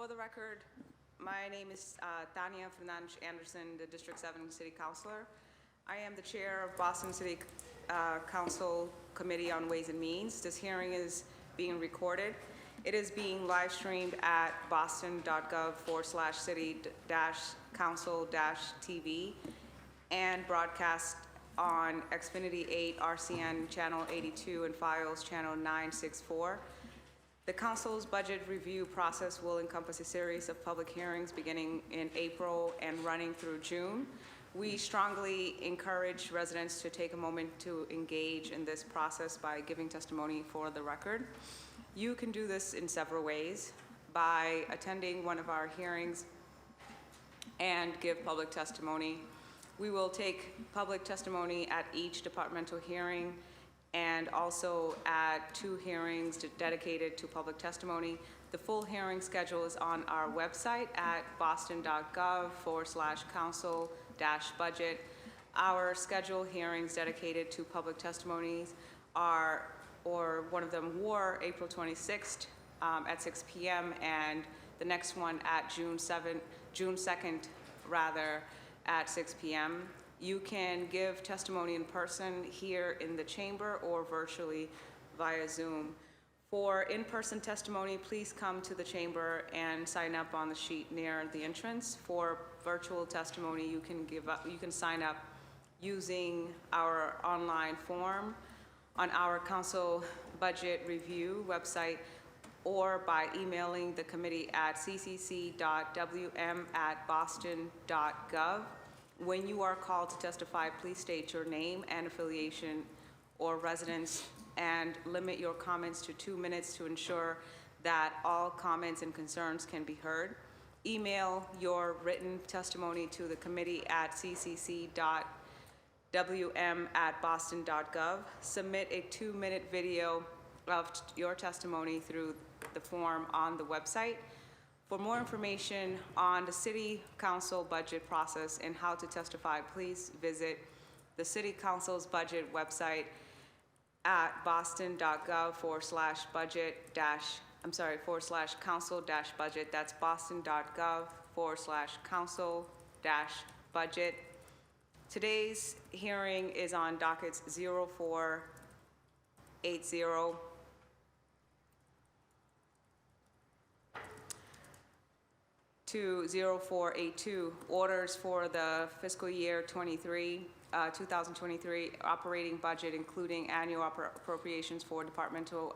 For the record, my name is Tania Fernandez Anderson, the District 7 City Councilor. I am the chair of Boston City Council Committee on Ways and Means. This hearing is being recorded. It is being live streamed at boston.gov/city-council-TV and broadcast on Xfinity 8 RCN Channel 82 and Files Channel 964. The Council's budget review process will encompass a series of public hearings beginning in April and running through June. We strongly encourage residents to take a moment to engage in this process by giving testimony for the record. You can do this in several ways: by attending one of our hearings and give public testimony. We will take public testimony at each departmental hearing and also at 2 hearings dedicated to public testimony. The full hearing schedule is on our website at boston.gov/council-budget. Our scheduled hearings dedicated to public testimonies are, or one of them were, April 26th at 6 p.m. and the next one at June 2nd at 6 p.m. You can give testimony in person here in the chamber or virtually via Zoom. For in-person testimony, please come to the chamber and sign up on the sheet near the entrance. For virtual testimony, you can sign up using our online form on our council budget review website or by emailing the committee at ccc.wm@boston.gov. When you are called to testify, please state your name and affiliation or residence and limit your comments to 2 minutes to ensure that all comments and concerns can be heard. Email your written testimony to the committee at ccc.wm@boston.gov. Submit a 2-minute video of your testimony through the form on the website. For more information on the City Council budget process and how to testify, please visit the City Council's budget website at boston.gov/council-budget. That's boston.gov/council-budget. Today's hearing is on dockets 0480 to 0482, orders for the fiscal year 2023 operating budget, including annual appropriations for departmental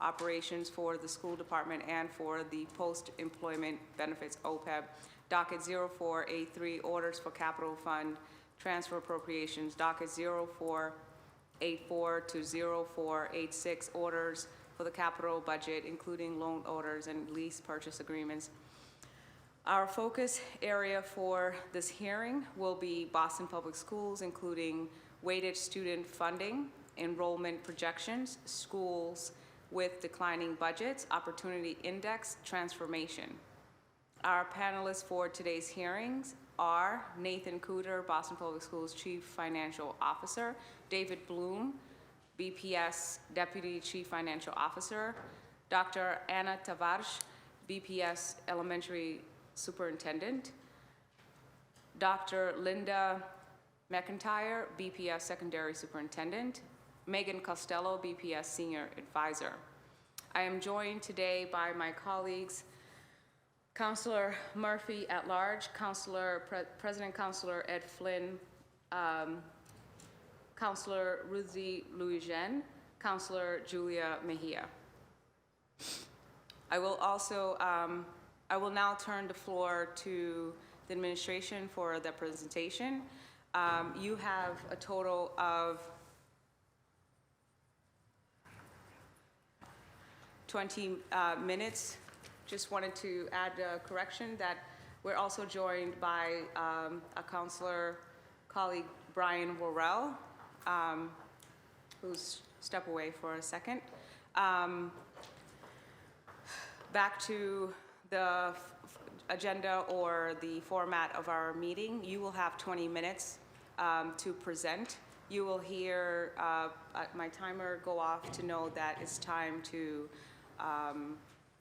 operations for the school department and for the post-employment benefits OPEB. Docket 0483, orders for capital fund transfer appropriations. Docket 0484 to 0486, orders for the capital budget, including loan orders and lease purchase agreements. Our focus area for this hearing will be Boston Public Schools, including weighted student funding, enrollment projections, schools with declining budgets, opportunity index, transformation. Our panelists for today's hearings are Nathan Cooter, Boston Public Schools Chief Financial Officer, David Bloom, BPS Deputy Chief Financial Officer, Dr. Anna Tavares, BPS Elementary Superintendent, Dr. Linda McIntyre, BPS Secondary Superintendent, Megan Costello, BPS Senior Advisor. I am joined today by my colleagues, Councilor Murphy at Large, President Councilor Ed Flynn, Councilor Ruthie Louis-Jean, Councilor Julia Mejia. I will now turn the floor to the administration for the presentation. You have a total of 20 minutes. Just wanted to add a correction that we're also joined by a councilor colleague, Brian Worrell, who's stepped away for a second. Back to the agenda or the format of our meeting. You will have 20 minutes to present. You will hear my timer go off to know that it's time to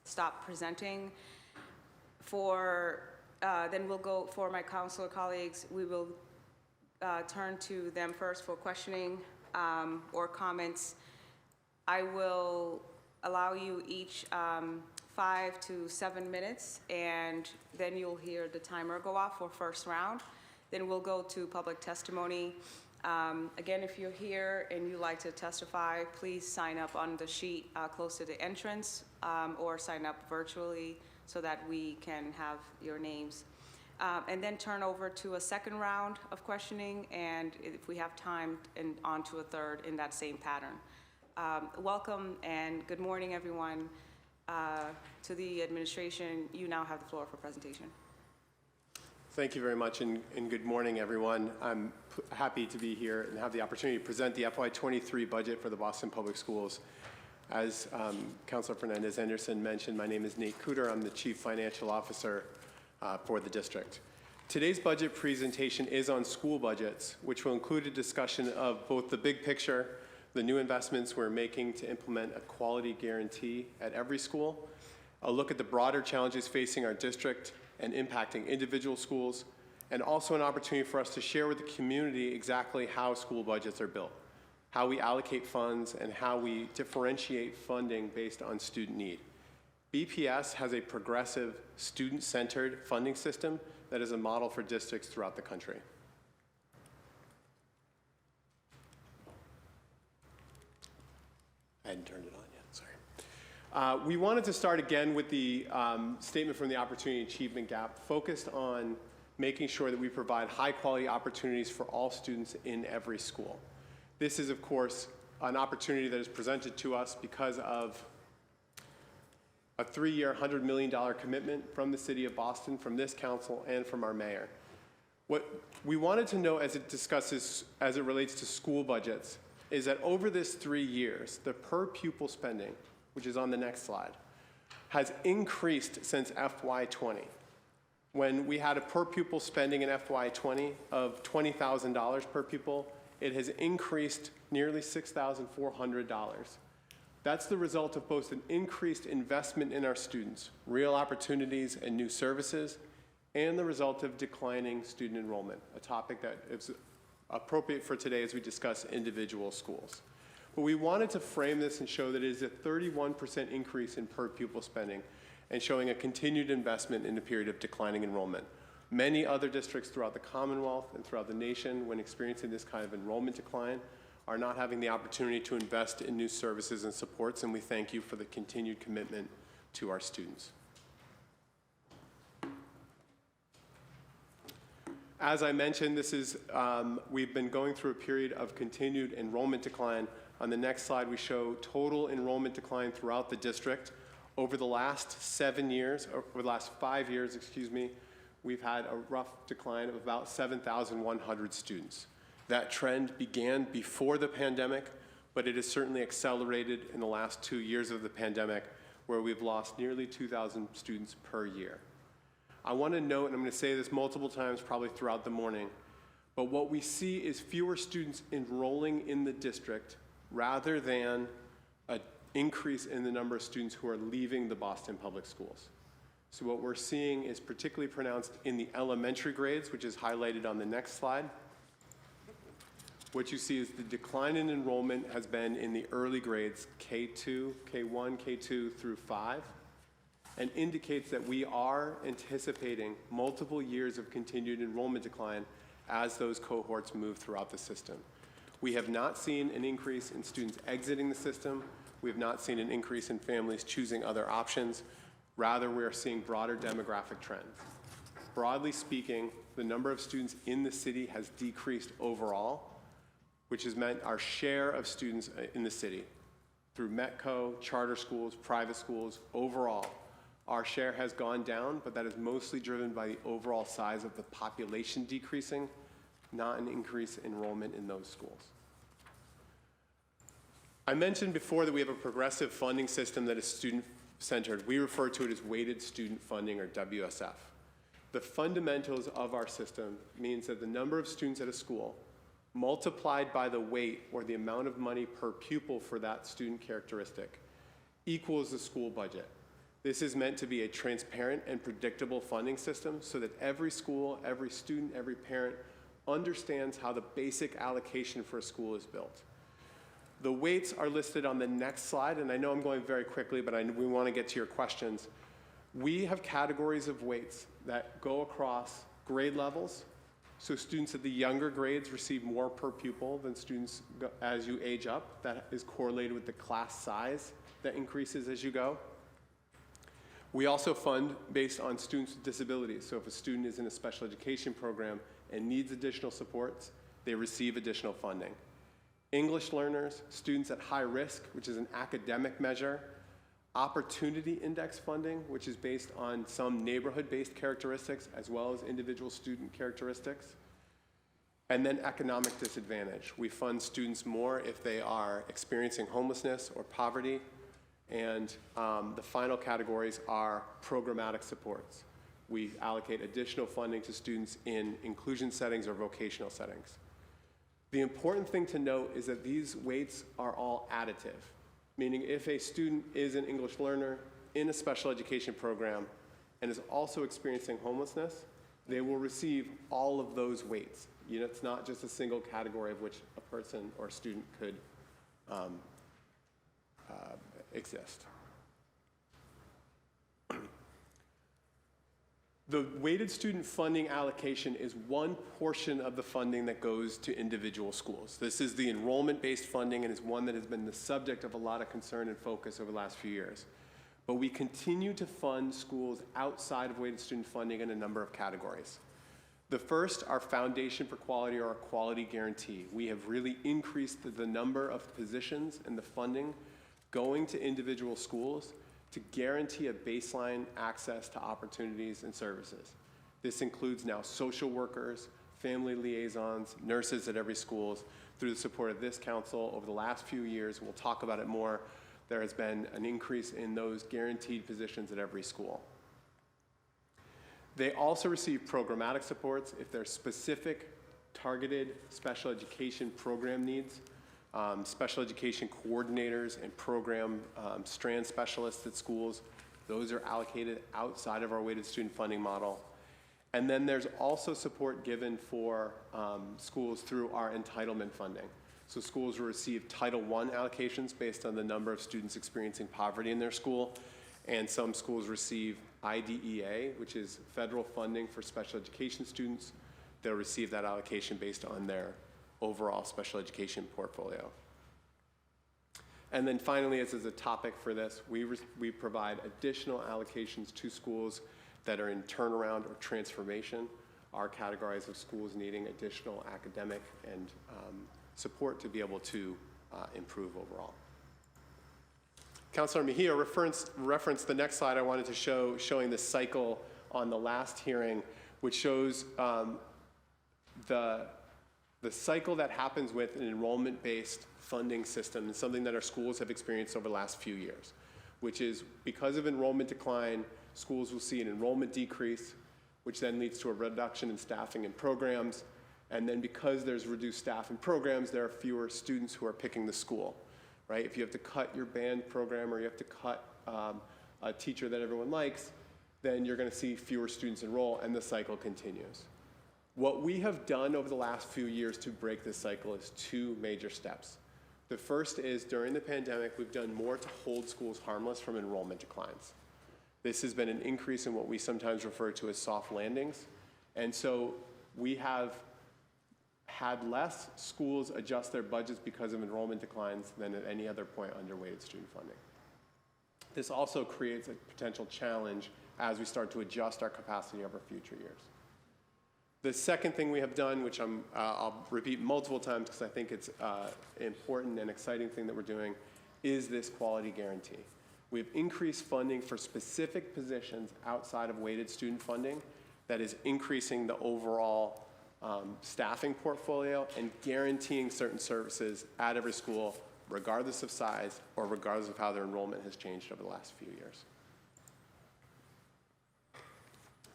stop presenting. Then we'll go for my counselor colleagues. We will turn to them first for questioning or comments. I will allow you each 5 to 7 minutes, and then you'll hear the timer go off for first round. Then we'll go to public testimony. Again, if you're here and you'd like to testify, please sign up on the sheet close to the entrance or sign up virtually so that we can have your names. And then turn over to a second round of questioning, and if we have time, and on to a third in that same pattern. Welcome and good morning, everyone. To the administration, you now have the floor for presentation. Thank you very much, and good morning, everyone. I'm happy to be here and have the opportunity to present the FY23 budget for the Boston Public Schools. As Councilor Fernandez-Anderson mentioned, my name is Nate Cooter. I'm the Chief Financial Officer for the district. Today's budget presentation is on school budgets, which will include a discussion of both the big picture, the new investments we're making to implement a quality guarantee at every school, a look at the broader challenges facing our district and impacting individual schools, and also an opportunity for us to share with the community exactly how school budgets are built, how we allocate funds, and how we differentiate funding based on student need. BPS has a progressive, student-centered funding system that is a model for districts throughout the country. I hadn't turned it on yet, sorry. We wanted to start again with the statement from the Opportunity Achievement Gap, focused on making sure that we provide high-quality opportunities for all students in every school. This is, of course, an opportunity that is presented to us because of a 3-year, $100 million commitment from the City of Boston, from this council, and from our mayor. What we wanted to know as it relates to school budgets is that over this 3 years, the per pupil spending, which is on the next slide, has increased since FY20. When we had a per pupil spending in FY20 of $20,000 per pupil, it has increased nearly $6,400. That's the result of both an increased investment in our students, real opportunities and new services, and the result of declining student enrollment, a topic that is appropriate for today as we discuss individual schools. But we wanted to frame this and show that it is a 31% increase in per pupil spending and showing a continued investment in a period of declining enrollment. Many other districts throughout the Commonwealth and throughout the nation, when experiencing this kind of enrollment decline, are not having the opportunity to invest in new services and supports, and we thank you for the continued commitment to our students. As I mentioned, we've been going through a period of continued enrollment decline. On the next slide, we show total enrollment decline throughout the district. Over the last 5 years, we've had a rough decline of about 7,100 students. That trend began before the pandemic, but it has certainly accelerated in the last 2 years of the pandemic, where we've lost nearly 2,000 students per year. I want to note, and I'm going to say this multiple times probably throughout the morning, but what we see is fewer students enrolling in the district rather than an increase in the number of students who are leaving the Boston Public Schools. So what we're seeing is particularly pronounced in the elementary grades, which is highlighted on the next slide. What you see is the decline in enrollment has been in the early grades, K2, K1, K2 through 5, and indicates that we are anticipating multiple years of continued enrollment decline as those cohorts move throughout the system. We have not seen an increase in students exiting the system. We have not seen an increase in families choosing other options. Rather, we are seeing broader demographic trends. Broadly speaking, the number of students in the city has decreased overall, which has meant our share of students in the city through Metco, charter schools, private schools, overall, our share has gone down, but that is mostly driven by the overall size of the population decreasing, not an increase in enrollment in those schools. I mentioned before that we have a progressive funding system that is student-centered. We refer to it as weighted student funding, or WSF. The fundamentals of our system means that the number of students at a school multiplied by the weight, or the amount of money per pupil for that student characteristic, equals the school budget. This is meant to be a transparent and predictable funding system so that every school, every student, every parent understands how the basic allocation for a school is built. The weights are listed on the next slide, and I know I'm going very quickly, but we want to get to your questions. We have categories of weights that go across grade levels. So students at the younger grades receive more per pupil than students as you age up. That is correlated with the class size that increases as you go. We also fund based on students with disabilities. So if a student is in a special education program and needs additional supports, they receive additional funding. English learners, students at high risk, which is an academic measure, opportunity index funding, which is based on some neighborhood-based characteristics as well as individual student characteristics, and then economic disadvantage. We fund students more if they are experiencing homelessness or poverty, and the final categories are programmatic supports. We allocate additional funding to students in inclusion settings or vocational settings. The important thing to note is that these weights are all additive, meaning if a student is an English learner in a special education program and is also experiencing homelessness, they will receive all of those weights. You know, it's not just a single category of which a person or student could exist. The weighted student funding allocation is one portion of the funding that goes to individual schools. This is the enrollment-based funding and is one that has been the subject of a lot of concern and focus over the last few years. But we continue to fund schools outside of weighted student funding in a number of categories. The first, our Foundation for Quality, or our Quality Guarantee. We have really increased the number of positions and the funding going to individual schools to guarantee a baseline access to opportunities and services. This includes now social workers, family liaisons, nurses at every school. Through the support of this council over the last few years, we'll talk about it more, there has been an increase in those guaranteed positions at every school. They also receive programmatic supports if there's specific targeted special education program needs. Special education coordinators and program strand specialists at schools. Those are allocated outside of our weighted student funding model. And then there's also support given for schools through our entitlement funding. So schools will receive Title I allocations based on the number of students experiencing poverty in their school. And some schools receive IDEA, which is federal funding for special education students. They'll receive that allocation based on their overall special education portfolio. And then finally, as is a topic for this, we provide additional allocations to schools that are in turnaround or transformation, our categories of schools needing additional academic and support to be able to improve overall. Councilor Mejia referenced the next slide I wanted to show, showing the cycle on the last hearing, which shows the cycle that happens with an enrollment-based funding system is something that our schools have experienced over the last few years, which is because of enrollment decline, schools will see an enrollment decrease, which then leads to a reduction in staffing and programs. And then because there's reduced staff and programs, there are fewer students who are picking the school, right? If you have to cut your band program or you have to cut a teacher that everyone likes, then you're going to see fewer students enroll, and the cycle continues. What we have done over the last few years to break this cycle is two major steps. The first is during the pandemic, we've done more to hold schools harmless from enrollment declines. This has been an increase in what we sometimes refer to as soft landings. And so we have had less schools adjust their budgets because of enrollment declines than at any other point under weighted student funding. This also creates a potential challenge as we start to adjust our capacity over future years. The second thing we have done, which I'll repeat multiple times because I think it's important and exciting thing that we're doing, is this quality guarantee. We've increased funding for specific positions outside of weighted student funding that is increasing the overall staffing portfolio and guaranteeing certain services at every school, regardless of size or regardless of how their enrollment has changed over the last few years.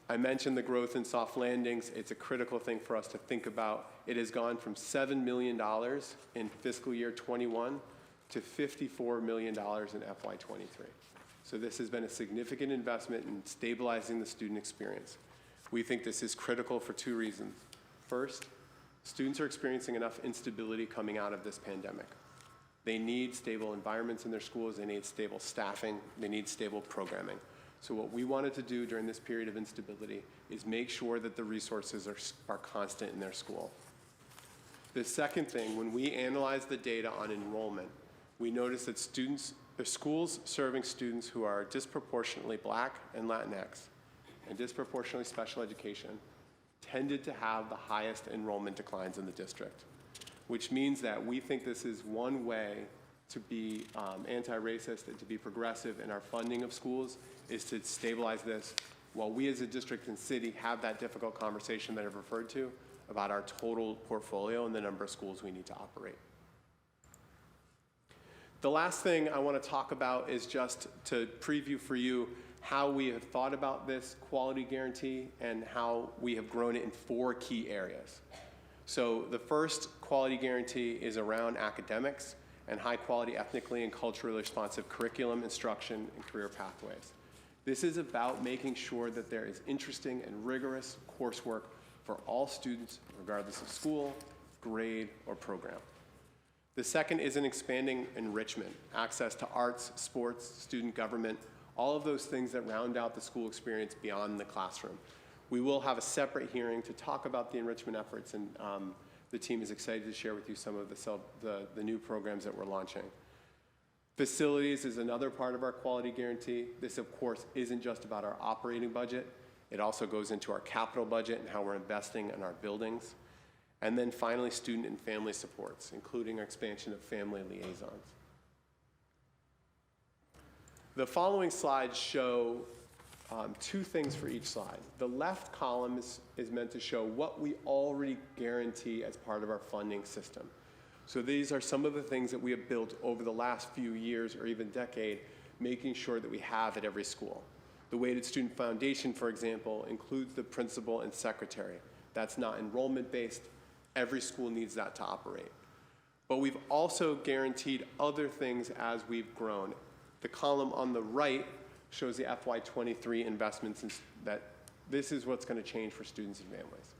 I mentioned the growth in soft landings. It's a critical thing for us to think about. It has gone from $7 million in fiscal year 21 to $54 million in FY23. So this has been a significant investment in stabilizing the student experience. We think this is critical for two reasons. First, students are experiencing enough instability coming out of this pandemic. They need stable environments in their schools, they need stable staffing, they need stable programming. So what we wanted to do during this period of instability is make sure that the resources are constant in their school. The second thing, when we analyzed the data on enrollment, we noticed that the schools serving students who are disproportionately Black and Latinx and disproportionately special education tended to have the highest enrollment declines in the district, which means that we think this is one way to be anti-racist and to be progressive in our funding of schools is to stabilize this while we as a district and city have that difficult conversation that I've referred to about our total portfolio and the number of schools we need to operate. The last thing I want to talk about is just to preview for you how we have thought about this quality guarantee and how we have grown it in 4 key areas. So the first quality guarantee is around academics and high quality ethnically and culturally responsive curriculum, instruction, and career pathways. This is about making sure that there is interesting and rigorous coursework for all students, regardless of school, grade, or program. The second is an expanding enrichment, access to arts, sports, student government, all of those things that round out the school experience beyond the classroom. We will have a separate hearing to talk about the enrichment efforts, and the team is excited to share with you some of the new programs that we're launching. Facilities is another part of our quality guarantee. This, of course, isn't just about our operating budget. It also goes into our capital budget and how we're investing in our buildings. And then finally, student and family supports, including our expansion of family liaisons. The following slides show 2 things for each slide. The left column is meant to show what we already guarantee as part of our funding system. So these are some of the things that we have built over the last few years or even decade, making sure that we have at every school. The Weighted Student Foundation, for example, includes the principal and secretary. That's not enrollment-based. Every school needs that to operate. But we've also guaranteed other things as we've grown. The column on the right shows the FY23 investments, that this is what's going to change for students and families.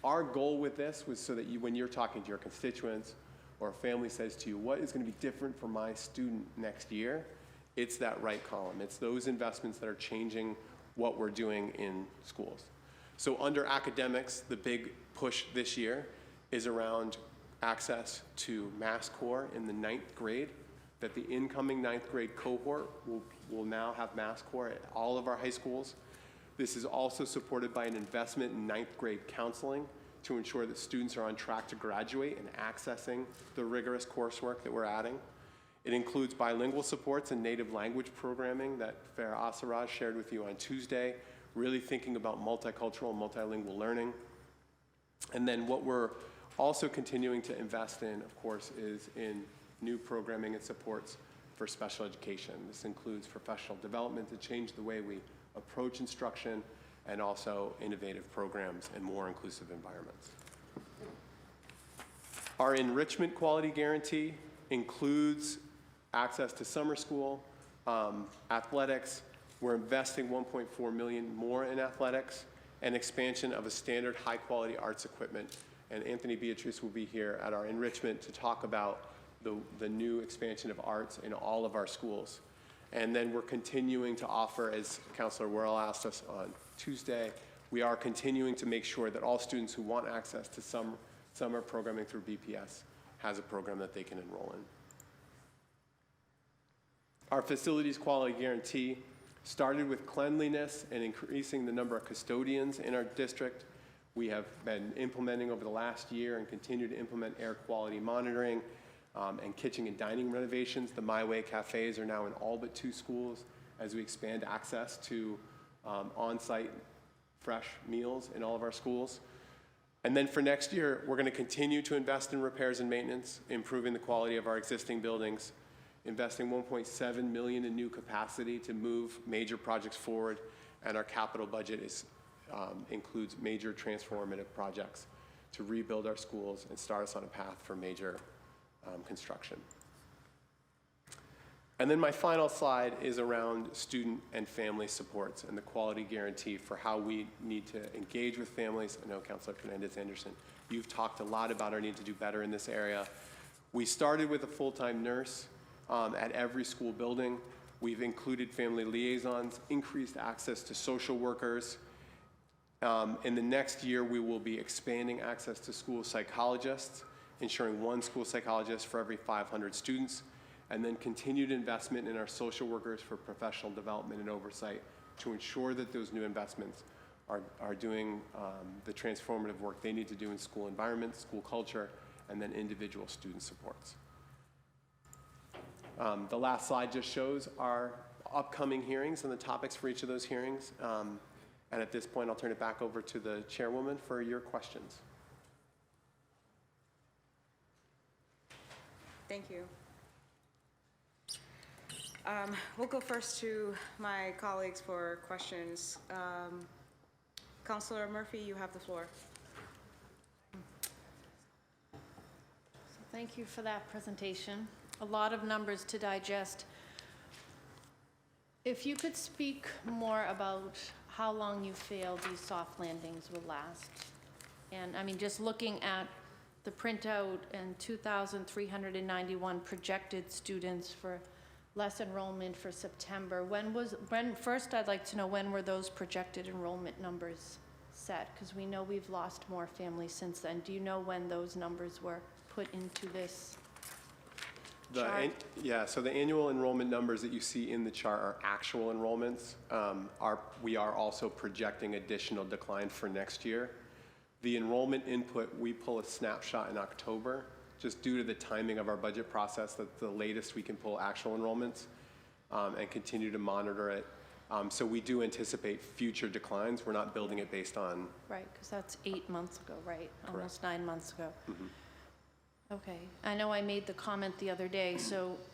Our goal with this was so that when you're talking to your constituents or a family says to you, what is going to be different for my student next year? It's that right column. It's those investments that are changing what we're doing in schools. So under academics, the big push this year is around access to Mass Core in the 9th grade, that the incoming 9th grade cohort will now have Mass Core at all of our high schools. This is also supported by an investment in 9th grade counseling to ensure that students are on track to graduate and accessing the rigorous coursework that we're adding. It includes bilingual supports and native language programming that Farah Asaraj shared with you on Tuesday, really thinking about multicultural and multilingual learning. And then what we're also continuing to invest in, of course, is in new programming and supports for special education. This includes professional development to change the way we approach instruction and also innovative programs and more inclusive environments. Our enrichment quality guarantee includes access to summer school, athletics. We're investing $1.4 million more in athletics and expansion of a standard high quality arts equipment. And Anthony Beatrice will be here at our enrichment to talk about the new expansion of arts in all of our schools. And then we're continuing to offer, as Councilor Worrell asked us on Tuesday, we are continuing to make sure that all students who want access to summer programming through BPS has a program that they can enroll in. Our facilities quality guarantee started with cleanliness and increasing the number of custodians in our district. We have been implementing over the last year and continue to implement air quality monitoring and kitchen and dining renovations. The My Way cafes are now in all but 2 schools as we expand access to on-site fresh meals in all of our schools. And then for next year, we're going to continue to invest in repairs and maintenance, improving the quality of our existing buildings, investing $1.7 million in new capacity to move major projects forward, and our capital budget includes major transformative projects to rebuild our schools and start us on a path for major construction. And then my final slide is around student and family supports and the quality guarantee for how we need to engage with families. I know Councilor Fernandez-Anderson, you've talked a lot about our need to do better in this area. We started with a full-time nurse at every school building. We've included family liaisons, increased access to social workers. In the next year, we will be expanding access to school psychologists, ensuring one school psychologist for every 500 students, and then continued investment in our social workers for professional development and oversight to ensure that those new investments are doing the transformative work they need to do in school environments, school culture, and then individual student supports. The last slide just shows our upcoming hearings and the topics for each of those hearings. And at this point, I'll turn it back over to the chairwoman for your questions. Thank you. We'll go first to my colleagues for questions. Councilor Murphy, you have the floor. Thank you for that presentation. A lot of numbers to digest. If you could speak more about how long you feel these soft landings will last. And I mean, just looking at the printout and 2,391 projected students for less enrollment for September. First I'd like to know when were those projected enrollment numbers set? Because we know we've lost more families since then. Do you know when those numbers were put into this chart? So the annual enrollment numbers that you see in the chart are actual enrollments. We are also projecting additional decline for next year. The enrollment input, we pull a snapshot in October, just due to the timing of our budget process. That's the latest we can pull actual enrollments and continue to monitor it. So we do anticipate future declines. We're not building it based on. Right, because that's 8 months ago, right? Correct. Almost 9 months ago. Mm-hmm. Okay, I know I made the comment the other day,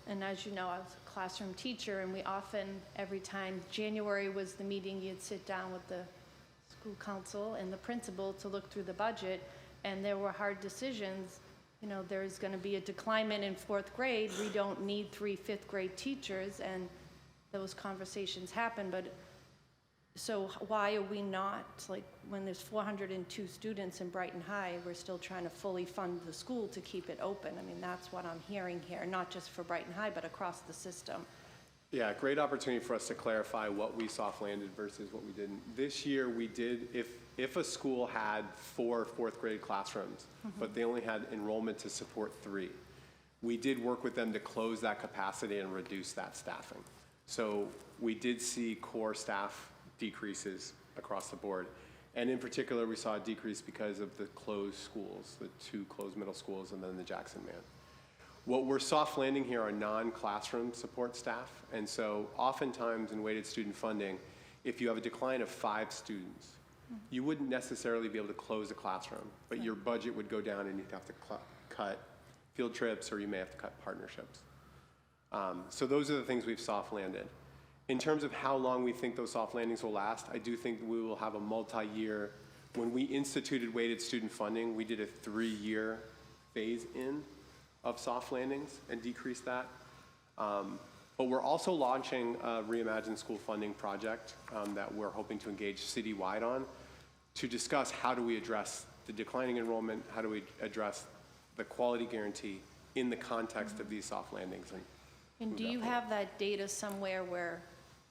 and as you know, I was a classroom teacher, and we often, every time January was the meeting, you'd sit down with the school council and the principal to look through the budget, and there were hard decisions. You know, there's gonna be a declinement in 4th grade, we don't need 3 5th grade teachers, and those conversations happen, but so why are we not, like, when there's 402 students in Brighton High, we're still trying to fully fund the school to keep it open? I mean, that's what I'm hearing here, not just for Brighton High, but across the system. Yeah, great opportunity for us to clarify what we soft landed versus what we didn't. This year we did, if a school had 4 4th grade classrooms, but they only had enrollment to support 3, we did work with them to close that capacity and reduce that staffing. So we did see core staff decreases across the board. And in particular, we saw a decrease because of the closed schools, the 2 closed middle schools and then the Jackson Man. What we're soft landing here are non-classroom support staff. And so oftentimes in weighted student funding, if you have a decline of 5 students, you wouldn't necessarily be able to close a classroom, but your budget would go down and you'd have to cut field trips, or you may have to cut partnerships. So those are the things we've soft landed. In terms of how long we think those soft landings will last, I do think we will have a multi-year. When we instituted weighted student funding, we did a 3-year phase-in of soft landings and decreased that. But we're also launching a Reimagine School Funding project that we're hoping to engage citywide on to discuss how do we address the declining enrollment, how do we address the quality guarantee in the context of these soft landings. And do you have that data somewhere where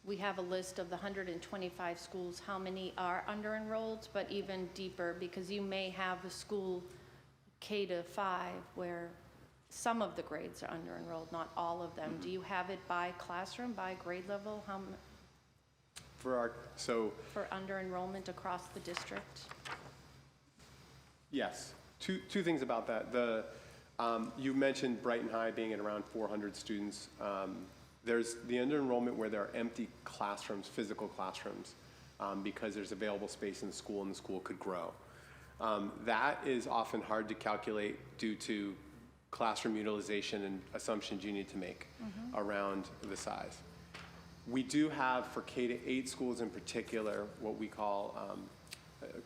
we have a list of the 125 schools, how many are under-enrolled, but even deeper, because you may have a school K-5 where some of the grades are under-enrolled, not all of them. Do you have it by classroom, by grade level, For under-enrollment across the district? Yes, two things about that. You mentioned Brighton High being at around 400 students. There's the under-enrollment where there are empty classrooms, physical classrooms, because there's available space in the school and the school could grow. That is often hard to calculate due to classroom utilization and assumptions you need to make around the size. We do have, for K-8 schools in particular, what we call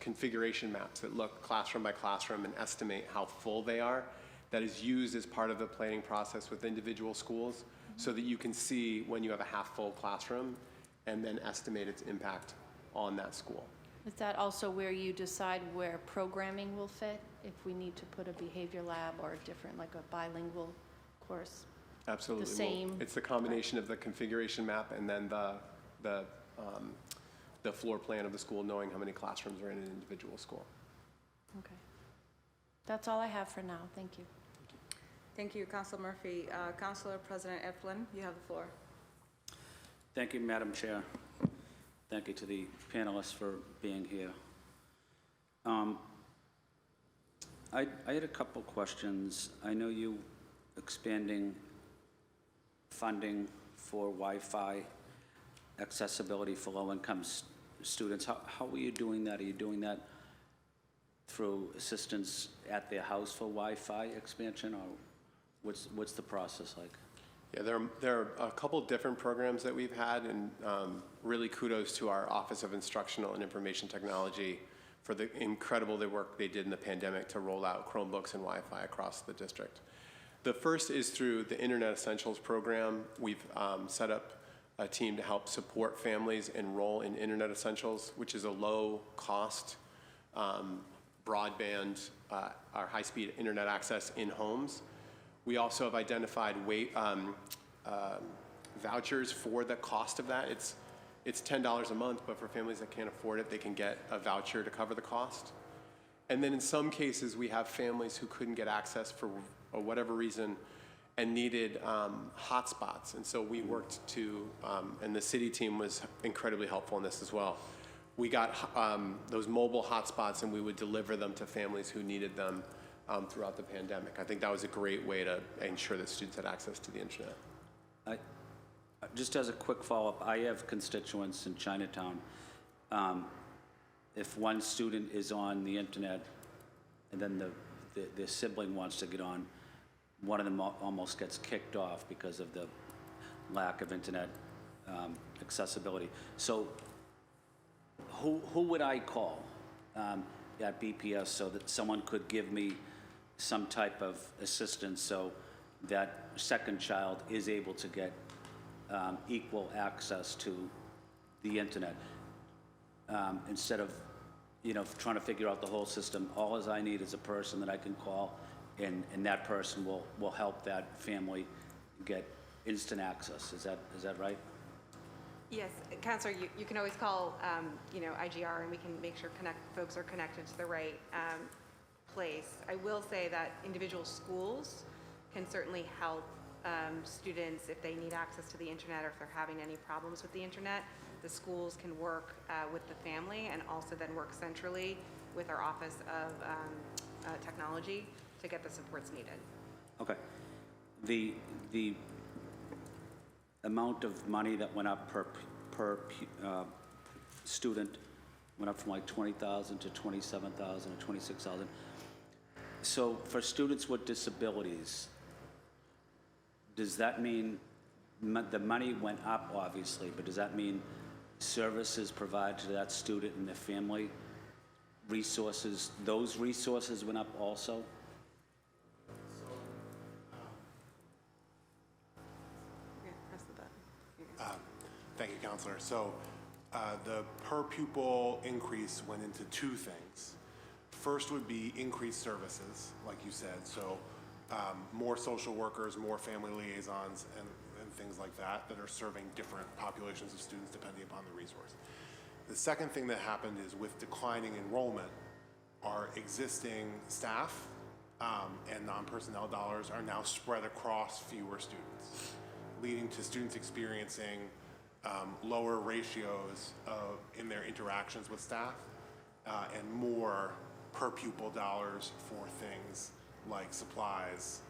configuration maps that look classroom by classroom and estimate how full they are. that is used as part of the planning process with individual schools so that you can see when you have a half-full classroom and then estimate its impact on that school. Is that also where you decide where programming will fit? If we need to put a behavior lab or a different, like a bilingual course? Absolutely. The same. It's the combination of the configuration map and then the floor plan of the school, knowing how many classrooms are in an individual school. Okay. That's all I have for now. Thank you. Thank you, Councilor Murphy. Councilor President Eflin, you have the floor. Thank you, Madam Chair. Thank you to the panelists for being here. I had a couple questions. I know you expanding funding for Wi-Fi accessibility for low-income students. How are you doing that? Are you doing that through assistance at their house for Wi-Fi expansion, or what's the process like? Yeah, there are a couple different programs that we've had, and really kudos to our Office of Instructional and Information Technology for the incredible work they did in the pandemic to roll out Chromebooks and Wi-Fi across the district. The first is through the Internet Essentials program. We've set up a team to help support families enroll in Internet Essentials, which is a low-cost broadband, our high-speed internet access in homes. We also have identified vouchers for the cost of that. It's $10 a month, but for families that can't afford it, they can get a voucher to cover the cost. And then in some cases, we have families who couldn't get access for whatever reason and needed hotspots. And so we worked to, and the city team was incredibly helpful in this as well. We got those mobile hotspots, and we would deliver them to families who needed them throughout the pandemic. I think that was a great way to ensure that students had access to the internet. Just as a quick follow-up, I have constituents in Chinatown. If one student is on the internet and then their sibling wants to get on, one of them almost gets kicked off because of the lack of internet accessibility. So who would I call at BPS so that someone could give me some type of assistance so that second child is able to get equal access to the internet? Instead of, trying to figure out the whole system, all I need is a person that I can call, and that person will help that family get instant access. Is that right? Yes, Counselor, you can always call, IGR, and we can make sure folks are connected to the right place. I will say that individual schools can certainly help students if they need access to the internet or if they're having any problems with the internet. The schools can work with the family and also then work centrally with our Office of Technology to get the supports needed. Okay. The amount of money that went up per student went up from like $20,000 to $27,000 to $26,000. So for students with disabilities, does that mean the money went up, obviously, but does that mean services provided to that student and their family, resources, those resources went up also? Press the button. Thank you, Counselor. So the per pupil increase went into two things. First would be increased services, like you said. So more social workers, more family liaisons, and things like that are serving different populations of students depending upon the resource. The second thing that happened is with declining enrollment, our existing staff and non-personnel dollars are now spread across fewer students, leading to students experiencing lower ratios in their interactions with staff and more per pupil dollars for things like supplies,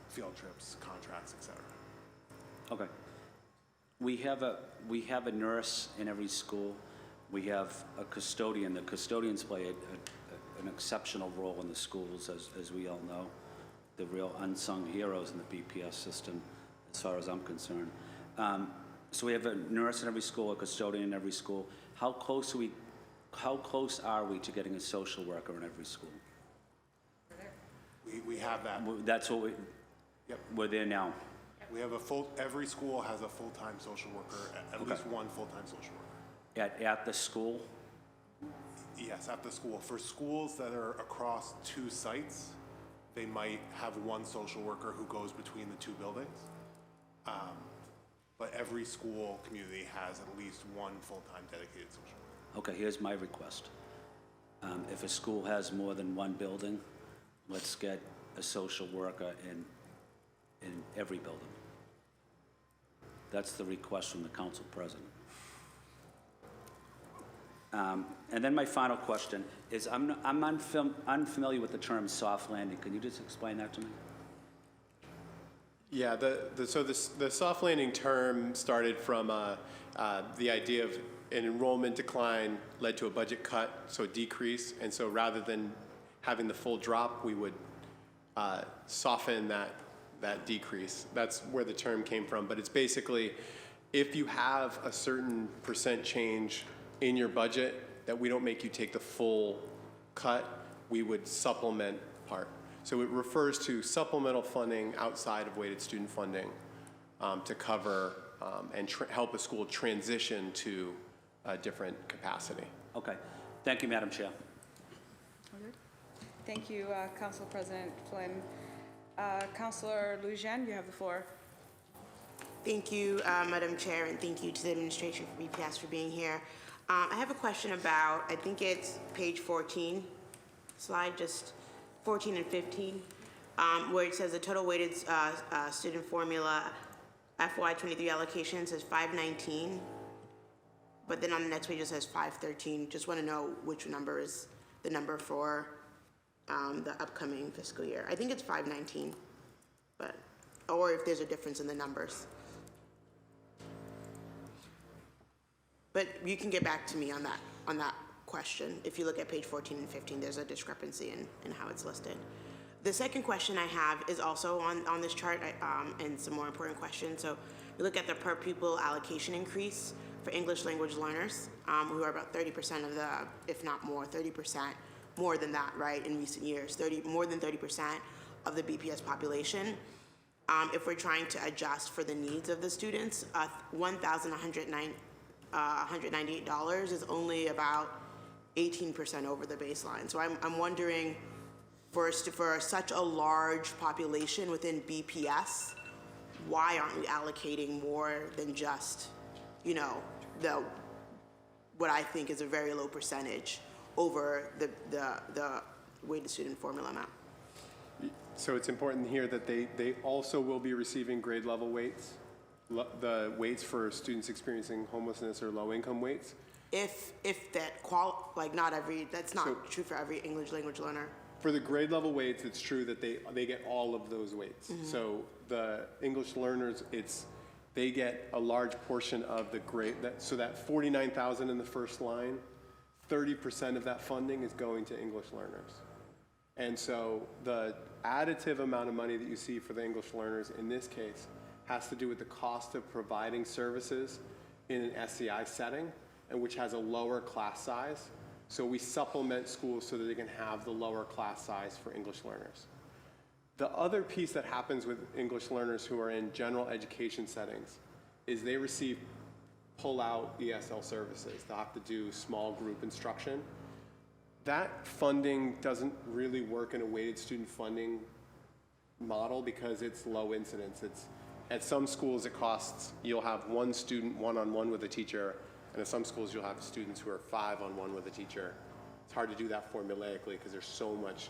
field trips, contracts, etc. Okay. We have a nurse in every school. We have a custodian. The custodians play an exceptional role in the schools, as we all know. The real unsung heroes in the BPS system, as far as I'm concerned. So we have a nurse in every school, a custodian in every school. How close are we to getting a social worker in every school? We have that. That's what Yep. we're there now. We have every school has a full-time social worker, at least one full-time social worker. At the school? Yes, at the school. For schools that are across 2 sites, they might have one social worker who goes between the 2 buildings. But every school community has at least one full-time dedicated social worker. Okay, here's my request. If a school has more than one building, let's get a social worker in every building. That's the request from the council president. And then my final question is, I'm unfamiliar with the term soft landing. Can you just explain that to me? Yeah, the soft landing term started from the idea of an enrollment decline led to a budget cut, so a decrease. And so rather than having the full drop, we would soften that decrease. That's where the term came from. But it's basically, if you have a certain percent change in your budget that we don't make you take the full cut, we would supplement part. So it refers to supplemental funding outside of weighted student funding to cover and help a school transition to a different capacity. Okay. Thank you, Madam Chair. Thank you, Council President Flynn. Councilor Lujan, you have the floor. Thank you, Madam Chair, and thank you to the administration for BPS for being here. I have a question about, I think it's page 14, slide just 14 and 15, where it says the total weighted student formula FY23 allocation says 519, but then on the next page it says 513. Just want to know which number is the number for the upcoming fiscal year. I think it's 519, but, or if there's a difference in the numbers. But you can get back to me on that question. If you look at page 14 and 15, there's a discrepancy in how it's listed. The second question I have is also on this chart, and some more important questions. So we look at the per pupil allocation increase for English language learners, who are about 30% of the, if not more, 30% more than that, right, in recent years, more than 30% of the BPS population. If we're trying to adjust for the needs of the students, $1,198 is only about 18% over the baseline. So I'm wondering, for such a large population within BPS, why aren't we allocating more than just, you know, what I think is a very low percentage over the weighted student formula amount? So it's important here that they also will be receiving grade level weights, the weights for students experiencing homelessness or low income weights. If that that's not true for every English language learner. For the grade level weights, it's true that they get all of those weights. Mm-hmm. So the English learners, they get a large portion of the grade. So that $49,000 in the first line, 30% of that funding is going to English learners. And so the additive amount of money that you see for the English learners in this case has to do with the cost of providing services in an SEI setting, and which has a lower class size. So we supplement schools so that they can have the lower class size for English learners. The other piece that happens with English learners who are in general education settings is they receive pull-out ESL services. They'll have to do small group instruction. That funding doesn't really work in a weighted student funding model because it's low incidence. At some schools you'll have one student one-on-one with a teacher, and at some schools you'll have students who are 5-on-1 with a teacher. It's hard to do that formulaically because there's so much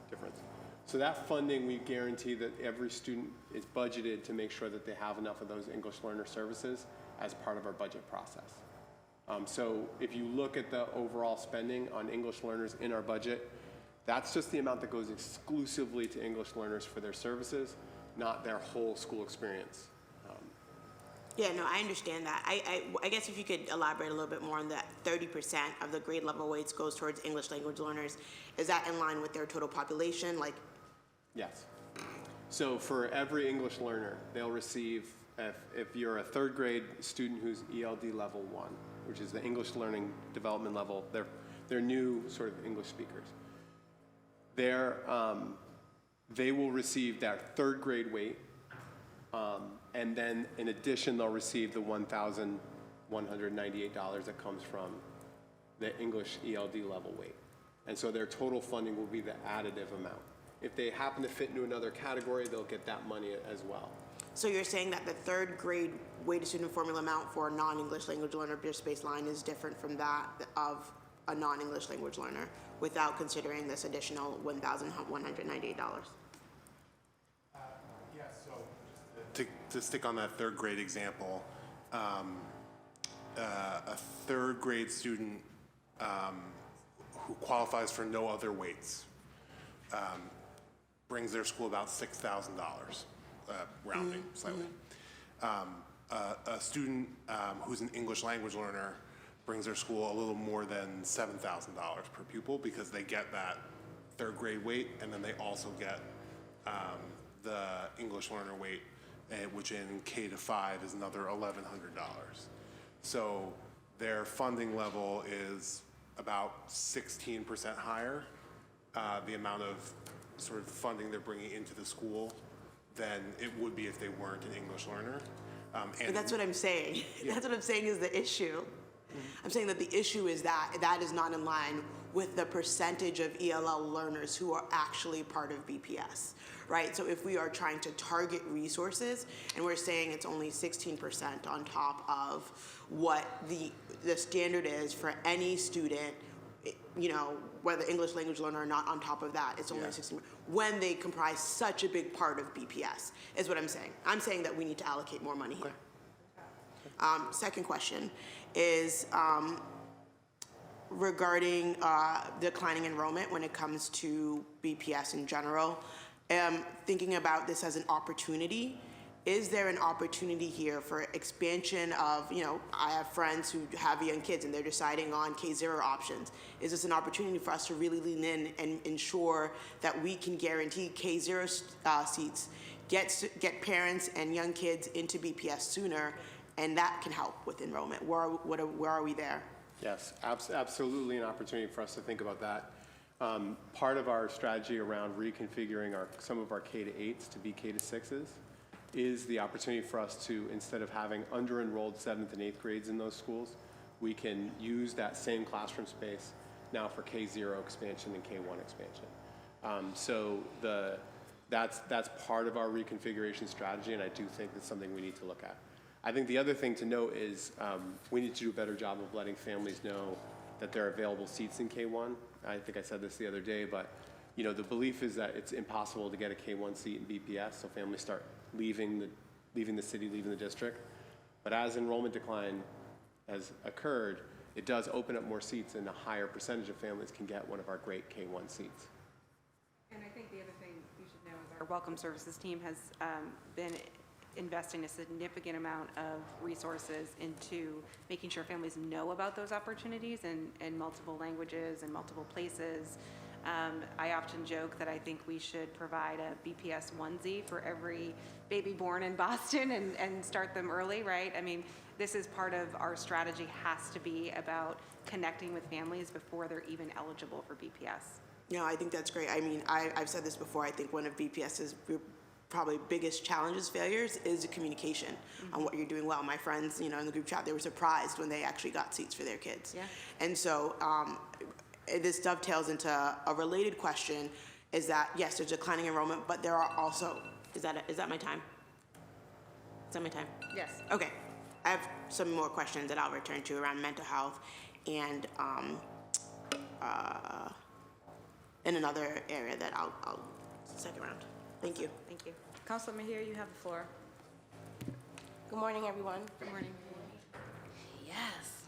difference. So that funding, we guarantee that every student is budgeted to make sure that they have enough of those English learner services as part of our budget process. So if you look at the overall spending on English learners in our budget, that's just the amount that goes exclusively to English learners for their services, not their whole school experience. Yeah, no, I understand that. I guess if you could elaborate a little bit more on that 30% of the grade level weights goes towards English language learners. Is that in line with their total population? Yes. So for every English learner, they'll receive, if you're a third grade student who's ELD level 1, which is the English learning development level, they're new sort of English speakers. they will receive that third grade weight, and then in addition, they'll receive the $1,198 that comes from the English ELD level weight. And so their total funding will be the additive amount. If they happen to fit into another category, they'll get that money as well. So you're saying that the third grade weighted student formula amount for a non-English language learner just baseline is different from that of a non-English language learner without considering this additional $1,198? Yes, so to stick on that third grade example, a third grade student who qualifies for no other weights brings their school about $6,000, rounding slightly. A student who's an English language learner brings their school a little more than $7,000 per pupil because they get that third grade weight, and then they also get the English learner weight, which in K to 5 is another $1,100. So their funding level is about 16% higher, the amount of sort of funding they're bringing into the school than it would be if they weren't an English learner. But that's what I'm saying. That's what I'm saying is the issue. I'm saying that the issue is that that is not in line with the percentage of ELL learners who are actually part of BPS, right? So if we are trying to target resources and we're saying it's only 16% on top of what the standard is for any student, you know, whether English language learner or not, on top of that, it's only 16%, when they comprise such a big part of BPS, is what I'm saying. I'm saying that we need to allocate more money here. Second question is regarding declining enrollment when it comes to BPS in general. Thinking about this as an opportunity, is there an opportunity here for expansion of, you know, I have friends who have young kids and they're deciding on K0 options. Is this an opportunity for us to really lean in and ensure that we can guarantee K0 seats, get parents and young kids into BPS sooner, and that can help with enrollment? Where are we there? Yes, absolutely an opportunity for us to think about that. Part of our strategy around reconfiguring some of our K to 8s to be K to 6s is the opportunity for us to, instead of having under-enrolled 7th and 8th grades in those schools, we can use that same classroom space now for K0 expansion and K1 expansion. So that's part of our reconfiguration strategy, and I do think that's something we need to look at. I think the other thing to note is we need to do a better job of letting families know that there are available seats in K1. I think I said this the other day, but you know, the belief is that it's impossible to get a K1 seat in BPS, so families start leaving the city, leaving the district. But as enrollment decline has occurred, it does open up more seats, and a higher percentage of families can get one of our great K1 seats. And I think the other thing you should know is our Welcome Services team has been investing a significant amount of resources into making sure families know about those opportunities in multiple languages and multiple places. I often joke that I think we should provide a BPS onesie for every baby born in Boston and start them early, right? I mean, this is part of our strategy, has to be about connecting with families before they're even eligible for BPS. No, I think that's great. I mean, I've said this before. I think one of BPS's probably biggest challenges, failures, is the communication on what you're doing well. My friends, you know, in the group chat, they were surprised when they actually got seats for their kids. Yeah. And so this dovetails into a related question, is that, yes, there's declining enrollment, but there are also, is that my time? Is that my time? Yes. Okay. I have some more questions that I'll return to around mental health and in another area that I'll second round. Thank you. Thank you. Councilor Mejia, you have the floor. Good morning, everyone. Good morning. Yes.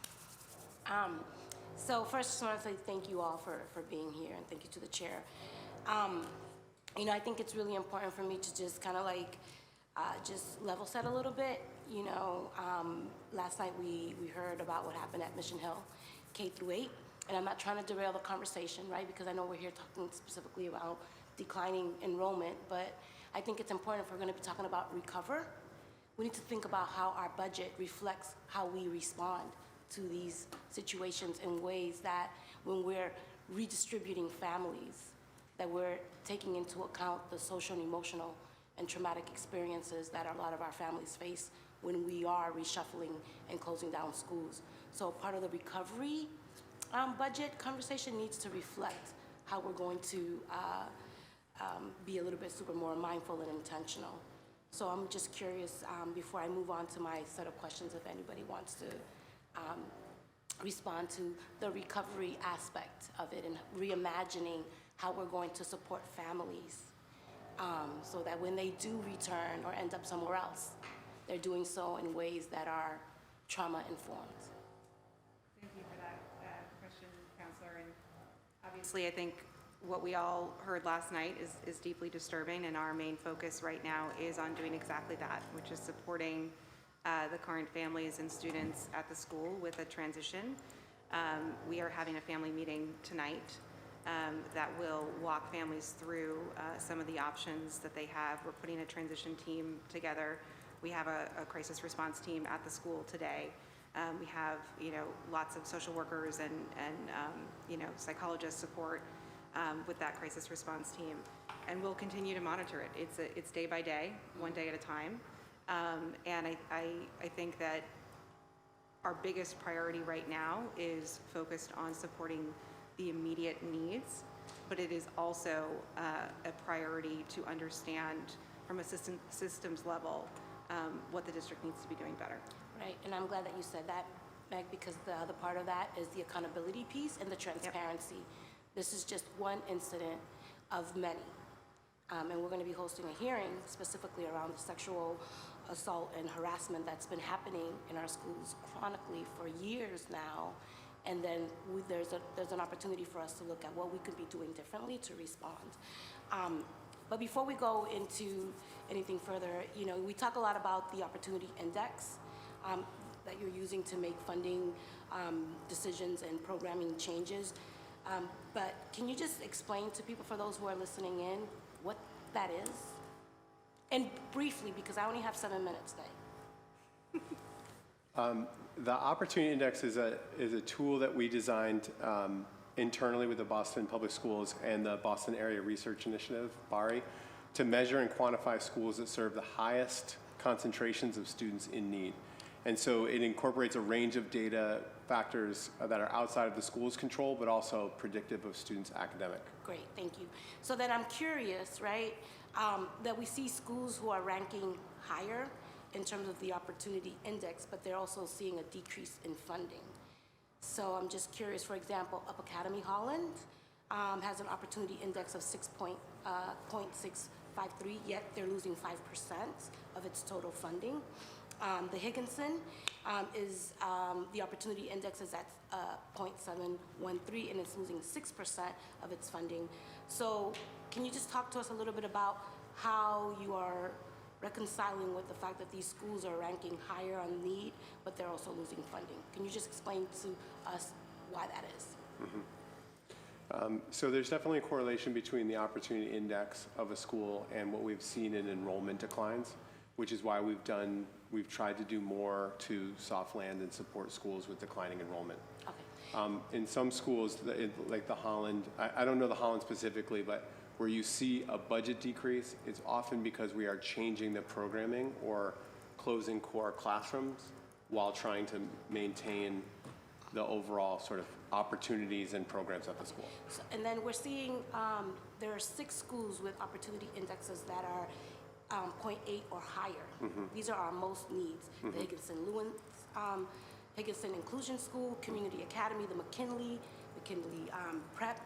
So first, I just want to say thank you all for being here, and thank you to the chair. You know, I think it's really important for me to just kind of like just level set a little bit. You know, last night we heard about what happened at Mission Hill, K through 8, and I'm not trying to derail the conversation, right? Because I know we're here talking specifically about declining enrollment, but I think it's important if we're going to be talking about recover, we need to think about how our budget reflects how we respond to these situations in ways that when we're redistributing families, that we're taking into account the social and emotional and traumatic experiences that a lot of our families face when we are reshuffling and closing down schools. So part of the recovery budget conversation needs to reflect how we're going to be a little bit more mindful and intentional. So I'm just curious, before I move on to my set of questions, if anybody wants to respond to the recovery aspect of it and reimagining how we're going to support families so that when they do return or end up somewhere else, they're doing so in ways that are trauma-informed. Thank you for that question, Counselor. And obviously, I think what we all heard last night is deeply disturbing, and our main focus right now is on doing exactly that, which is supporting the current families and students at the school with a transition. We are having a family meeting tonight that will walk families through some of the options that they have. We're putting a transition team together. We have a crisis response team at the school today. We have, lots of social workers and psychologist support with that crisis response team, and we'll continue to monitor it. It's day by day, one day at a time, and I think that our biggest priority right now is focused on supporting the immediate needs, but it is also a priority to understand from a systems level what the district needs to be doing better. Right, and I'm glad that you said that, Meg, because the other part of that is the accountability piece and the transparency. This is just one incident of many. And we're going to be hosting a hearing specifically around the sexual assault and harassment that's been happening in our schools chronically for years now. And then there's an opportunity for us to look at what we could be doing differently to respond. But before we go into anything further, we talk a lot about the opportunity index that you're using to make funding decisions and programming changes. But can you just explain to people, for those who are listening in, what that is? And briefly, because I only have 7 minutes today. The Opportunity Index is a tool that we designed internally with the Boston Public Schools and the Boston Area Research Initiative, BARI, to measure and quantify schools that serve the highest concentrations of students in need. And so it incorporates a range of data factors that are outside of the school's control, but also predictive of students' academic. Great, thank you. So then I'm curious, right, that we see schools who are ranking higher in terms of the opportunity index, but they're also seeing a decrease in funding. So I'm just curious, for example, Up Academy Holland has an opportunity index of 6.653, yet they're losing 5% of its total funding. The Higginson is the opportunity index is at 0.713, and it's losing 6% of its funding. So can you just talk to us a little bit about how you are reconciling with the fact that these schools are ranking higher on need, but they're also losing funding? Can you just explain to us why that is? Mm-hmm. So there's definitely a correlation between the opportunity index of a school and what we've seen in enrollment declines, which is why we've tried to do more to soft land and support schools with declining enrollment. Okay. In some schools, like the Holland, I don't know the Holland specifically, but where you see a budget decrease, it's often because we are changing the programming or closing core classrooms while trying to maintain the overall sort of opportunities and programs at the school. So, and then we're seeing there are 6 schools with opportunity indexes that are 0.8 or higher. Mm-hmm. These are our most needs. Mm-hmm. The Higginson-Lewis, Higginson Inclusion School, Community Academy, the McKinley Prep,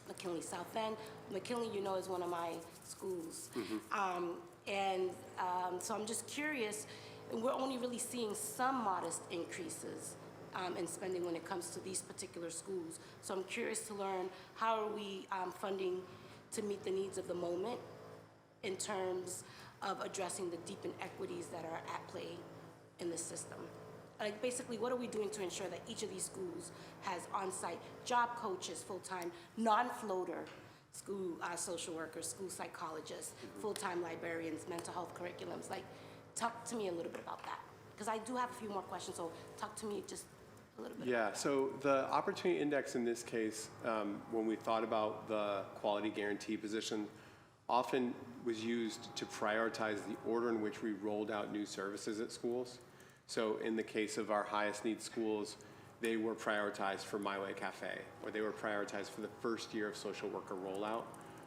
McKinley South End. McKinley, is one of my schools. Mm-hmm. So I'm just curious, and we're only really seeing some modest increases in spending when it comes to these particular schools. So I'm curious to learn, how are we funding to meet the needs of the moment in terms of addressing the deep inequities that are at play in the system? Like, basically, what are we doing to ensure that each of these schools has on-site job coaches, full-time, non-floater school social workers, school psychologists, full-time librarians, mental health curriculums? Like, talk to me a little bit about that, because I do have a few more questions, so talk to me just a little bit? Yeah, so the opportunity index in this case, when we thought about the quality guarantee position, often was used to prioritize the order in which we rolled out new services at schools. So in the case of our highest need schools, they were prioritized for My Way Cafe, or they were prioritized for the first year of social worker rollout.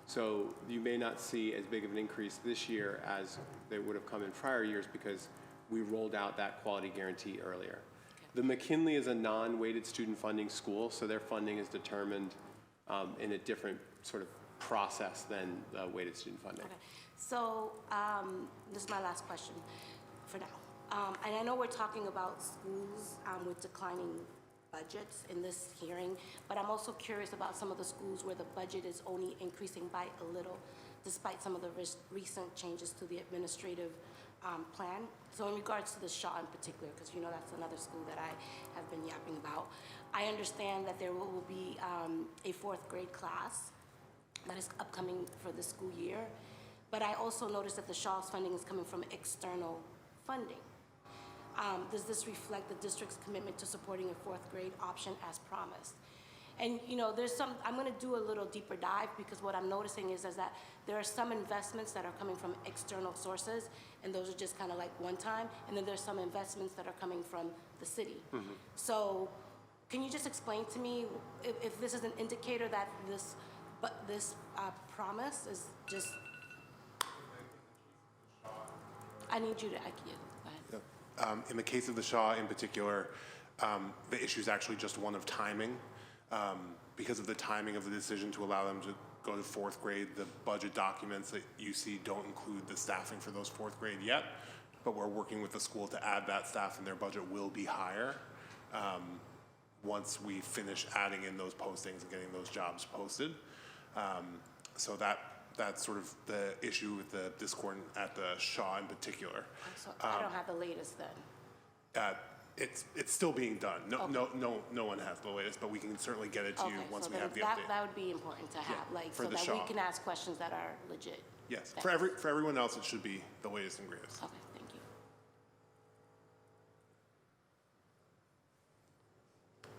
So you may not see as big of an increase this year as they would have come in prior years because we rolled out that quality guarantee earlier. The McKinley is a non-weighted student funding school, so their funding is determined in a different sort of process than weighted student funding. Okay, so this is my last question for now. And I know we're talking about schools with declining budgets in this hearing, but I'm also curious about some of the schools where the budget is only increasing by a little, despite some of the recent changes to the administrative plan. So in regards to the Shaw in particular, because you know that's another school that I have been yapping about, I understand that there will be a 4th grade class that is upcoming for the school year, but I also noticed that the Shaw's funding is coming from external funding. Does this reflect the district's commitment to supporting a 4th grade option as promised? And you know, I'm gonna do a little deeper dive because what I'm noticing is that there are some investments that are coming from external sources, and those are just kind of like one time, and then there's some investments that are coming from the city. Mm-hmm. So can you just explain to me if this is an indicator that this promise is just, I need you to, go ahead. In the case of the Shaw in particular, the issue is actually just one of timing. Because of the timing of the decision to allow them to go to 4th grade, the budget documents that you see don't include the staffing for those 4th grade yet, but we're working with the school to add that staff and their budget will be higher once we finish adding in those postings and getting those jobs posted. So that's sort of the issue with the discord at the Shaw in particular. So I don't have the latest then. It's still being done. No one has the latest, but we can certainly get it to you once so we have the that, update. that would be important to have, like, for so the that Shaw. we can ask questions that are legit. Yes, Thanks. for everyone else, it should be the latest and greatest. Okay, thank you.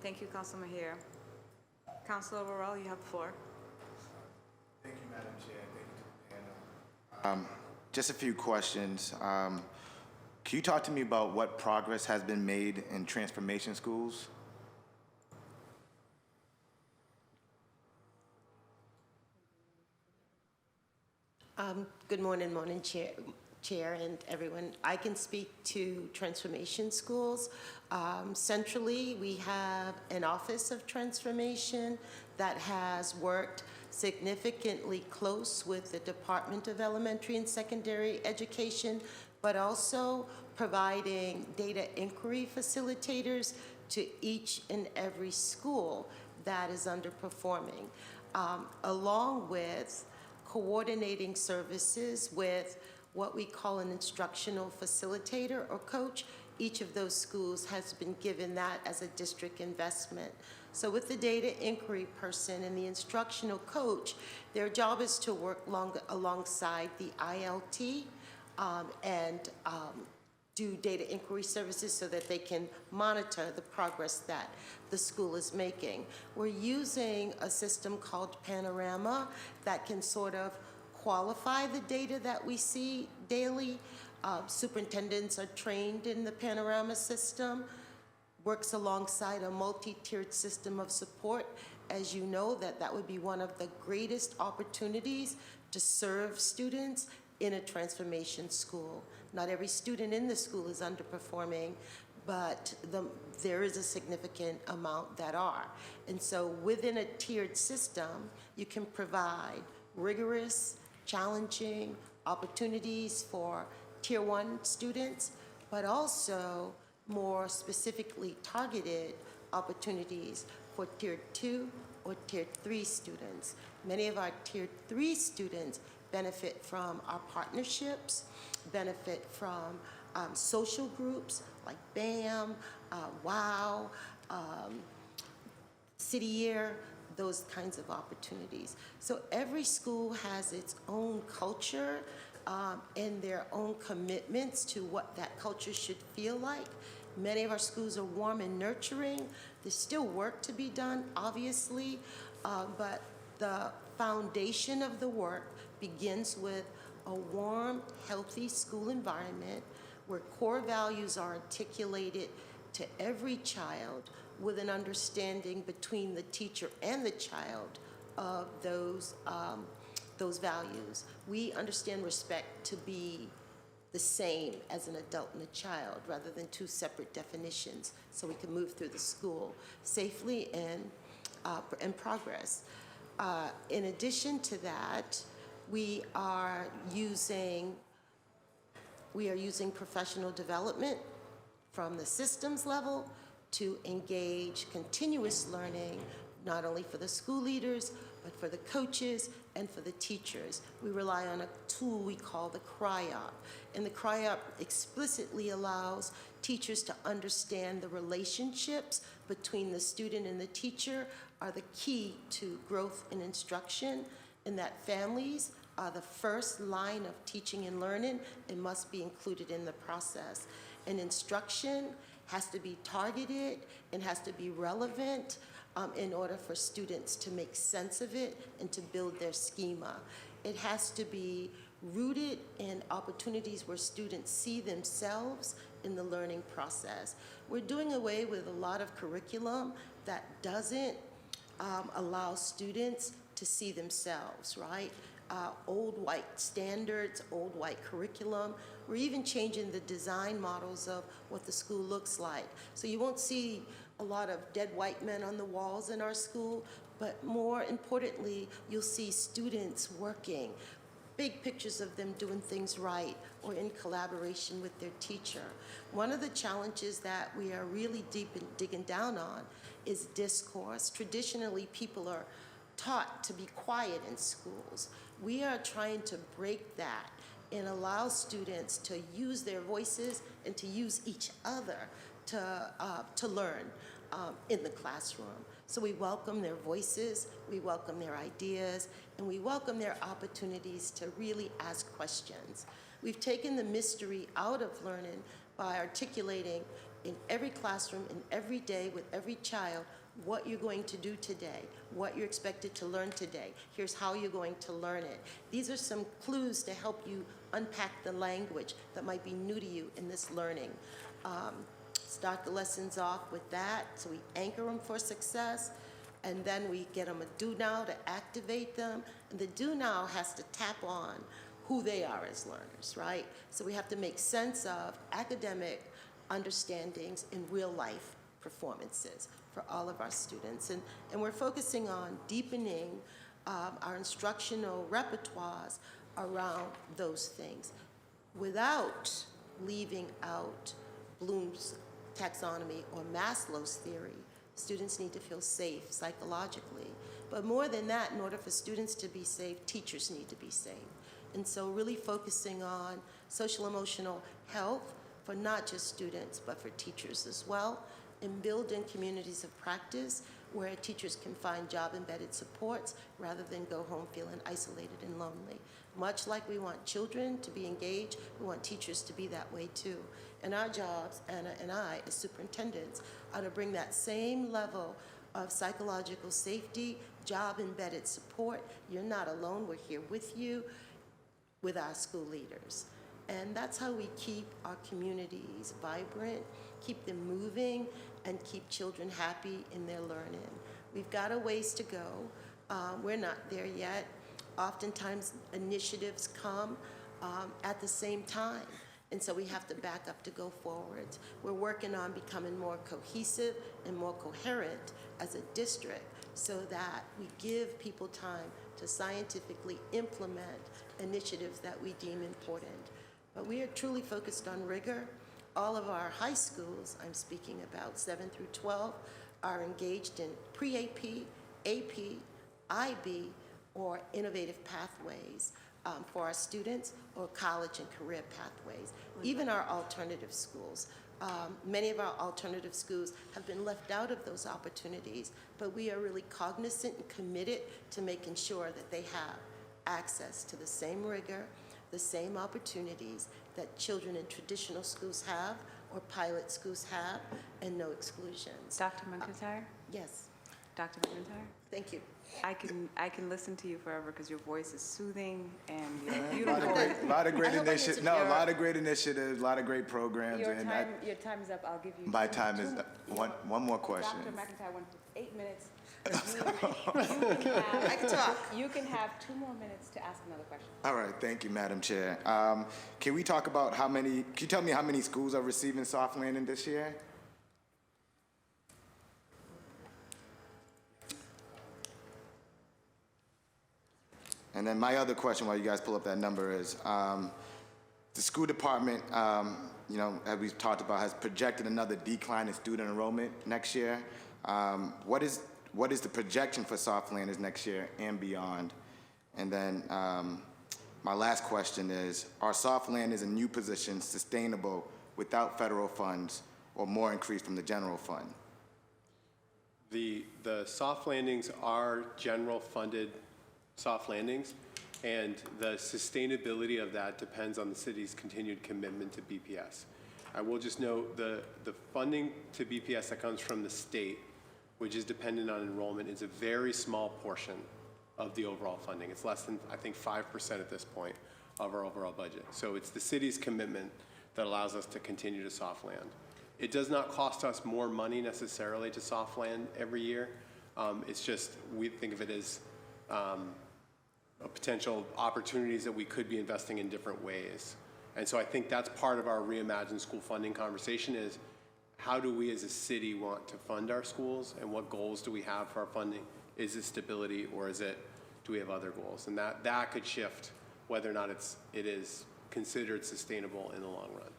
Thank you, Councilman Mahir. Councilor Worrell, you have the floor. Thank you, Madam Chair. Thank you to the panel. Just a few questions. Can you talk to me about what progress has been made in transformation schools? Good morning, Chair and everyone. I can speak to transformation schools. Centrally, we have an Office of Transformation that has worked significantly close with the Department of Elementary and Secondary Education, but also providing data inquiry facilitators to each and every school that is underperforming, along with coordinating services with what we call an instructional facilitator or coach. Each of those schools has been given that as a district investment. So with the data inquiry person and the instructional coach, their job is to work alongside the ILT and do data inquiry services so that they can monitor the progress that the school is making. We're using a system called Panorama that can sort of qualify the data that we see daily. Superintendents are trained in the Panorama system, works alongside a multi-tiered system of support. As you know, that would be one of the greatest opportunities to serve students in a transformation school. Not every student in the school is underperforming, but there is a significant amount that are. And so within a tiered system, you can provide rigorous, challenging opportunities for Tier 1 students, but also more specifically targeted opportunities for Tier 2 or Tier 3 students. Many of our Tier 3 students benefit from our partnerships, benefit from social groups like BAM, WOW, City Year, those kinds of opportunities. So every school has its own culture and their own commitments to what that culture should feel like. Many of our schools are warm and nurturing. There's still work to be done, obviously, but the foundation of the work begins with a warm, healthy school environment where core values are articulated to every child with an understanding between the teacher and the child of those values. We understand respect to be the same as an adult and a child rather than two separate definitions, so we can move through the school safely and progress. In addition to that, we are using professional development from the systems level to engage continuous learning, not only for the school leaders, but for the coaches and for the teachers. We rely on a tool we call the CRI-OP, and the CRI-OP explicitly allows teachers to understand the relationships between the student and the teacher are the key to growth and instruction, and that families are the first line of teaching and learning and must be included in the process. And instruction has to be targeted and has to be relevant in order for students to make sense of it and to build their schema. It has to be rooted in opportunities where students see themselves in the learning process. We're doing away with a lot of curriculum that doesn't allow students to see themselves, right? Old white standards, old white curriculum. We're even changing the design models of what the school looks like. So you won't see a lot of dead white men on the walls in our school, but more importantly, you'll see students working, big pictures of them doing things right or in collaboration with their teacher. One of the challenges that we are really digging down on is discourse. Traditionally, people are taught to be quiet in schools. We are trying to break that and allow students to use their voices and to use each other to learn in the classroom. So we welcome their voices, we welcome their ideas, and we welcome their opportunities to really ask questions. We've taken the mystery out of learning by articulating in every classroom, in every day, with every child, what you're going to do today, what you're expected to learn today. Here's how you're going to learn it. These are some clues to help you unpack the language that might be new to you in this learning. Start the lessons off with that, so we anchor them for success, and then we get them a do now to activate them, and the do now has to tap on who they are as learners, right? So we have to make sense of academic understandings in real life performances for all of our students. And we're focusing on deepening our instructional repertoires around those things without leaving out Bloom's taxonomy or Maslow's theory. Students need to feel safe psychologically. But more than that, in order for students to be safe, teachers need to be safe. And so really focusing on social emotional health for not just students, but for teachers as well, and building communities of practice where teachers can find job-embedded supports rather than go home feeling isolated and lonely. Much like we want children to be engaged, we want teachers to be that way too. And our jobs, Anna and I, as superintendents, are to bring that same level of psychological safety, job-embedded support. You're not alone, we're here with you, with our school leaders. And that's how we keep our communities vibrant, keep them moving, and keep children happy in their learning. We've got a ways to go. We're not there yet. Oftentimes, initiatives come at the same time, and so we have to back up to go forward. We're working on becoming more cohesive and more coherent as a district so that we give people time to scientifically implement initiatives that we deem important. But we are truly focused on rigor. All of our high schools, I'm speaking about 7 through 12, are engaged in pre-AP, AP, IB, or innovative pathways for our students, or college and career pathways. Even our alternative schools. Many of our alternative schools have been left out of those opportunities, but we are really cognizant and committed to making sure that they have access to the same rigor, the same opportunities that children in traditional schools have, or pilot schools have, and no exclusions. Dr. McIntyre? Yes, Dr. McIntyre? thank you. I can listen to you forever because your voice is soothing and you're A beautiful. lot of great I hope I initiatives. get No, to- a lot of great initiatives, a lot of great programs. Your and time is up. I'll give you. my two- time is two- up. One more question. Dr. McIntyre wants 8 minutes. I can talk. You can have 2 more minutes to ask another question. All right, thank you, Madam Chair. Can we talk about can you tell me how many schools are receiving soft landing this year? And then my other question while you guys pull up that number is, the school department, as we've talked about, has projected another decline in student enrollment next year. What is the projection for soft landers next year and beyond? And then my last question is, are soft landers and new positions sustainable without federal funds or more increase from the general fund? The soft landings are general funded soft landings, and the sustainability of that depends on the city's continued commitment to BPS. I will just note the funding to BPS that comes from the state, which is dependent on enrollment, is a very small portion of the overall funding. It's less than, I think, 5% at this point of our overall budget. So it's the city's commitment that allows us to continue to soft land. It does not cost us more money necessarily to soft land every year. It's just, we think of it as potential opportunities that we could be investing in different ways. And so I think that's part of our reimagined school funding conversation is how do we as a city want to fund our schools and what goals do we have for our funding? Is it stability or do we have other goals? And that could shift whether or not it is considered sustainable in the long run.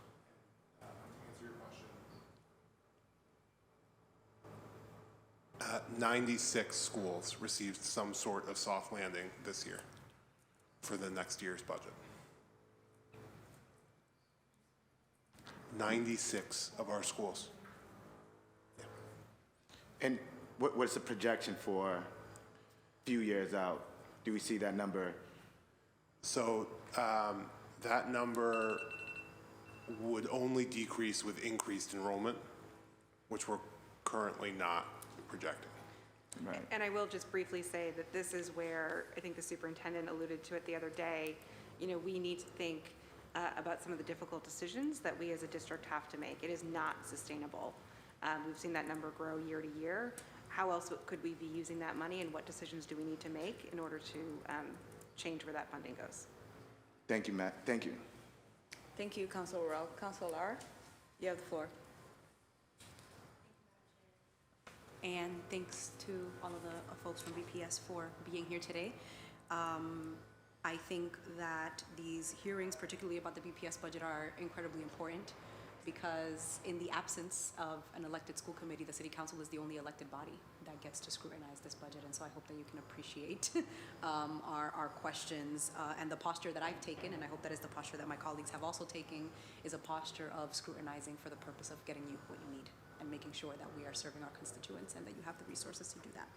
Answer your question. 96 schools received some sort of soft landing this year for the next year's budget. 96 of our schools. And what's the projection for a few years out? Do we see that number? So that number would only decrease with increased enrollment, which we're currently not projecting. Right. And I will just briefly say that this is where, I think the superintendent alluded to it the other day, we need to think about some of the difficult decisions that we as a district have to make. It is not sustainable. We've seen that number grow year to year. How else could we be using that money, and what decisions do we need to make in order to change where that funding goes? Thank you, Matt. Thank you. Thank you, Councilor Rowe. Councilor Lar, you have the floor. And thanks to all of the folks from BPS for being here today. I think that these hearings, particularly about the BPS budget, are incredibly important because in the absence of an elected school committee, the city council is the only elected body that gets to scrutinize this budget. And so I hope that you can appreciate our questions and the posture that I've taken, and I hope that is the posture that my colleagues have also taken, is a posture of scrutinizing for the purpose of getting you what you need and making sure that we are serving our constituents and that you have the resources to do that.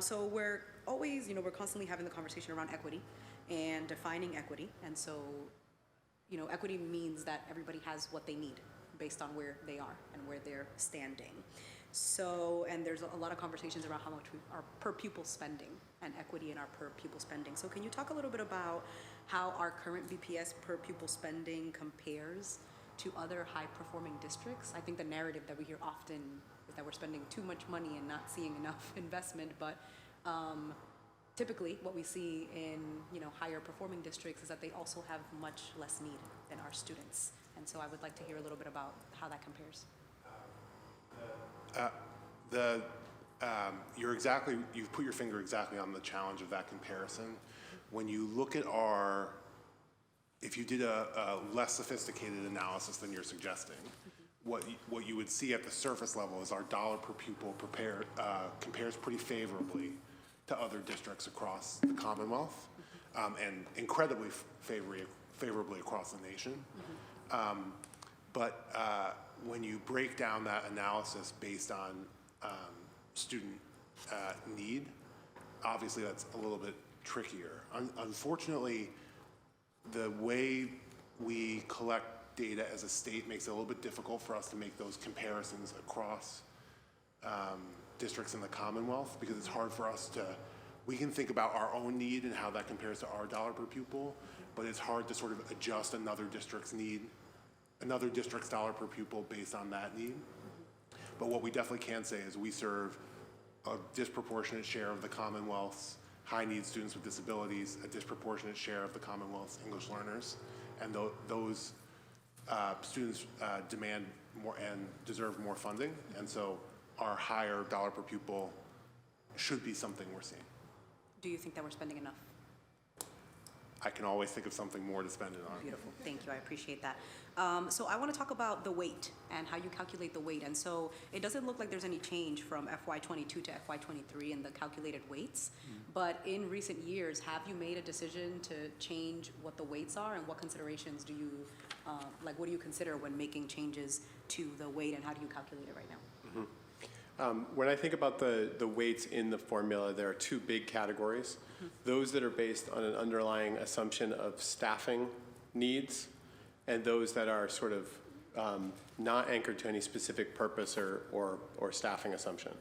So we're always, we're constantly having the conversation around equity and defining equity. And so, equity means that everybody has what they need based on where they are and where they're standing. So, and there's a lot of conversations around how much we are per pupil spending and equity in our per pupil spending. So can you talk a little bit about how our current BPS per pupil spending compares to other high-performing districts? I think the narrative that we hear often is that we're spending too much money and not seeing enough investment, but typically what we see in higher-performing districts is that they also have much less need than our students. And so I would like to hear a little bit about how that compares. You've put your finger exactly on the challenge of that comparison. When you look at if you did a less sophisticated analysis than you're suggesting, what you would see at the surface level is our dollar per pupil compares pretty favorably to other districts across the Commonwealth, and incredibly favorably across the nation. But when you break down that analysis based on student need, obviously that's a little bit trickier. Unfortunately, the way we collect data as a state makes it a little bit difficult for us to make those comparisons across districts in the Commonwealth, because it's hard for us to, we can think about our own need and how that compares to our dollar per pupil, but it's hard to sort of adjust another district's need, another district's dollar per pupil based on that need. But what we definitely can say is we serve a disproportionate share of the Commonwealth's high-need students with disabilities, a disproportionate share of the Commonwealth's English learners, and those students demand more and deserve more funding, and so our higher dollar per pupil should be something we're seeing. Do you think that we're spending enough? I can always think of something more to spend it on. Beautiful, thank you, I appreciate that. So I want to talk about the weight and how you calculate the weight. And so it doesn't look like there's any change from FY22 to FY23 in the calculated weights. But in recent years, have you made a decision to change what the weights are, and what considerations do you, what do you consider when making changes to the weight, and how do you calculate it right now? When I think about the weights in the formula, there are two big categories. Those that are based on an underlying assumption of staffing needs, and those that are sort of not anchored to any specific purpose or staffing assumption.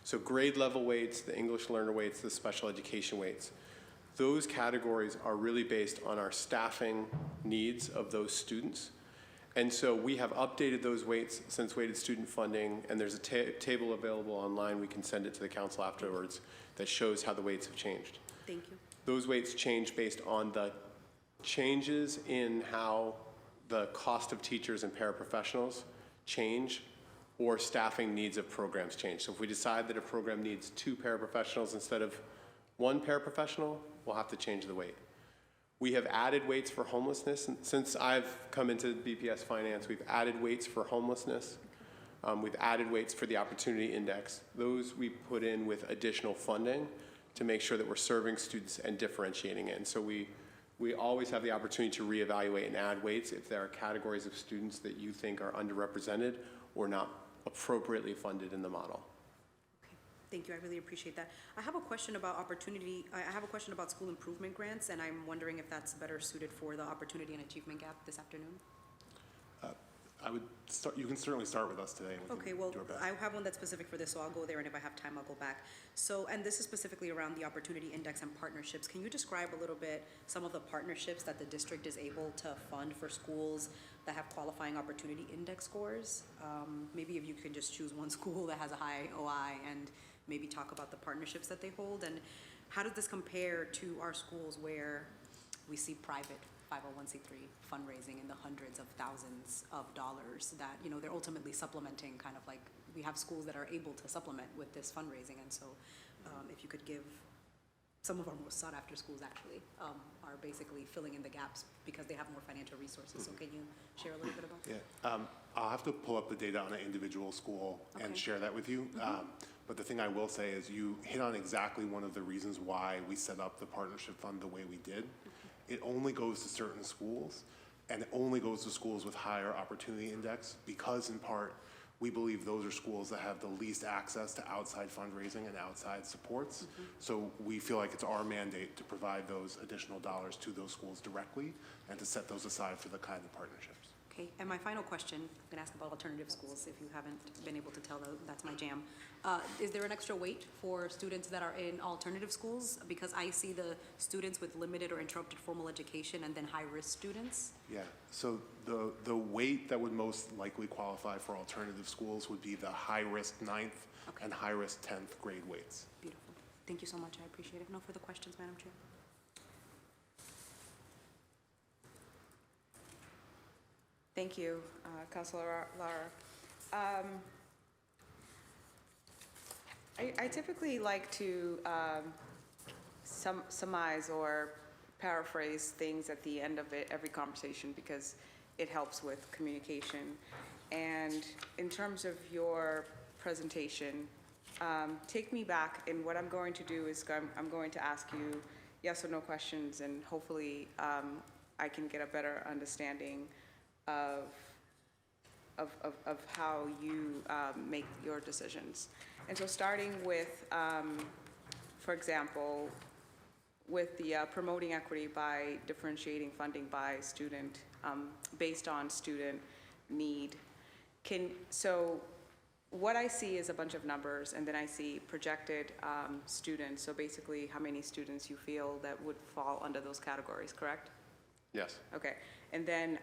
So grade level weights, the English learner weights, the special education weights, those categories are really based on our staffing needs of those students. And so we have updated those weights since weighted student funding, and there's a table available online. We can send it to the council afterwards that shows how the weights have changed. Thank you. Those weights change based on the changes in how the cost of teachers and paraprofessionals change, or staffing needs of programs change. So if we decide that a program needs 2 paraprofessionals instead of 1 paraprofessional, we'll have to change the weight. We have added weights for homelessness. Since I've come into BPS Finance, we've added weights for homelessness. We've added weights for the Opportunity Index. Those we put in with additional funding to make sure that we're serving students and differentiating it. And so we always have the opportunity to reevaluate and add weights if there are categories of students that you think are underrepresented or not appropriately funded in the model. Thank you, I really appreciate that. I have a question about I have a question about school improvement grants, and I'm wondering if that's better suited for the opportunity and achievement gap this afternoon. I would start, you can certainly start with us today. And we Okay, can well, do our best. I have one that's specific for this, so I'll go there, and if I have time, I'll go back. So, and this is specifically around the Opportunity Index and partnerships. Can you describe a little bit some of the partnerships that the district is able to fund for schools that have qualifying Opportunity Index scores? Maybe if you could just choose one school that has a high OI and maybe talk about the partnerships that they hold, and how does this compare to our schools where we see private 501c3 fundraising in the hundreds of thousands of dollars that, you know, they're ultimately supplementing, kind of like we have schools that are able to supplement with this fundraising. And so if you could give, some of our most sought after schools actually are basically filling in the gaps because they have more financial resources. So can you share a little bit about that? Yeah, I'll have to pull up the data on an individual school and share that with you. But the thing I will say is you hit on exactly one of the reasons why we set up the partnership fund the way we did. It only goes to certain schools, and it only goes to schools with higher opportunity index because, in part, we believe those are schools that have the least access to outside fundraising and outside supports. So we feel like it's our mandate to provide those additional dollars to those schools directly and to set those aside for the kind of partnerships. Okay, and my final question, I'm gonna ask about alternative schools. If you haven't been able to tell, that's my jam. Is there an extra weight for students that are in alternative schools? Because I see the students with limited or interrupted formal education and then high-risk students. Yeah, so the weight that would most likely qualify for alternative schools would be the high-risk 9th and high-risk 10th grade weights. Beautiful. Thank you so much, I appreciate it. No further questions, Madam Chair. Thank you, Councilor Lara. I typically like to surmise or paraphrase things at the end of every conversation because it helps with communication. And in terms of your presentation, take me back, and what I'm going to do is I'm going to ask you yes or no questions, and hopefully I can get a better understanding of how you make your decisions. And so starting with, for example, with the promoting equity by differentiating funding by student based on student need. So what I see is a bunch of numbers, and then I see projected students, so basically how many students you feel that would fall under those categories, correct? Yes. Okay, and then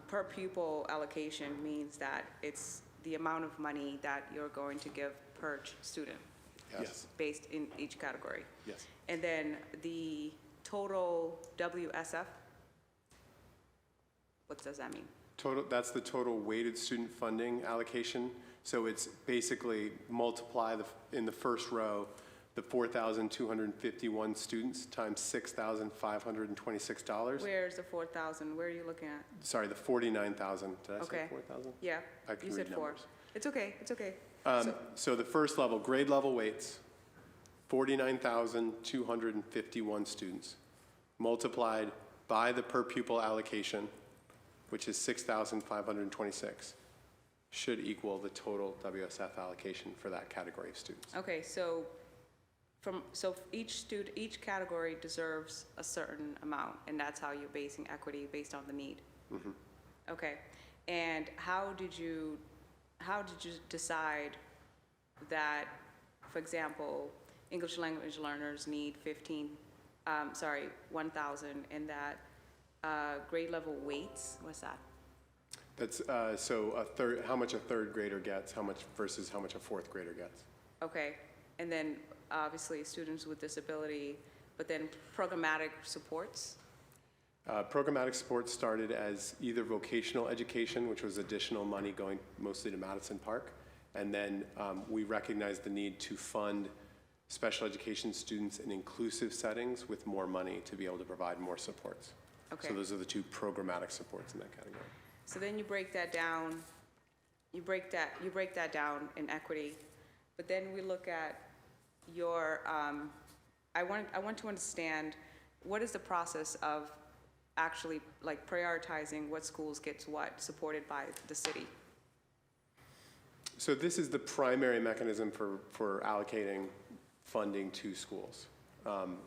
per pupil allocation means that it's the amount of money that you're going to give per student, Yes. based in each category. Yes. And then the total WSF, what does that mean? That's the total weighted student funding allocation. So it's basically multiply in the first row, the 4,251 students times $6,526. Where's the 4,000? Where are you looking at? Sorry, the 49,000. Did I say Okay. 4,000? Yeah, I can you said read 4. numbers. It's okay, it's okay. So the first level, grade level weights, 49,251 students, multiplied by the per pupil allocation, which is 6,526, should equal the total WSF allocation for that category of students. Okay, so each category deserves a certain amount, and that's how you're basing equity based on the need. Okay, and how did you decide that, for example, English language learners need 1,000, and that grade level weights, what's that? That's how much a third grader gets, versus how much a fourth grader gets. Okay, and then obviously students with disability, but then programmatic supports? Programmatic supports started as either vocational education, which was additional money going mostly to Madison Park, and then we recognized the need to fund special education students in inclusive settings with more money to be able to provide more supports. Okay. So those are the two programmatic supports in that category. So then you break that down, you break that down in equity, but then we look at your, I want to understand, what is the process of actually like prioritizing what schools gets what, supported by the city? So this is the primary mechanism for allocating funding to schools.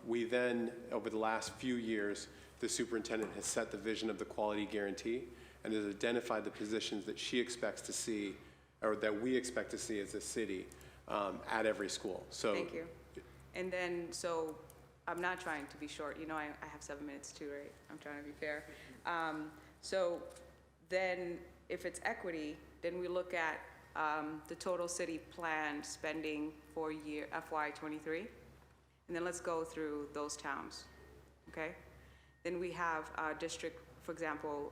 We then, over the last few years, the superintendent has set the vision of the quality guarantee and has identified the positions that she expects to see, or that we expect to see as a city at every school. So Thank you. And then, so I'm not trying to be short. You know, I have 7 minutes too, right? I'm trying to be fair. So then if it's equity, then we look at the total city planned spending for year FY23. And then let's go through those towns, okay? Then we have district, for example,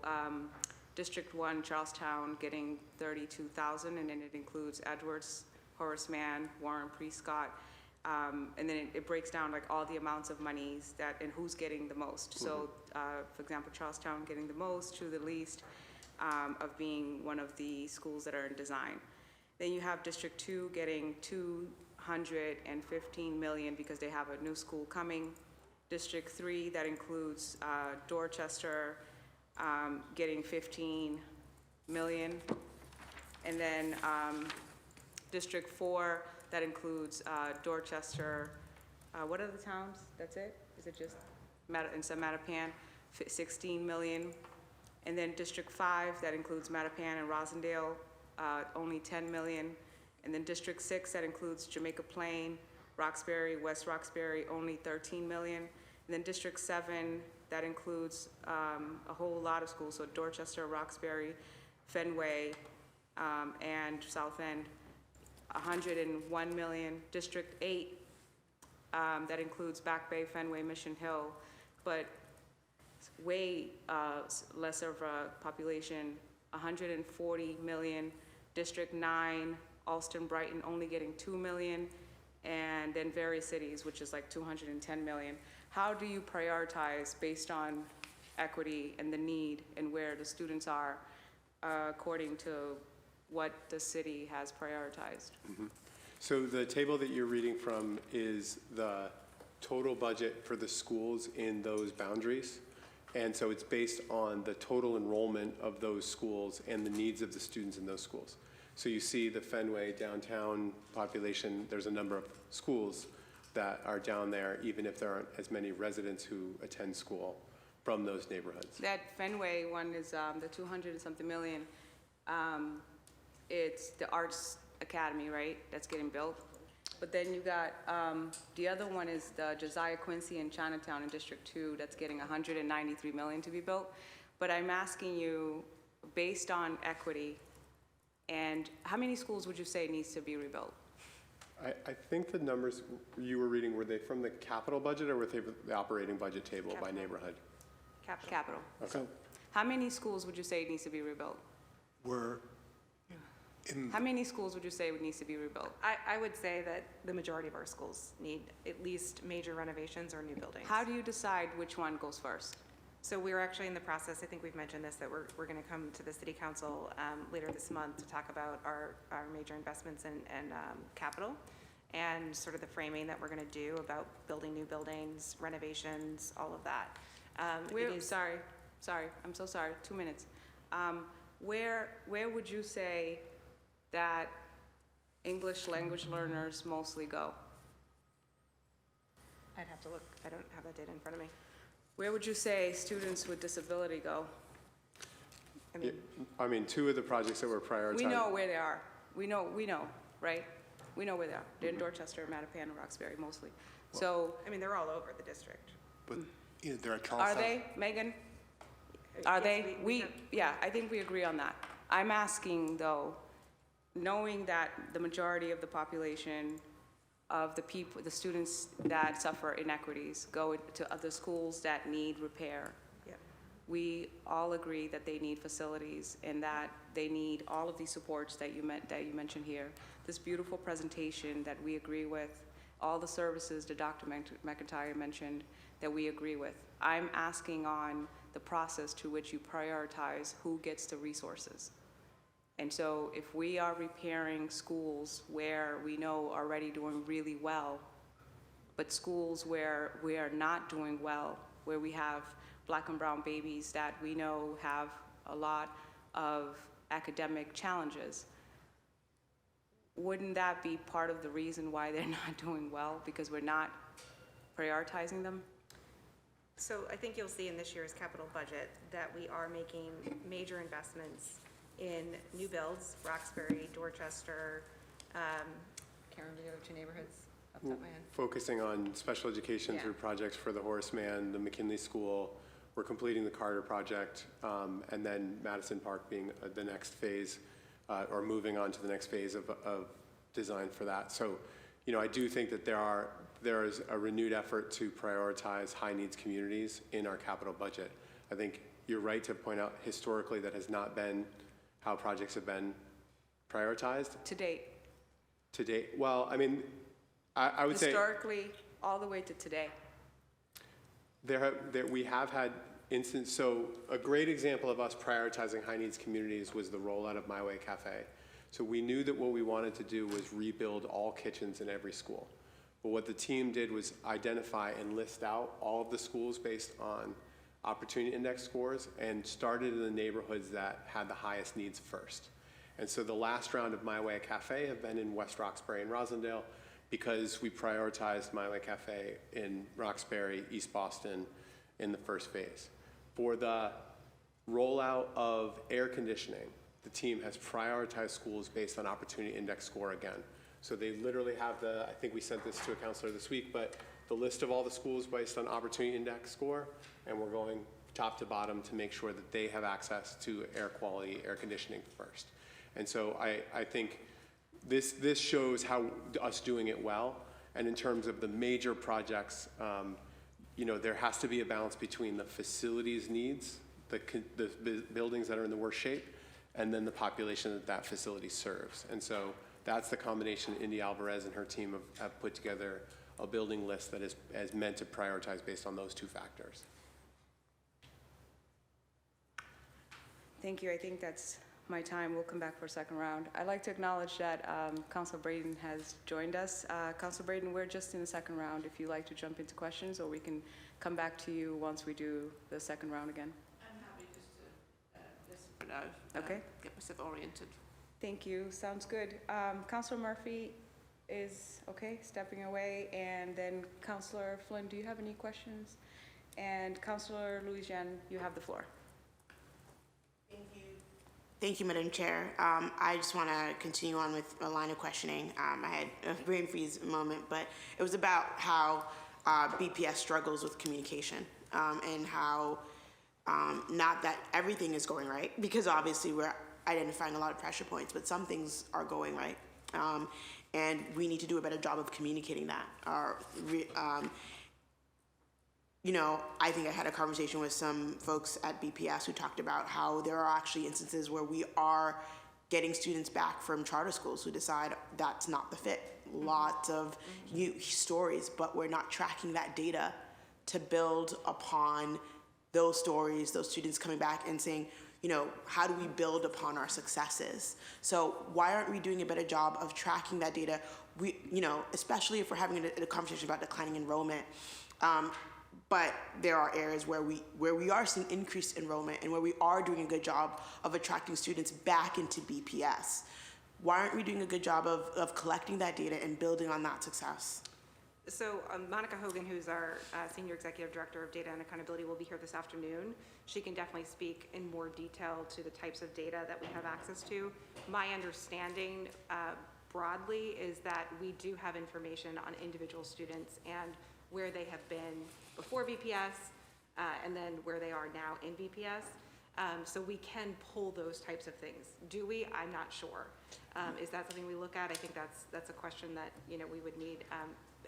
District 1, Charlestown, getting 32,000, and then it includes Edwards, Horace Mann, Warren, Prescott, and then it breaks down like all the amounts of monies that, and who's getting the most. So, for example, Charlestown getting the most to the least of being one of the schools that are in design. Then you have District 2 getting 215 million because they have a new school coming. District 3, that includes Dorchester, getting 15 million. And then District 4, that includes Dorchester, what are the towns? That's it? Is it just Mattapan, 16 million. And then District 5, that includes Mattapan and Rosendale, only 10 million. And then District 6, that includes Jamaica Plain, Roxbury, West Roxbury, only 13 million. And then District 7, that includes a whole lot of schools, so Dorchester, Roxbury, Fenway, and South End, 101 million. District 8, that includes Back Bay, Fenway, Mission Hill, but way less of a population, 140 million. District 9, Alston, Brighton, only getting 2 million, and then various cities, which is like 210 million. How do you prioritize based on equity and the need and where the students are according to what the city has prioritized? So the table that you're reading from is the total budget for the schools in those boundaries. And so it's based on the total enrollment of those schools and the needs of the students in those schools. So you see the Fenway downtown population, there's a number of schools that are down there, even if there aren't as many residents who attend school from those neighborhoods. That Fenway one is the 200 and something million. It's the Arts Academy, right? That's getting built. But then you got, the other one is the Josiah Quincy in Chinatown in District 2 that's getting 193 million to be built. But I'm asking you, based on equity, and how many schools would you say needs to be rebuilt? I think the numbers you were reading, were they from the capital budget or were they the operating budget table by neighborhood? Capital. Okay. So how many schools would you say needs to be rebuilt? We're in, How many schools would you say would needs to be rebuilt? I would say that the majority of our schools need at least major renovations or new buildings. How do you decide which one goes first? So we're actually in the process, I think we've mentioned this, that we're going to come to the city council later this month to talk about our major investments in capital and sort of the framing that we're going to do about building new buildings, renovations, all of that. Sorry, I'm so sorry, 2 minutes. Where would you say that English language learners mostly go? I'd have to look, I don't have that data in front of me. Where would you say students with disability go? I mean, two of the projects that we're prioritizing. We know where they are. We know, right? We know where they are. They're in Dorchester, Mattapan, and Roxbury mostly. So, I mean, they're all over the district. but you know, they're at Charles. are they, Megan? Are they? Yeah, I think we agree on that. I'm asking though, knowing that the majority of the population of the people, the students that suffer inequities go to other schools that need repair. Yeah. We all agree that they need facilities and that they need all of these supports that you mentioned here. This beautiful presentation that we agree with, all the services that Dr. McIntyre mentioned that we agree with. I'm asking on the process to which you prioritize who gets the resources. And so if we are repairing schools where we know are already doing really well, but schools where we are not doing well, where we have Black and brown babies that we know have a lot of academic challenges, wouldn't that be part of the reason why they're not doing well, because we're not prioritizing them? So I think you'll see in this year's capital budget that we are making major investments in new builds, Roxbury, Dorchester, can't remember the other two neighborhoods off the top of my head. Focusing on special education Yeah. through projects for the Horace Mann, the McKinley School. We're completing the Carter project, and then Madison Park being the next phase, or moving on to the next phase of design for that. So, you know, I do think that there is a renewed effort to prioritize high-needs communities in our capital budget. I think you're right to point out historically that has not been how projects have been prioritized. To date, To date, well, I mean, I would say historically, all the way to today. we have had instances. So a great example of us prioritizing high-needs communities was the rollout of My Way Cafe. So we knew that what we wanted to do was rebuild all kitchens in every school. But what the team did was identify and list out all of the schools based on opportunity index scores and started in the neighborhoods that had the highest needs first. And so the last round of My Way Cafe have been in West Roxbury and Rosendale because we prioritized My Way Cafe in Roxbury, East Boston in the first phase. For the rollout of air conditioning, the team has prioritized schools based on opportunity index score again. So they literally have I think we sent this to a counselor this week, but the list of all the schools based on opportunity index score, and we're going top to bottom to make sure that they have access to air quality, air conditioning first. And so I think this shows how us doing it well. And in terms of the major projects, you know, there has to be a balance between the facilities needs, the buildings that are in the worst shape, and then the population that facility serves. And so that's the combination Indy Alvarez and her team have put together a building list that is meant to prioritize based on those two factors. Thank you. I think that's my time. We'll come back for a second round. I'd like to acknowledge that Councilor Braden has joined us. Councilor Braden, we're just in the second round. If you'd like to jump into questions, or we can come back to you once we do the second round again. I'm happy just to listen for now. Okay. Get myself oriented. Thank you. Sounds good. Councilor Murphy is okay, stepping away, and then Councilor Flynn, do you have any questions? And Councilor Louisiane, you have the floor. Thank you, Madam Chair. I just want to continue on with a line of questioning. I had a brain freeze moment, but it was about how BPS struggles with communication and how not that everything is going right, because obviously we're identifying a lot of pressure points, but some things are going right. And we need to do a better job of communicating that. You know, I think I had a conversation with some folks at BPS who talked about how there are actually instances where we are getting students back from charter schools who decide that's not the fit. Lots of new stories, but we're not tracking that data to build upon those stories, those students coming back and saying, you know, how do we build upon our successes? So why aren't we doing a better job of tracking that data? We, you know, especially if we're having a conversation about declining enrollment. But there are areas where we are seeing increased enrollment and where we are doing a good job of attracting students back into BPS. Why aren't we doing a good job of collecting that data and building on that success? So Monica Hogan, who's our Senior Executive Director of Data and Accountability, will be here this afternoon. She can definitely speak in more detail to the types of data that we have access to. My understanding broadly is that we do have information on individual students and where they have been before BPS and then where they are now in BPS. So we can pull those types of things. Do we? I'm not sure. Is that something we look at? I think that's a question that, you know, we would need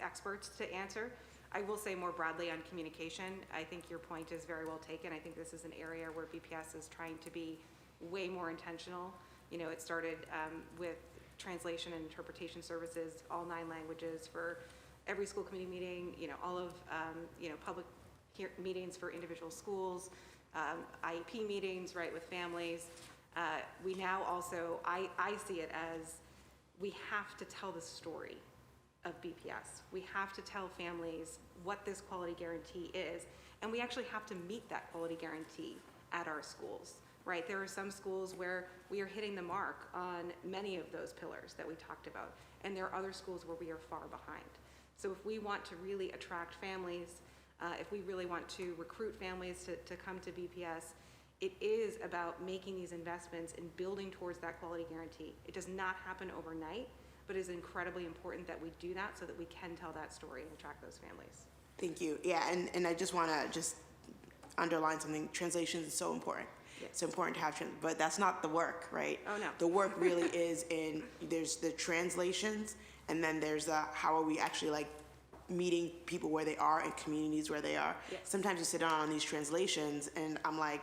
experts to answer. I will say more broadly on communication, I think your point is very well taken. I think this is an area where BPS is trying to be way more intentional. You know, it started with translation and interpretation services, all 9 languages for every school committee meeting, you know, all of, you know, public meetings for individual schools, IEP meetings, right, with families. We now also, I see it as we have to tell the story of BPS. We have to tell families what this quality guarantee is, and we actually have to meet that quality guarantee at our schools, right? There are some schools where we are hitting the mark on many of those pillars that we talked about, and there are other schools where we are far behind. So if we want to really attract families, if we really want to recruit families to come to BPS, it is about making these investments and building towards that quality guarantee. It does not happen overnight, but it is incredibly important that we do that so that we can tell that story and attract those families. Thank you. Yeah, and I just want to underline something. Translation is so important. Yes. It's important to have, but that's not the work, right? Oh, no. The work really is there's the translations, and then there's how are we actually like meeting people where they are and communities where they are. Yes. Sometimes you sit down on these translations and I'm like,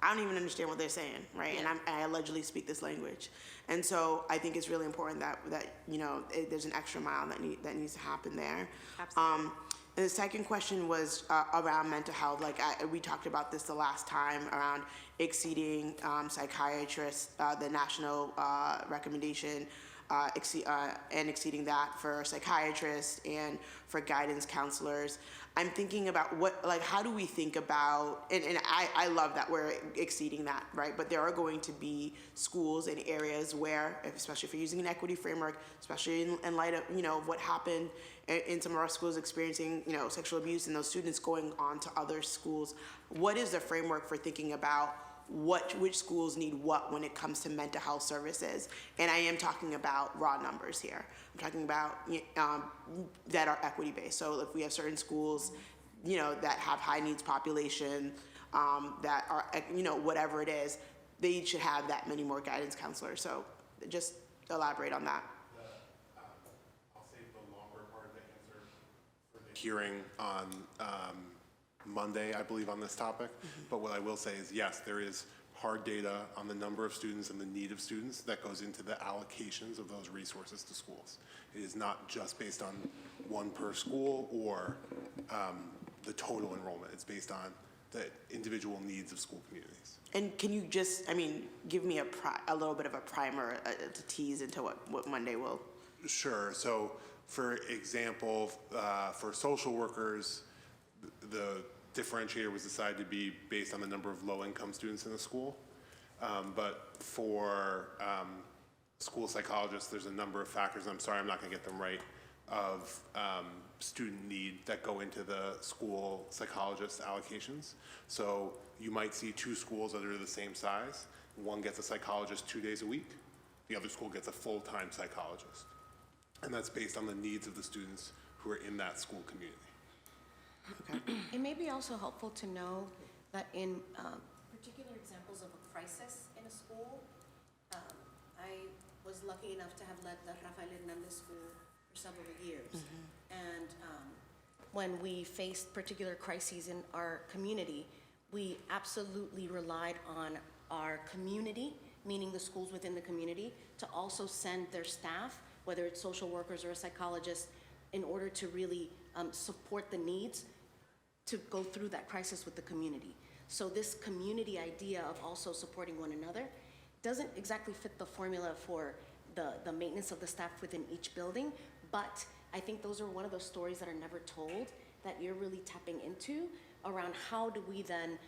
I don't even understand what they're saying, right? Yeah. And I allegedly speak this language. And so I think it's really important that you know, there's an extra mile that needs to happen there. Absolutely. And the second question was around mental health. Like we talked about this the last time around exceeding psychiatrists, the national recommendation, and exceeding that for psychiatrists and for guidance counselors. I'm thinking about how do we think about, and I love that we're exceeding that, right? But there are going to be schools and areas where, especially if you're using an equity framework, especially in light of, you know, what happened in some of our schools experiencing, you know, sexual abuse and those students going on to other schools. What is the framework for thinking about which schools need what when it comes to mental health services? And I am talking about raw numbers here. I'm talking about that are equity based. So if we have certain schools, you know, that have high needs population, that are, you know, whatever it is, they should have that many more guidance counselors. So just elaborate on that. I'll save the longer part of the answer for the hearing on Monday, I believe, on this topic. Mm-hmm. But what I will say is, yes, there is hard data on the number of students and the need of students that goes into the allocations of those resources to schools. It is not just based on one per school or the total enrollment. It's based on the individual needs of school communities. And can you just, give me a little bit of a primer to tease into what Monday will? Sure. So, for example, for social workers, the differentiator was decided to be based on the number of low-income students in the school. But for school psychologists, there's a number of factors. I'm sorry, I'm not going to get them right of student need that go into the school psychologist allocations. So you might see two schools that are the same size. One gets a psychologist 2 days a week. The other school gets a full-time psychologist. And that's based on the needs of the students who are in that school community. It may be also helpful to know that in particular examples of a crisis in a school, I was lucky enough to have led the Rafael Hernandez School for several years. And when we faced particular crises in our community, we absolutely relied on our community, meaning the schools within the community, to also send their staff, whether it's social workers or a psychologist, in order to really support the needs to go through that crisis with the community. So this community idea of also supporting one another doesn't exactly fit the formula for the maintenance of the staff within each building, but I think those are one of those stories that are never told that you're really tapping into around how do we then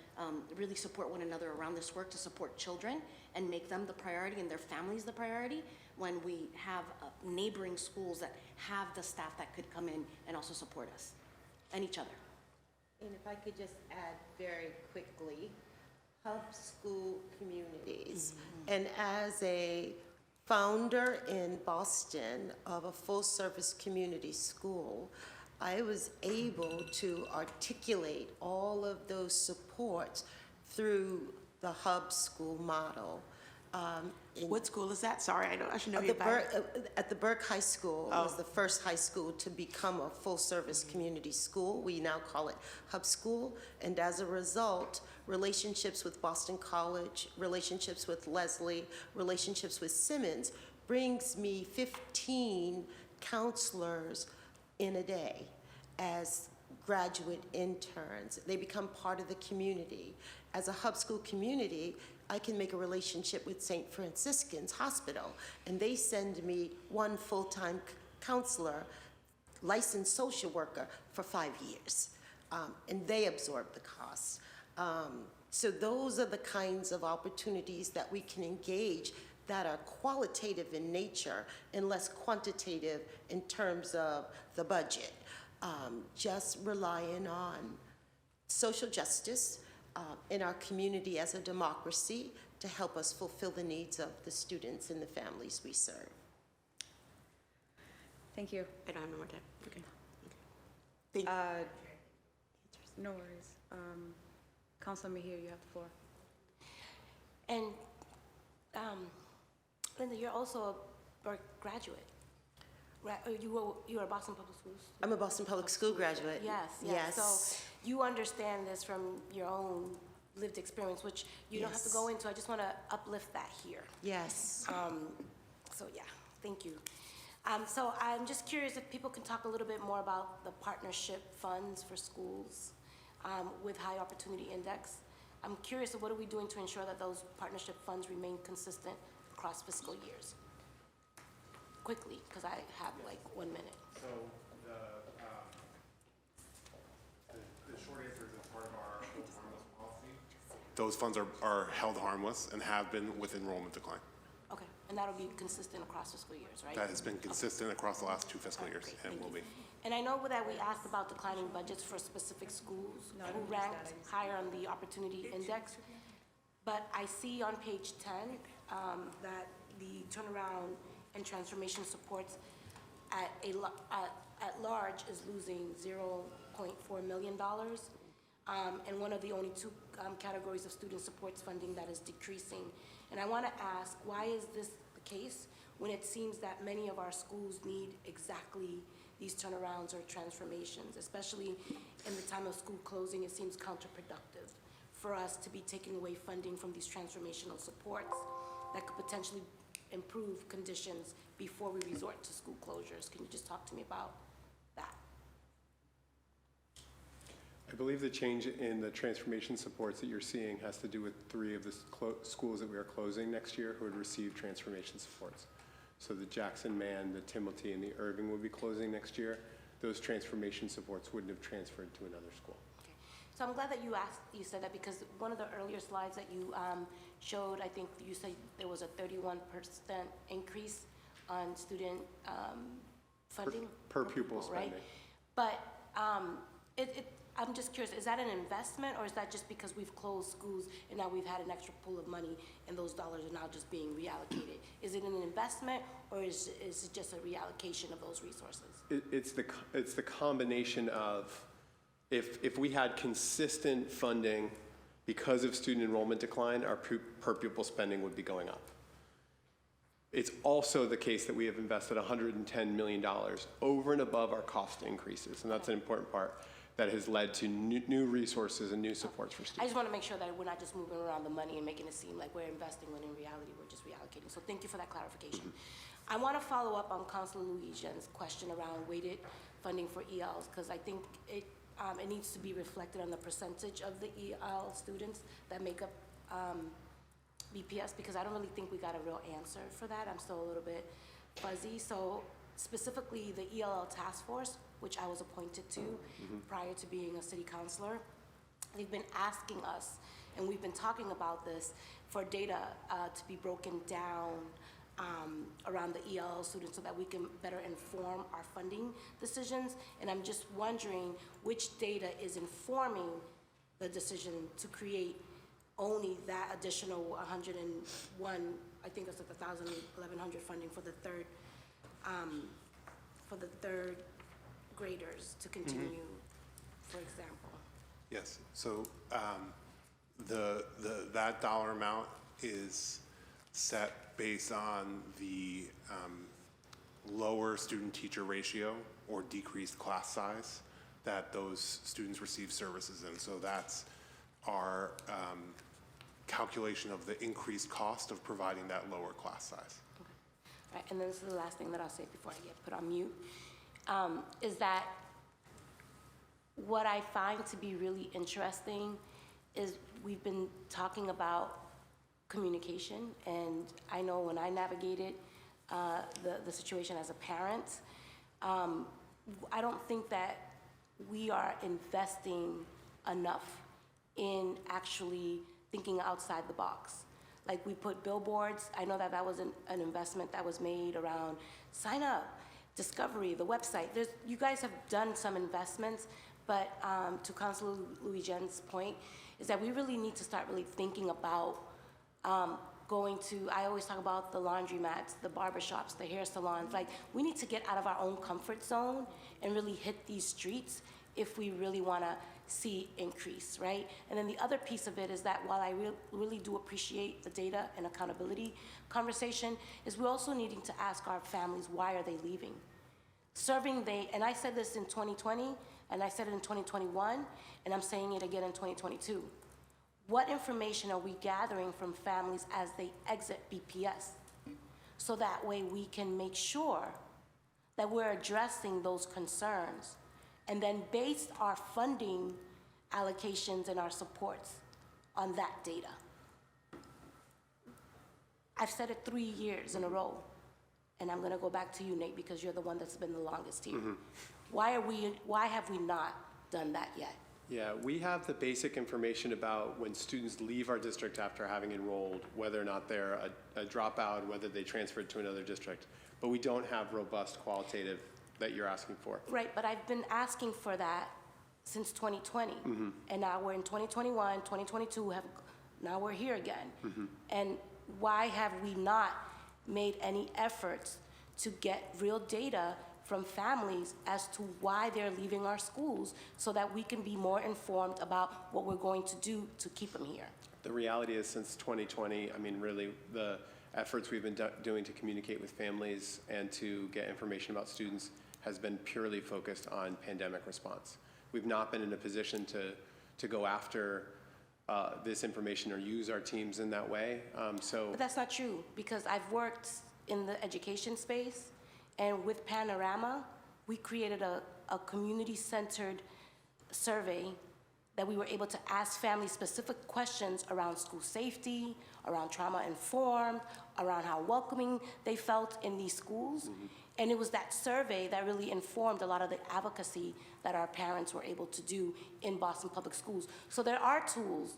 really support one another around this work to support children and make them the priority and their families the priority when we have neighboring schools that have the staff that could come in and also support us and each other. And if I could just add very quickly, hub school communities. And as a founder in Boston of a full-service community school, I was able to articulate all of those supports through the hub school model. What school is that? Sorry, I should know At you the by. At the Burke High School was the first high school to become a full-service community school. We now call it Hub School. And as a result, relationships with Boston College, relationships with Leslie, relationships with Simmons brings me 15 counselors in a day as graduate interns. They become part of the community. As a hub school community, I can make a relationship with St. Franciscan's Hospital, and they send me one full-time counselor, licensed social worker for 5 years, and they absorb the costs. So those are the kinds of opportunities that we can engage that are qualitative in nature and less quantitative in terms of the budget. Just relying on social justice in our community as a democracy to help us fulfill the needs of the students and the families we serve. Thank you. I don't have no more time. Okay. Thank you. No worries. Councilor Mejia, you have the floor. And Linda, you're also a Burke graduate. You were a Boston Public Schools student? I'm a Boston Public School graduate. Yes. So you understand this from your own lived experience, which you don't have to go into. I just want to uplift that here. Yes. So yeah, thank you. So I'm just curious if people can talk a little bit more about the partnership funds for schools with high opportunity index. I'm curious, what are we doing to ensure that those partnership funds remain consistent across fiscal years? Quickly, because I have like 1 minute. So the short answer is it's part of our hold harmless policy. Those funds are held harmless and have been with enrollment decline. Okay, and that'll be consistent across fiscal years, right? That has been consistent across the last 2 fiscal years Great, and thank will you. be. And I know that we asked about declining budgets for specific schools who ranked higher on the opportunity index, but I see on page 10 that the turnaround and transformation supports at large is losing $0.4 million, and one of the only 2 categories of student supports funding that is decreasing. And I want to ask, why is this the case when it seems that many of our schools need exactly these turnarounds or transformations, especially in the time of school closing? It seems counterproductive for us to be taking away funding from these transformational supports that could potentially improve conditions before we resort to school closures. Can you just talk to me about that? I believe the change in the transformation supports that you're seeing has to do with 3 of the schools that we are closing next year who would receive transformation supports. So the Jackson Man, the Timothy, and the Irving will be closing next year. Those transformation supports wouldn't have transferred to another school. Okay. So I'm glad that you said that, because one of the earlier slides that you showed, I think you said there was a 31% increase on student funding? Per pupil right? spending. But I'm just curious, is that an investment, or is that just because we've closed schools and now we've had an extra pool of money and those dollars are now just being reallocated? Is it an investment, or is it just a reallocation of those resources? It's the combination of, if we had consistent funding because of student enrollment decline, our per pupil spending would be going up. It's also the case that we have invested $110 million over and above our cost increases, and that's an important part that has led to new resources and new supports for I students. just want to make sure that we're not just moving around the money and making it seem like we're investing when in reality we're just reallocating. So thank you for that clarification. I want to follow up on Councilor Louisiana's question around weighted funding for ELs, because I think it needs to be reflected on the percentage of the EL students that make up BPS, because I don't really think we got a real answer for that. I'm still a little bit fuzzy. So specifically the ELL task force, which I was appointed to prior to being a city councilor, they've been asking us, and we've been talking about this, for data to be broken down around the ELL students so that we can better inform our funding decisions. And I'm just wondering which data is informing the decision to create only that additional 101, I think it's like 1,100 funding for the third graders to continue, for example. Yes, so that dollar amount is set based on the lower student-teacher ratio or decreased class size that those students receive services in. So that's our calculation of the increased cost of providing that lower class size. Okay. All right, and then this is the last thing that I'll say before I get put on mute, is that what I find to be really interesting is we've been talking about communication, and I know when I navigated the situation as a parent, I don't think that we are investing enough in actually thinking outside the box. Like, we put billboards. I know that was an investment that was made around sign up, discovery, the website. You guys have done some investments, but to Councilor Louis-Jen's point, is that we really need to start really thinking about going to, I always talk about the laundromats, the barbershops, the hair salons. Like, we need to get out of our own comfort zone and really hit these streets if we really want to see increase, right? And then the other piece of it is that while I really do appreciate the data and accountability conversation, is we're also needing to ask our families, why are they leaving? And I said this in 2020, and I said it in 2021, and I'm saying it again in 2022. What information are we gathering from families as they exit BPS? So that way we can make sure that we're addressing those concerns, and then base our funding allocations and our supports on that data. I've said it 3 years in a row, and I'm going to go back to you, Nate, because you're the one that's been the longest here. Why have we not done that yet? Yeah, we have the basic information about when students leave our district after having enrolled, whether or not they're a dropout, whether they transferred to another district, but we don't have robust qualitative that you're asking for. Right, but I've been asking for that since 2020. And now we're in 2021, 2022, now we're here again. And why have we not made any efforts to get real data from families as to why they're leaving our schools so that we can be more informed about what we're going to do to keep them here? The reality is, since 2020, I mean, really, the efforts we've been doing to communicate with families and to get information about students has been purely focused on pandemic response. We've not been in a position to go after this information or use our teams in that way. But that's not true, because I've worked in the education space, and with Panorama, we created a community-centered survey that we were able to ask families specific questions around school safety, around trauma-informed, around how welcoming they felt in these schools. And it was that survey that really informed a lot of the advocacy that our parents were able to do in Boston Public Schools. So there are tools.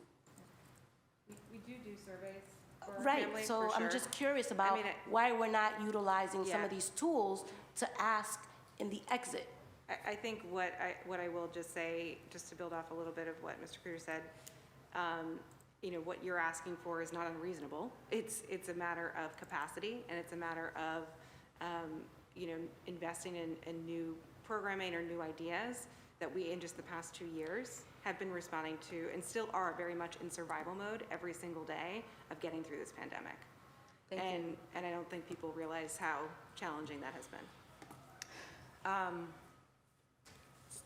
We do surveys for Right, families, so for I'm sure. just curious about why we're not utilizing some of these tools to ask in the exit. I think what I will just say, just to build off a little bit of what Mr. Krieger said, you know, what you're asking for is not unreasonable. It's a matter of capacity, and it's a matter of, you know, investing in new programming or new ideas that we, in just the past 2 years, have been responding to and still are very much in survival mode every single day of getting through this pandemic. And I don't think people realize how challenging that has been.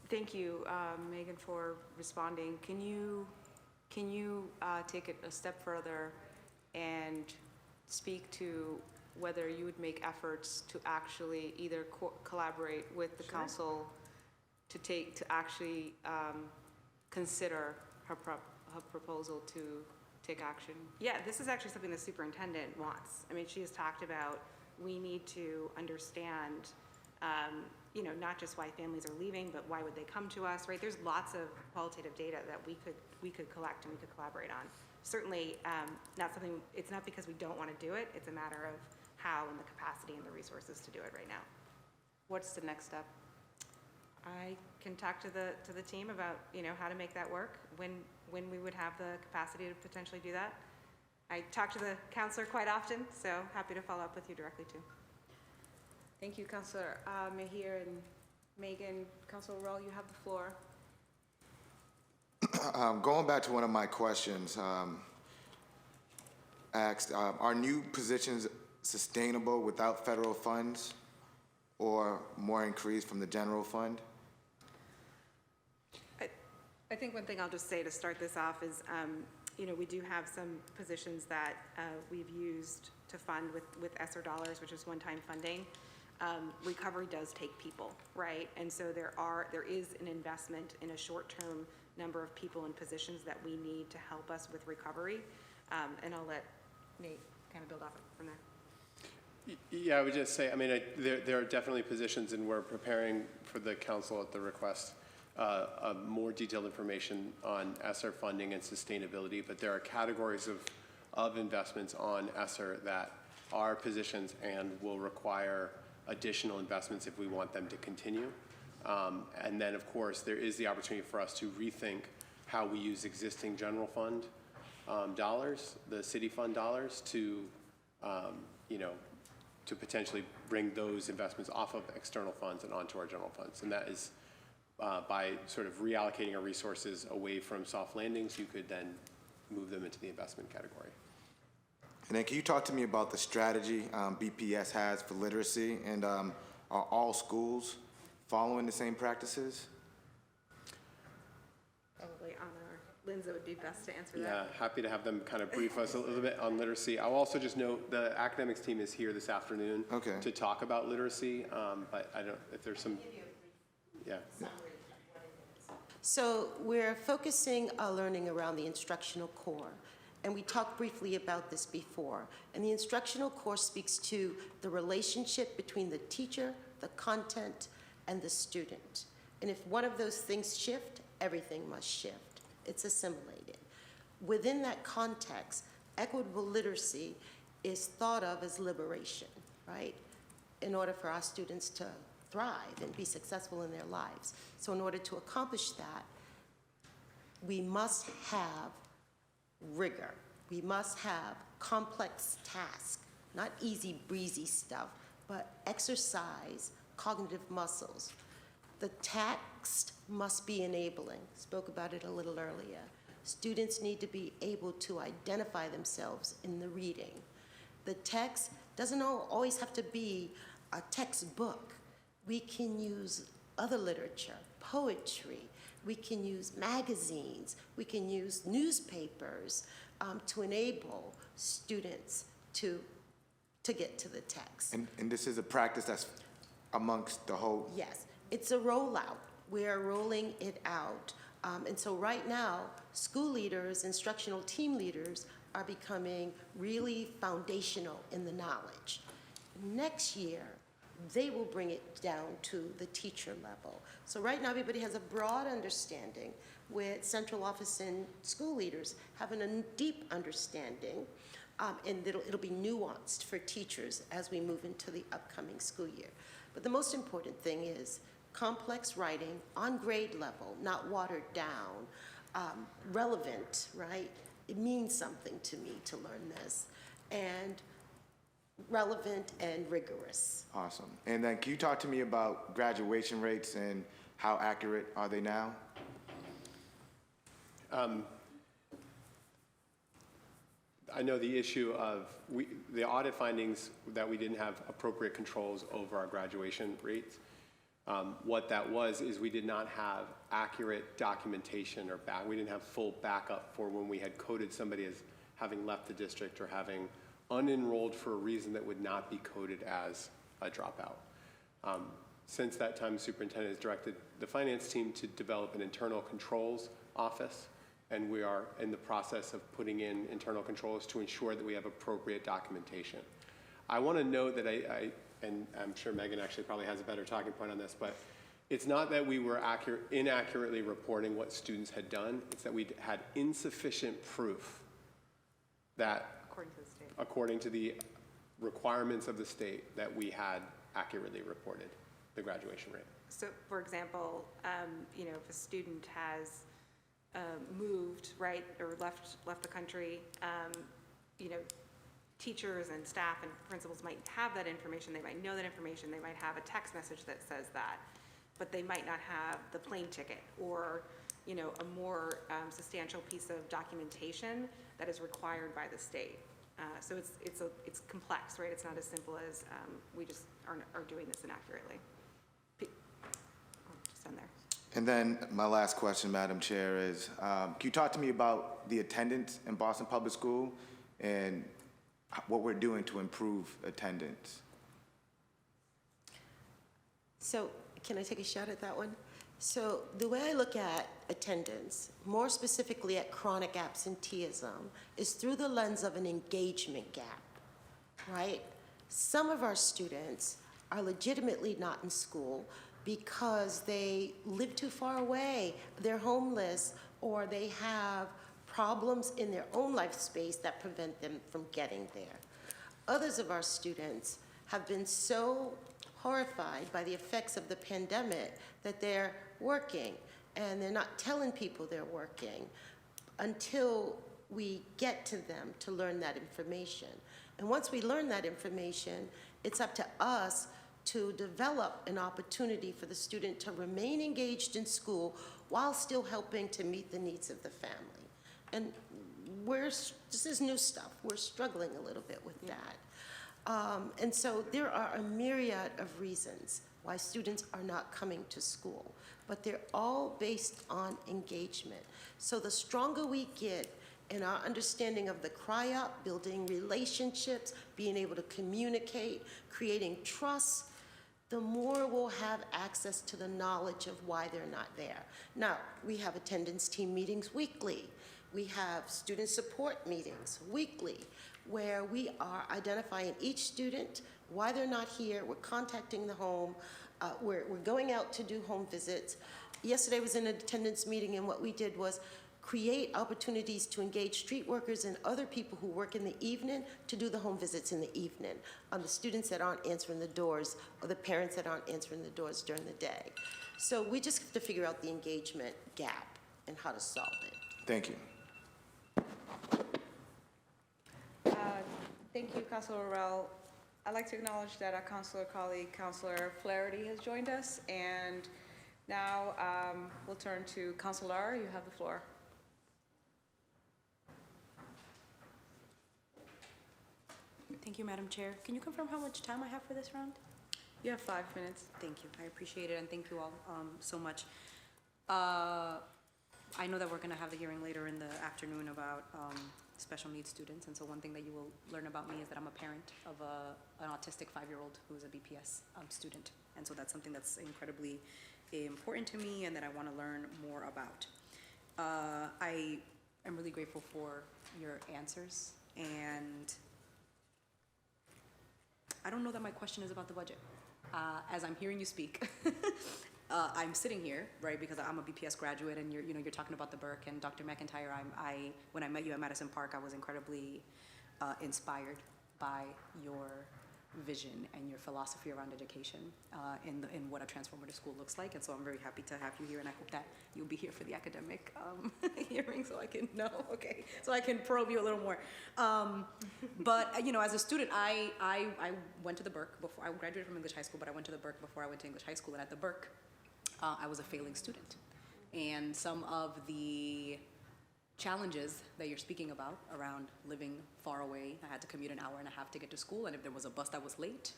Thank you, Megan, for responding. Can you take it a step further and speak to whether you would make efforts to actually either collaborate with the council to actually consider her proposal to take action? Yeah, this is actually something the superintendent wants. I mean, she has talked about, we need to understand, you know, not just why families are leaving, but why would they come to us, right? There's lots of qualitative data that we could collect and we could collaborate on. Certainly, not something, it's not because we don't want to do it, it's a matter of how and the capacity and the resources to do it right now. What's the next step? I can talk to the team about, you know, how to make that work, when we would have the capacity to potentially do that. I talk to the counselor quite often, so happy to follow up with you directly too. Thank you, Councilor Mejia and Megan. Councilor Roll, you have the floor. Going back to one of my questions, asked, are new positions sustainable without federal funds or more increase from the general fund? I think one thing I'll just say to start this off is, you know, we do have some positions that we've used to fund with ESSER dollars, which is one-time funding. Recovery does take people, right? And so there is an investment in a short-term number of people and positions that we need to help us with recovery. And I'll let Nate kind of build off from there. Yeah, I would just say, I mean, there are definitely positions, and we're preparing for the council at the request more detailed information on ESSER funding and sustainability, but there are categories of investments on ESSER that are positions and will require additional investments if we want them to continue. And then, of course, there is the opportunity for us to rethink how we use existing general fund dollars, the city fund dollars, to, you know, to potentially bring those investments off of external funds and onto our general funds. And that is by sort of reallocating our resources away from soft landings, you could then move them into the investment category. And then can you talk to me about the strategy BPS has for literacy, and are all schools following the same practices? Probably Lindsay would be best to answer that. Yeah, happy to have them kind of brief us a little bit on literacy. I'll also just note the academics team is here this afternoon to talk about literacy, but I don't, if there's some, yeah. So we're focusing our learning around the instructional core. And we talked briefly about this before. And the instructional core speaks to the relationship between the teacher, the content, and the student. And if one of those things shift, everything must shift. It's assimilated. Within that context, equitable literacy is thought of as liberation, right? In order for our students to thrive and be successful in their lives. So in order to accomplish that, we must have rigor. We must have complex tasks, not easy breezy stuff, but exercise cognitive muscles. The text must be enabling. Spoke about it a little earlier. Students need to be able to identify themselves in the reading. The text doesn't always have to be a textbook. We can use other literature, poetry. We can use magazines. We can use newspapers to enable students to get to the text. And this is a practice that's amongst the whole? Yes, it's a rollout. We're rolling it out. And so right now, school leaders, instructional team leaders are becoming really foundational in the knowledge. Next year, they will bring it down to the teacher level. So right now, everybody has a broad understanding, with central office and school leaders having a deep understanding. And it'll be nuanced for teachers as we move into the upcoming school year. But the most important thing is complex writing on grade level, not watered down, relevant, right? It means something to me to learn this, and relevant and rigorous. Awesome. And then can you talk to me about graduation rates and how accurate are they now? I know the issue of the audit findings that we didn't have appropriate controls over our graduation rates. What that was is we did not have accurate documentation or we didn't have full backup for when we had coded somebody as having left the district or having unenrolled for a reason that would not be coded as a dropout. Since that time, the superintendent has directed the finance team to develop an internal controls office, and we are in the process of putting in internal controls to ensure that we have appropriate documentation. I want to note that and I'm sure Megan actually probably has a better talking point on this, but it's not that we were inaccurately reporting what students had done, it's that we had insufficient proof that, according to the requirements of the state, that we had accurately reported the graduation rate. So, for example, you know, if a student has moved, right, or left the country, you know, teachers and staff and principals might have that information, they might know that information, they might have a text message that says that, but they might not have the plane ticket or, you know, a more substantial piece of documentation that is required by the state. So it's complex, right? It's not as simple as we just are doing this inaccurately. Just end there. And then my last question, Madam Chair, is can you talk to me about the attendance in Boston Public School and what we're doing to improve attendance? So can I take a shot at that one? So the way I look at attendance, more specifically at chronic absenteeism, is through the lens of an engagement gap, right? Some of our students are legitimately not in school because they live too far away, they're homeless, or they have problems in their own life space that prevent them from getting there. Others of our students have been so horrified by the effects of the pandemic that they're working, and they're not telling people they're working until we get to them to learn that information. And once we learn that information, it's up to us to develop an opportunity for the student to remain engaged in school while still helping to meet the needs of the family. And this is new stuff. We're struggling a little bit with that. And so there are a myriad of reasons why students are not coming to school, but they're all based on engagement. So the stronger we get in our understanding of the cry-up, building relationships, being able to communicate, creating trust, the more we'll have access to the knowledge of why they're not there. Now, we have attendance team meetings weekly. We have student support meetings weekly where we are identifying each student, why they're not here. We're contacting the home. We're going out to do home visits. Yesterday was an attendance meeting, and what we did was create opportunities to engage street workers and other people who work in the evening to do the home visits in the evening on the students that aren't answering the doors or the parents that aren't answering the doors during the day. So we just have to figure out the engagement gap and how to solve it. Thank you. Thank you, Councilor Orrell. I'd like to acknowledge that our councilor colleague, Councilor Flaherty, has joined us, and now we'll turn to Councilor Lara. You have the floor. Thank you, Madam Chair. Can you confirm how much time I have for this round? You have 5 minutes. Thank you. I appreciate it, and thank you all so much. I know that we're going to have the hearing later in the afternoon about special needs students, and so one thing that you will learn about me is that I'm a parent of an autistic 5-year-old who is a BPS student, and so that's something that's incredibly important to me and that I want to learn more about. I am really grateful for your answers, and I don't know that my question is about the budget. As I'm hearing you speak, I'm sitting here, right, because I'm a BPS graduate, and you're talking about the Burke and Dr. McIntyre. When I met you at Madison Park, I was incredibly inspired by your vision and your philosophy around education in what a transformative school looks like. And so I'm very happy to have you here, and I hope that you'll be here for the academic hearing so I can know, okay, so I can probe you a little more. But, you know, as a student, I went to the Burke before, I graduated from English high school, but I went to the Burke before I went to English high school, and at the Burke, I was a failing student. And some of the challenges that you're speaking about around living far away, I had to commute an hour and a half to get to school, and if there was a bus that was late,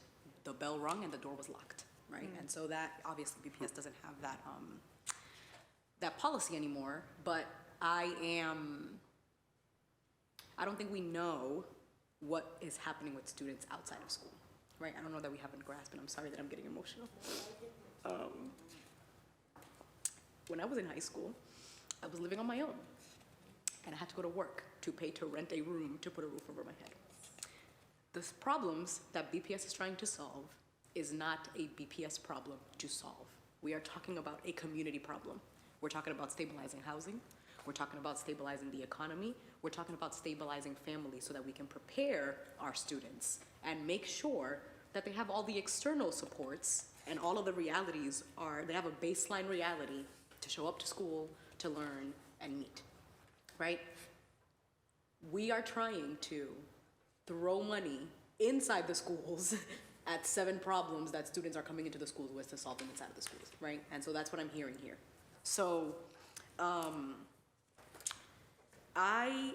the bell rung and the door was locked, right? And so that, obviously, BPS doesn't have that, that policy anymore, but I don't think we know what is happening with students outside of school, right? I don't know that we haven't grasped, and I'm sorry that I'm getting emotional. When I was in high school, I was living on my own, and I had to go to work to pay to rent a room to put a roof over my head. The problems that BPS is trying to solve is not a BPS problem to solve. We are talking about a community problem. We're talking about stabilizing housing. We're talking about stabilizing the economy. We're talking about stabilizing families so that we can prepare our students and make sure that they have all the external supports and all of the realities they have a baseline reality to show up to school, to learn, and meet, right? We are trying to throw money inside the schools at 7 problems that students are coming into the schools with to solve them inside of the schools, right? And so that's what I'm hearing here. So I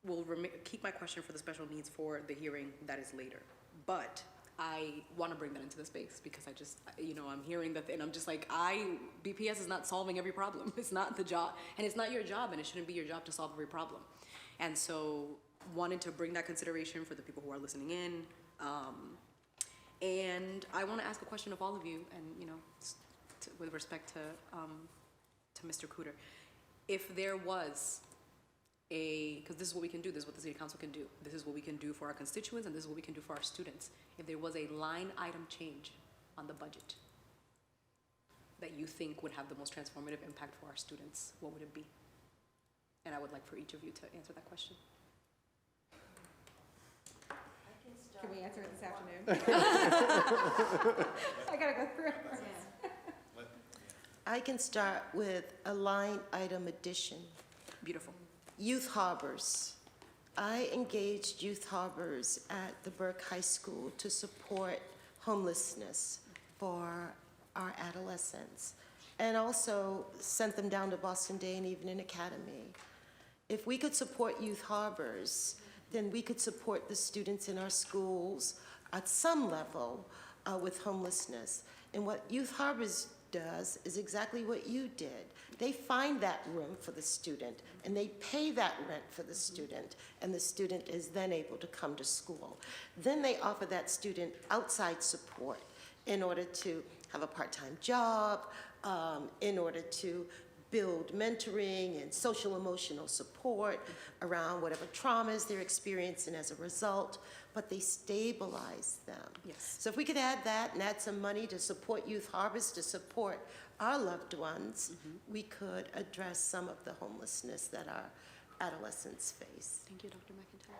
will keep my question for the special needs for the hearing that is later, but I want to bring that into the space because I just, you know, I'm hearing that, and I'm just like, BPS is not solving every problem. It's not the job, and it's not your job, and it shouldn't be your job to solve every problem. And so wanted to bring that consideration for the people who are listening in. And I want to ask a question of all of you, and, you know, with respect to Mr. Cooter. If there was because this is what we can do, this is what the city council can do, this is what we can do for our constituents, and this is what we can do for our students. If there was a line item change on the budget that you think would have the most transformative impact for our students, what would it be? And I would like for each of you to answer that question. Can we answer it this afternoon? I gotta go through it. I can start with a line item addition. Beautiful. Youth harbors. I engaged youth harbors at the Burke High School to support homelessness for our adolescents, and also sent them down to Boston Day and Evening Academy. If we could support youth harbors, then we could support the students in our schools at some level with homelessness. And what Youth Harbors does is exactly what you did. They find that room for the student, and they pay that rent for the student, and the student is then able to come to school. Then they offer that student outside support in order to have a part-time job, in order to build mentoring and social emotional support around whatever traumas they're experiencing as a result, but they stabilize them. Yes. So if we could add that and add some money to support Youth Harbors, to support our loved ones, we could address some of the homelessness that our adolescents face. Thank you, Dr. McIntyre.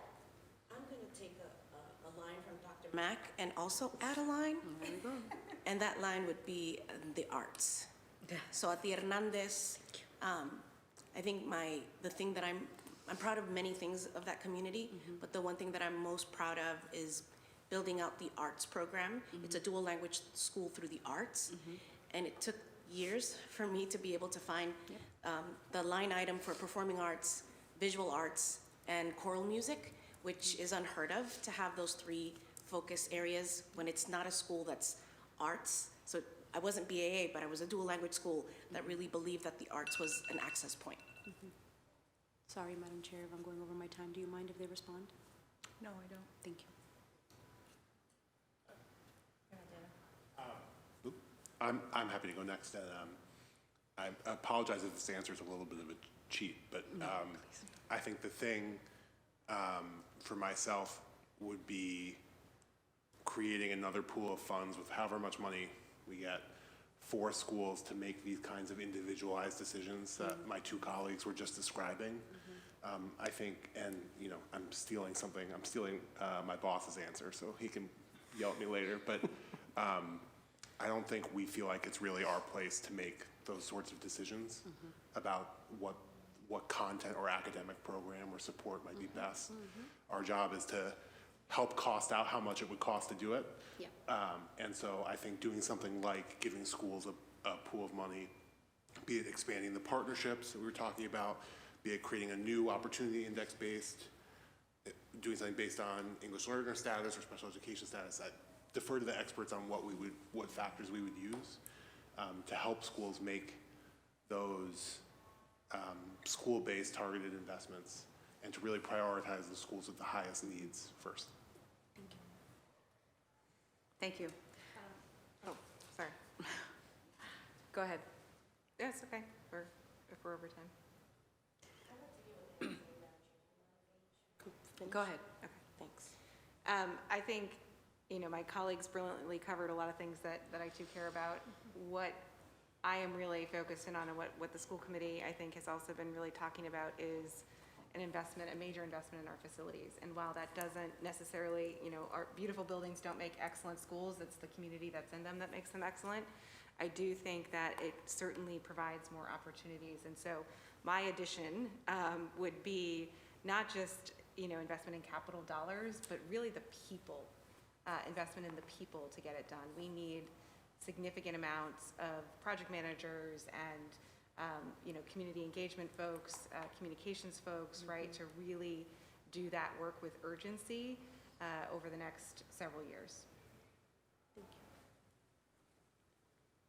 I'm going to take a line from Dr. Mack and also add a line. There we go. And that line would be the arts. So at the Hernandez, I think the thing that I'm proud of many things of that community, but the one thing that I'm most proud of is building out the arts program. It's a dual language school through the arts, and it took years for me to be able to find the line item for performing arts, visual arts, and choral music, which is unheard of to have those 3 focus areas when it's not a school that's arts. So I wasn't BAA, but I was a dual language school that really believed that the arts was an access point. Sorry, Madam Chair, if I'm going over my time. Do you mind if they respond? No, I don't. Thank you. I'm happy to go next, and I apologize if this answer is a little bit of a cheat, but I think the thing for myself would be creating another pool of funds with however much money we get for schools to make these kinds of individualized decisions that my 2 colleagues were just describing. I think, and I'm stealing my boss's answer, so he can yell at me later, but I don't think we feel like it's really our place to make those sorts of decisions about what content or academic program or support might be best. Our job is to help cost out how much it would cost to do it. Yeah. And so I think doing something like giving schools a pool of money, be it expanding the partnerships that we were talking about, be it creating a new opportunity index-based, doing something based on English learner status or special education status, I defer to the experts on what factors we would use to help schools make those school-based targeted investments and to really prioritize the schools with the highest needs first. Thank you. Oh, sorry. Go ahead. Yes, okay, if we're over time. Go ahead. Okay, thanks. I think, my colleagues brilliantly covered a lot of things that I too care about. What I am really focused in on and what the school committee, I think, has also been really talking about is a major investment in our facilities. And while that doesn't necessarily, our beautiful buildings don't make excellent schools, it's the community that's in them that makes them excellent. I do think that it certainly provides more opportunities. And so my addition would be not just, investment in capital dollars, but really the people, investment in the people to get it done. We need significant amounts of project managers and, community engagement folks, communications folks, right, to really do that work with urgency over the next several years.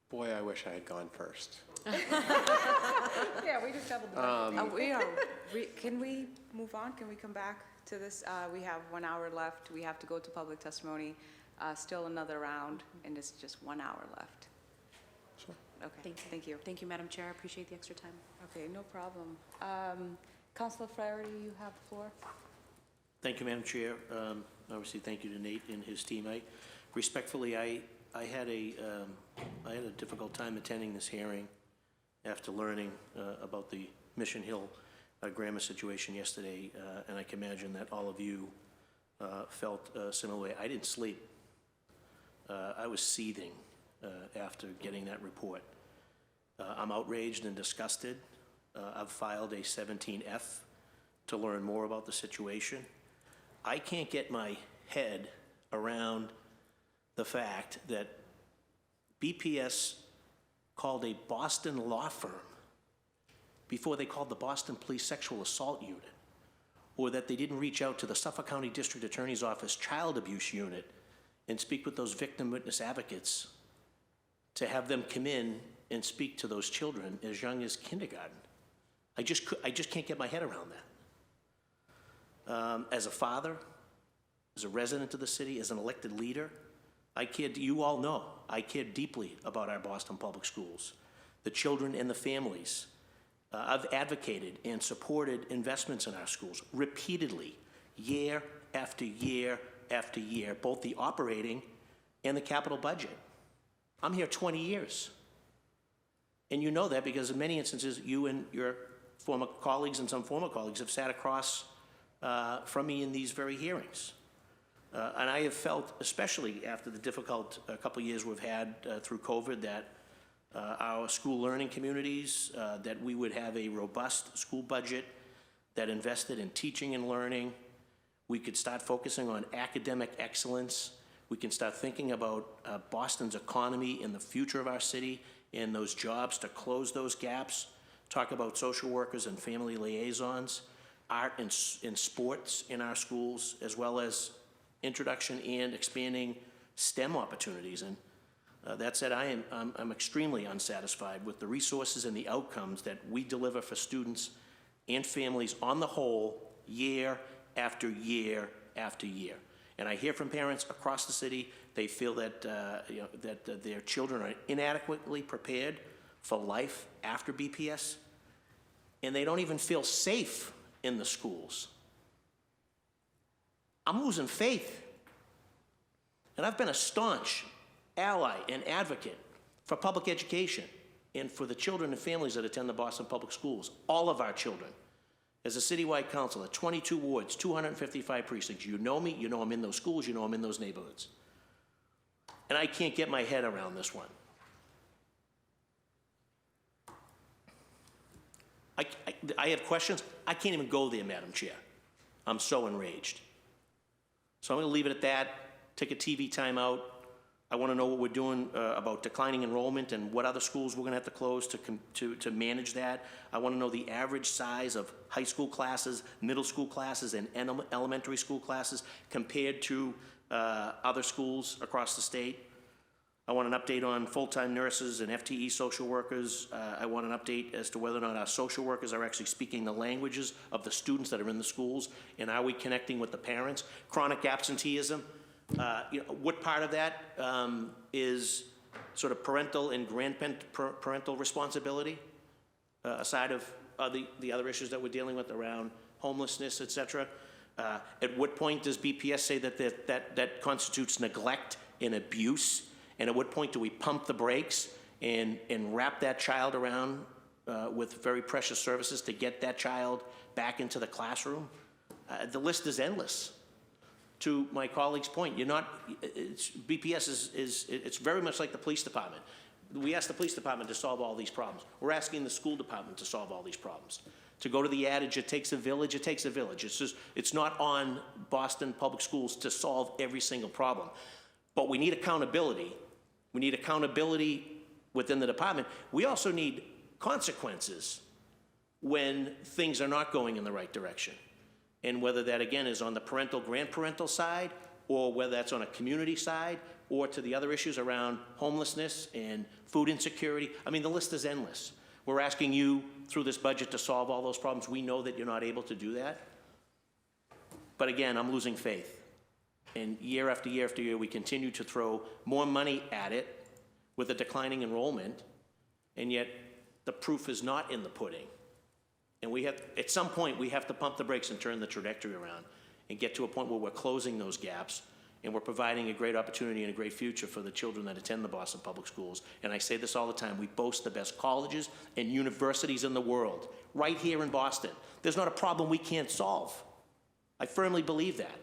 Boy, I wish I had gone first. Yeah, we just doubled the budget. Can we move on? Can we come back to this? We have 1 hour left. We have to go to public testimony. Still another round, and it's just 1 hour left. Sure. Okay, thank you. Thank you, Madam Chair. I appreciate the extra time. Okay, no problem. Councilor Flaherty, you have the floor. Thank you, Madam Chair. Obviously, thank you to Nate and his team. Respectfully, I had a difficult time attending this hearing after learning about the Mission Hill grammar situation yesterday, and I can imagine that all of you felt a similar way. I didn't sleep. I was seething after getting that report. I'm outraged and disgusted. I've filed a 17F to learn more about the situation. I can't get my head around the fact that BPS called a Boston law firm before they called the Boston Police Sexual Assault Unit, or that they didn't reach out to the Suffolk County District Attorney's Office Child Abuse Unit and speak with those victim witness advocates to have them come in and speak to those children as young as kindergarten. I just can't get my head around that. As a father, as a resident of the city, as an elected leader, you all know, I care deeply about our Boston Public Schools, the children and the families. I've advocated and supported investments in our schools repeatedly, year after year after year, both the operating and the capital budget. I'm here 20 years. And you know that because in many instances, you and your former colleagues and some former colleagues have sat across from me in these very hearings. And I have felt, especially after the difficult couple of years we've had through COVID, that our school learning communities, that we would have a robust school budget that invested in teaching and learning. We could start focusing on academic excellence. We can start thinking about Boston's economy and the future of our city and those jobs to close those gaps. Talk about social workers and family liaisons, art and sports in our schools, as well as introduction and expanding STEM opportunities. And that said, I'm extremely unsatisfied with the resources and the outcomes that we deliver for students and families on the whole, year after year after year. And I hear from parents across the city, they feel that, that their children are inadequately prepared for life after BPS, and they don't even feel safe in the schools. I'm losing faith. And I've been a staunch ally and advocate for public education and for the children and families that attend the Boston Public Schools, all of our children. As a citywide councilor, 22 wards, 255 precincts. You know me, you know I'm in those schools, you know I'm in those neighborhoods. And I can't get my head around this one. I have questions. I can't even go there, Madam Chair. I'm so enraged. So I'm going to leave it at that, take a TV timeout. I want to know what we're doing about declining enrollment and what other schools we're going to have to close to manage that. I want to know the average size of high school classes, middle school classes, and elementary school classes compared to other schools across the state. I want an update on full-time nurses and FTE social workers. I want an update as to whether or not our social workers are actually speaking the languages of the students that are in the schools, and are we connecting with the parents? Chronic absenteeism. What part of that is sort of parental and grandparental responsibility, aside of the other issues that we're dealing with around homelessness, et cetera? At what point does BPS say that constitutes neglect and abuse? And at what point do we pump the brakes and wrap that child around with very precious services to get that child back into the classroom? The list is endless. To my colleague's point, BPS it's very much like the police department. We ask the police department to solve all these problems. We're asking the school department to solve all these problems. To go to the adage, it takes a village, it takes a village. It's not on Boston Public Schools to solve every single problem. But we need accountability. We need accountability within the department. We also need consequences when things are not going in the right direction. And whether that, again, is on the parental, grandparental side, or whether that's on a community side, or to the other issues around homelessness and food insecurity. I mean, the list is endless. We're asking you, through this budget, to solve all those problems. We know that you're not able to do that. But again, I'm losing faith. And year after year after year, we continue to throw more money at it with a declining enrollment, and yet the proof is not in the pudding. And we have, at some point, we have to pump the brakes and turn the trajectory around and get to a point where we're closing those gaps and we're providing a great opportunity and a great future for the children that attend the Boston Public Schools. And I say this all the time, we boast the best colleges and universities in the world, right here in Boston. There's not a problem we can't solve. I firmly believe that.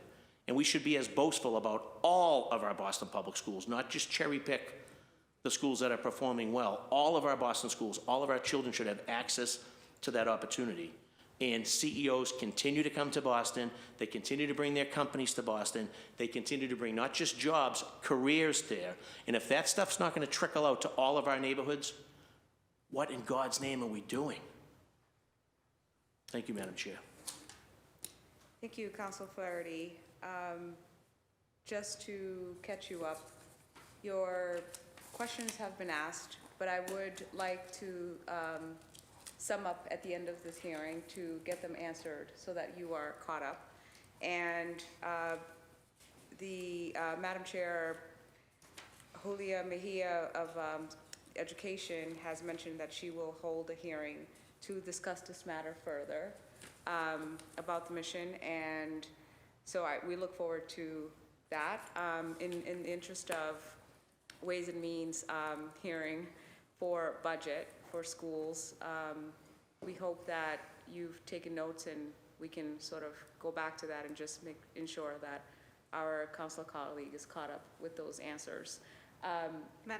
And we should be as boastful about all of our Boston Public Schools, not just cherry pick the schools that are performing well. All of our Boston schools, all of our children should have access to that opportunity. And CEOs continue to come to Boston. They continue to bring their companies to Boston. They continue to bring not just jobs, careers there. And if that stuff's not going to trickle out to all of our neighborhoods, what in God's name are we doing? Thank you, Madam Chair. Thank you, Council Flaherty. Just to catch you up, your questions have been asked, but I would like to sum up at the end of this hearing to get them answered so that you are caught up. And Madam Chair, Julia Mejia of Education has mentioned that she will hold a hearing to discuss this matter further about the mission, and so we look forward to that. In the interest of Ways and Means hearing for budget for schools, we hope that you've taken notes and we can sort of go back to that and just ensure that our council colleague is caught up with those answers.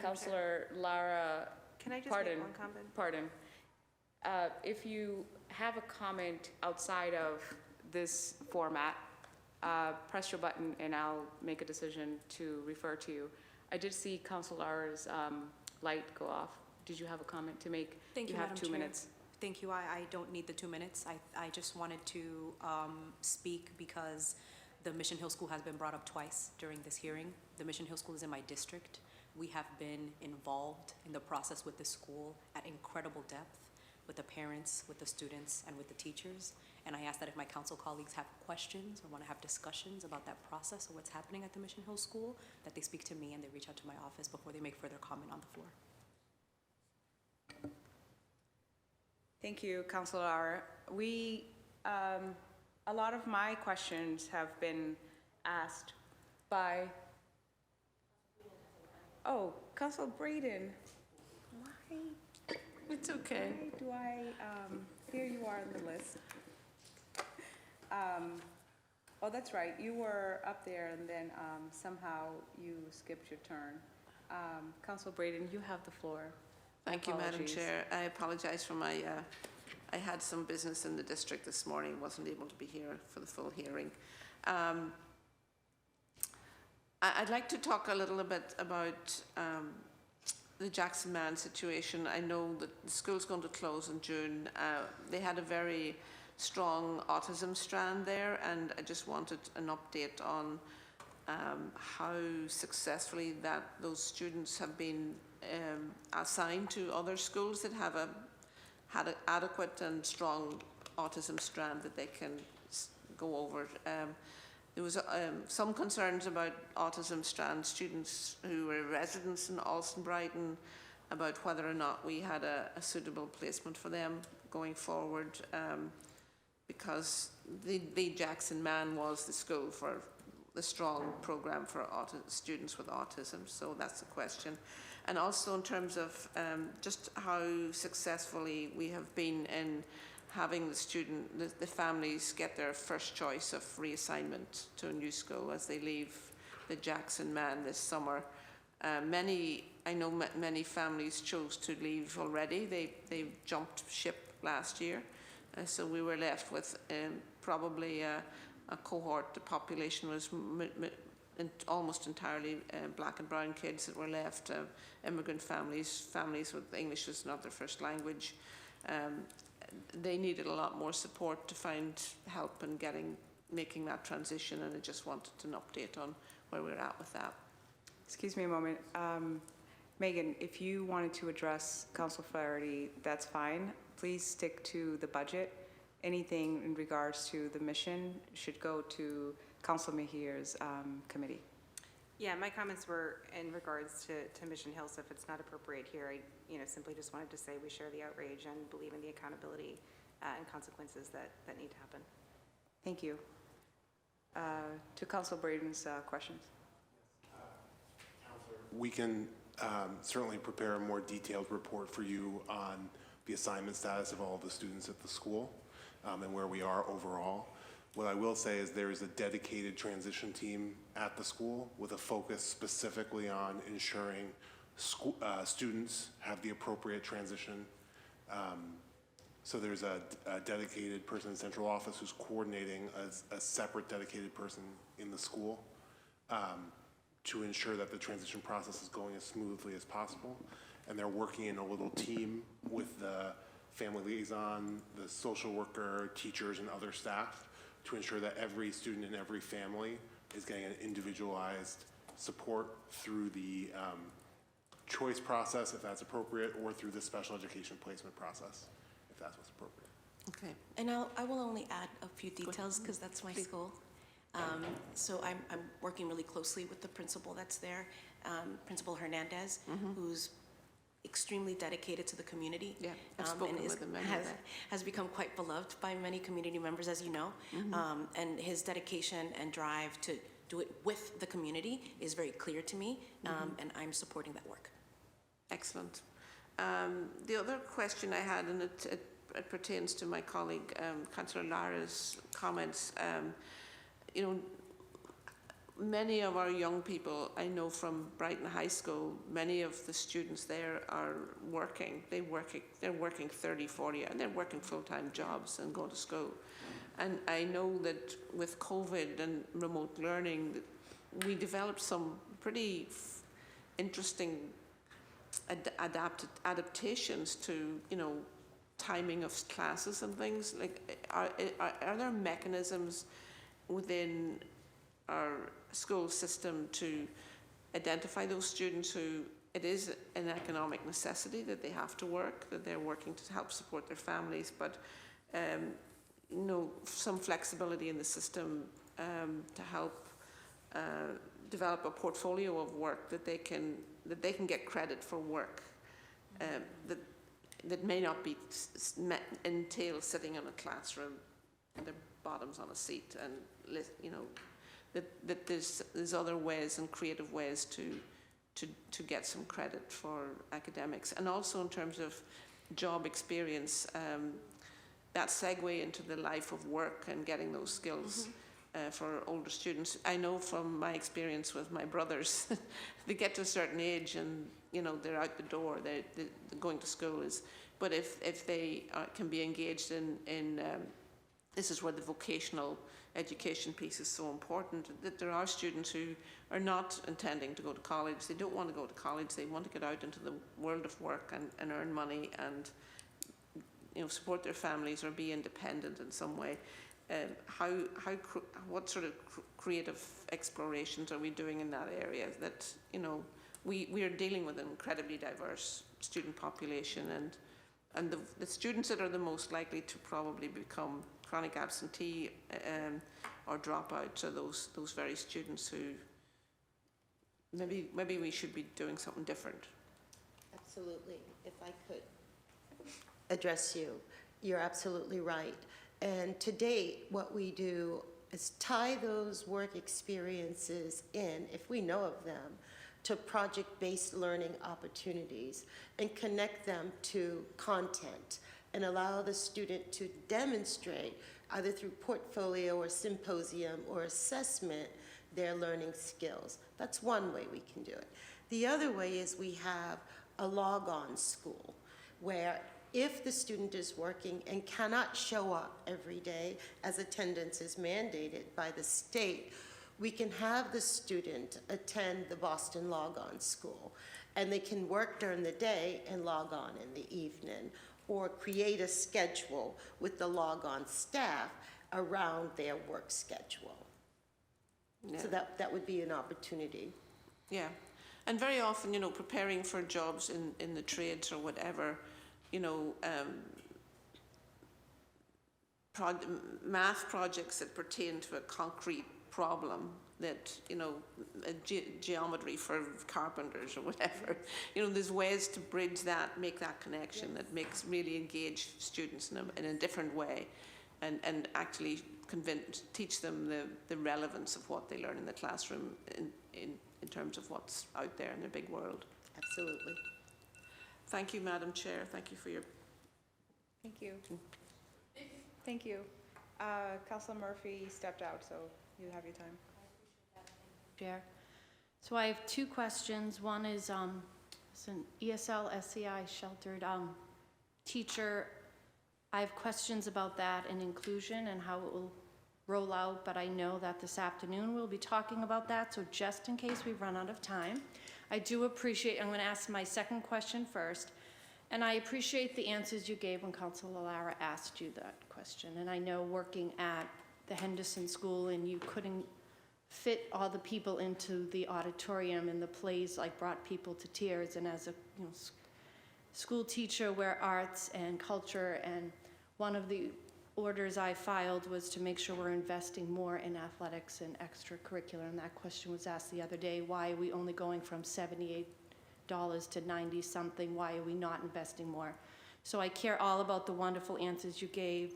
Councilor Lara, Can I just pardon, make one comment? Pardon. If you have a comment outside of this format, press your button and I'll make a decision to refer to you. I did see Councilor Lara's light go off. Did you have a comment to make? Thank you, have Madam 2 Chair. minutes. Thank you. I don't need the 2 minutes. I just wanted to speak because the Mission Hill School has been brought up twice during this hearing. The Mission Hill School is in my district. We have been involved in the process with the school at incredible depth, with the parents, with the students, and with the teachers. And I ask that if my council colleagues have questions or want to have discussions about that process or what's happening at the Mission Hill School, that they speak to me and they reach out to my office before they make further comment on the floor. Thank you, Councilor Lara. A lot of my questions have been asked by, Councilor Braden. Why? It's okay. Why do I, here you are on the list. Oh, that's right, you were up there and then somehow you skipped your turn. Council Braden, you have the floor. Thank you, Madam Apologies. Chair. I apologize for my, I had some business in the district this morning, wasn't able to be here for the full hearing. I'd like to talk a little bit about the Jackson Man situation. I know that the school's going to close in June. They had a very strong autism strand there, and I just wanted an update on how successfully those students have been assigned to other schools that have had an adequate and strong autism strand that they can go over. There was some concerns about autism strand students who were residents in Alston Brighton about whether or not we had a suitable placement for them going forward, because the Jackson Man was the school for the strong program for students with autism. So that's the question. And also in terms of just how successfully we have been in having the families get their first choice of reassignment to a new school as they leave the Jackson Man this summer. I know many families chose to leave already. They jumped ship last year. So we were left with probably a cohort. The population was almost entirely black and brown kids that were left, immigrant families with English as not their first language. They needed a lot more support to find help in making that transition, and I just wanted an update on where we're at with that. Excuse me a moment. Megan, if you wanted to address Council Flaherty, that's fine. Please stick to the budget. Anything in regards to the mission should go to Council Mejir's committee. Yeah, my comments were in regards to Mission Hill, so if it's not appropriate here, I simply just wanted to say we share the outrage and believe in the accountability and consequences that need to happen. Thank you. To Council Braden's questions. We can certainly prepare a more detailed report for you on the assignment status of all the students at the school and where we are overall. What I will say is there is a dedicated transition team at the school with a focus specifically on ensuring students have the appropriate transition. So there's a dedicated person in central office who's coordinating a separate dedicated person in the school to ensure that the transition process is going as smoothly as possible. And they're working in a little team with the family liaison, the social worker, teachers, and other staff to ensure that every student and every family is getting an individualized support through the choice process, if that's appropriate, or through the special education placement process, if that's what's appropriate. Okay. And I will only add a few details because that's my school. So I'm working really closely with the principal that's there, Principal Hernandez, who's extremely dedicated to the community. Yeah, I've spoken with him. Has become quite beloved by many community members, as you know. And his dedication and drive to do it with the community is very clear to me, and I'm supporting that work. Excellent. The other question I had, and it pertains to my colleague, Councillor Lara's comments. Many of our young people, I know from Brighton High School, many of the students there are working. They're working 30, 40, and they're working full-time jobs and going to school. And I know that with COVID and remote learning, we developed some pretty interesting adaptations to, timing of classes and things. Like, are there mechanisms within our school system to identify those students who it is an economic necessity that they have to work, that they're working to help support their families, but some flexibility in the system to help develop a portfolio of work that they can get credit for work that may not be entail sitting in a classroom and their bottoms on a seat, and that there's other ways and creative ways to get some credit for academics. And also in terms of job experience, that segue into the life of work and getting those skills for older students. I know from my experience with my brothers, they get to a certain age and, you know, they're out the door, they're going to school is, but if they can be engaged in this is where the vocational education piece is so important, that there are students who are not intending to go to college. They don't want to go to college. They want to get out into the world of work and earn money and, you know, support their families or be independent in some way. What sort of creative explorations are we doing in that area? That, you know, we are dealing with an incredibly diverse student population, and the students that are the most likely to probably become chronic absentee or dropouts are those very students who maybe we should be doing something different. Absolutely. If I could address you, you're absolutely right. And to date, what we do is tie those work experiences in, if we know of them, to project-based learning opportunities and connect them to content and allow the student to demonstrate, either through portfolio or symposium or assessment, their learning skills. That's one way we can do it. The other way is we have a log-on school where if the student is working and cannot show up every day as attendance is mandated by the state, we can have the student attend the Boston Log-On School, and they can work during the day and log on in the evening, or create a schedule with the log-on staff around their work schedule. Yeah. So that would be an opportunity. Yeah, and very often, you know, preparing for jobs in the trades or whatever, you know, math projects that pertain to a concrete problem that, you know, geometry for carpenters or whatever, you know, there's ways to bridge that, make that connection that makes really engage students in a different way, and actually teach them the relevance of what they learn in the classroom in terms of what's out there in the big world. Absolutely. Thank you, Madam Chair. Thank you for your... Thank you. Thank you. Councilor Murphy stepped out, so you have your time. Chair. So I have two questions. One is it's an ESL SCI sheltered teacher. I have questions about that and inclusion and how it will roll out, but I know that this afternoon we'll be talking about that, so just in case we run out of time. I do appreciate, I'm going to ask my second question first, and I appreciate the answers you gave when Councilor Lara asked you that question, and I know working at the Henderson School and you couldn't fit all the people into the auditorium, and the plays like brought people to tears, and as a school teacher where arts and culture, and one of the orders I filed was to make sure we're investing more in athletics and extracurricular, and that question was asked the other day, why are we only going from $78 to 90 something, why are we not investing more? So I care all about the wonderful answers you gave,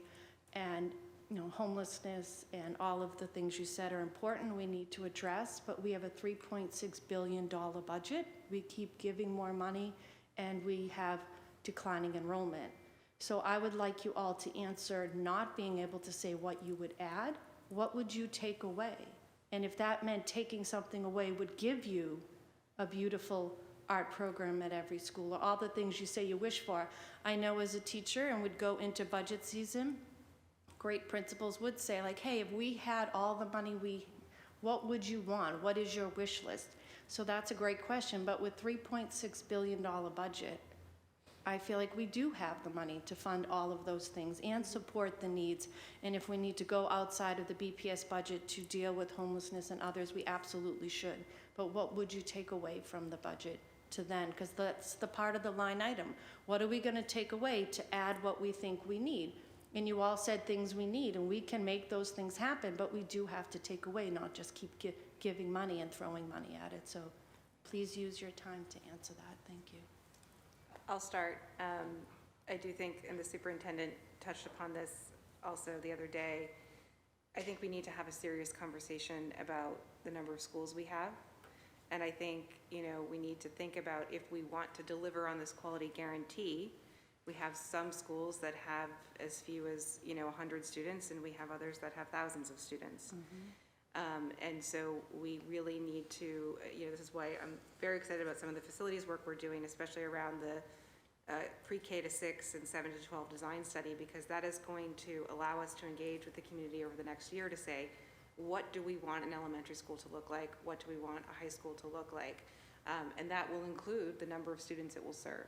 and you know, homelessness and all of the things you said are important, we need to address, but we have a $3.6 billion budget. We keep giving more money, and we have declining enrollment. So I would like you all to answer, not being able to say what you would add, what would you take away? And if that meant taking something away would give you a beautiful art program at every school, or all the things you say you wish for. I know as a teacher and would go into budget season, great principals would say like, hey, if we had all the money what would you want? What is your wish list? So that's a great question, but with $3.6 billion budget, I feel like we do have the money to fund all of those things and support the needs. And if we need to go outside of the BPS budget to deal with homelessness and others, we absolutely should. But what would you take away from the budget to then? Because that's the part of the line item. What are we going to take away to add what we think we need? And you all said things we need, and we can make those things happen, but we do have to take away, not just keep giving money and throwing money at it. So please use your time to answer that. Thank you. I'll start. I do think, and the superintendent touched upon this also the other day, I think we need to have a serious conversation about the number of schools we have. And I think, you know, we need to think about if we want to deliver on this quality guarantee, We have some schools that have as few as, 100 students, and we have others that have thousands of students. And so we really need to, this is why I'm very excited about some of the facilities work we're doing, especially around the pre-K to 6 and 7 to 12 design study, because that is going to allow us to engage with the community over the next year to say, what do we want an elementary school to look like? What do we want a high school to look like? And that will include the number of students it will serve.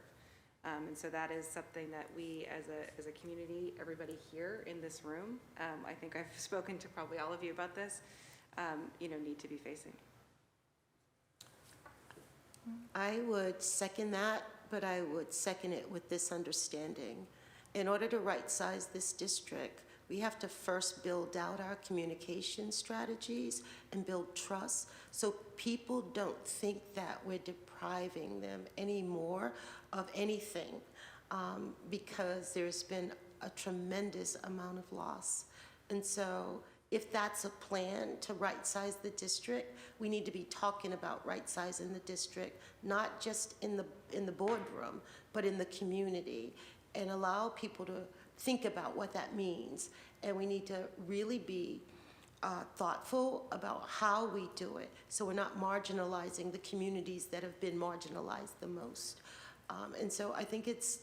And so that is something that we as a community, everybody here in this room, I think I've spoken to probably all of you about this, need to be facing. I would second that, but I would second it with this understanding. In order to right-size this district, we have to first build out our communication strategies and build trust so people don't think that we're depriving them anymore of anything, because there's been a tremendous amount of loss. And so if that's a plan to right-size the district, we need to be talking about right-sizing the district, not just in the boardroom, but in the community, and allow people to think about what that means. And we need to really be thoughtful about how we do it, so we're not marginalizing the communities that have been marginalized the most. And so I think it's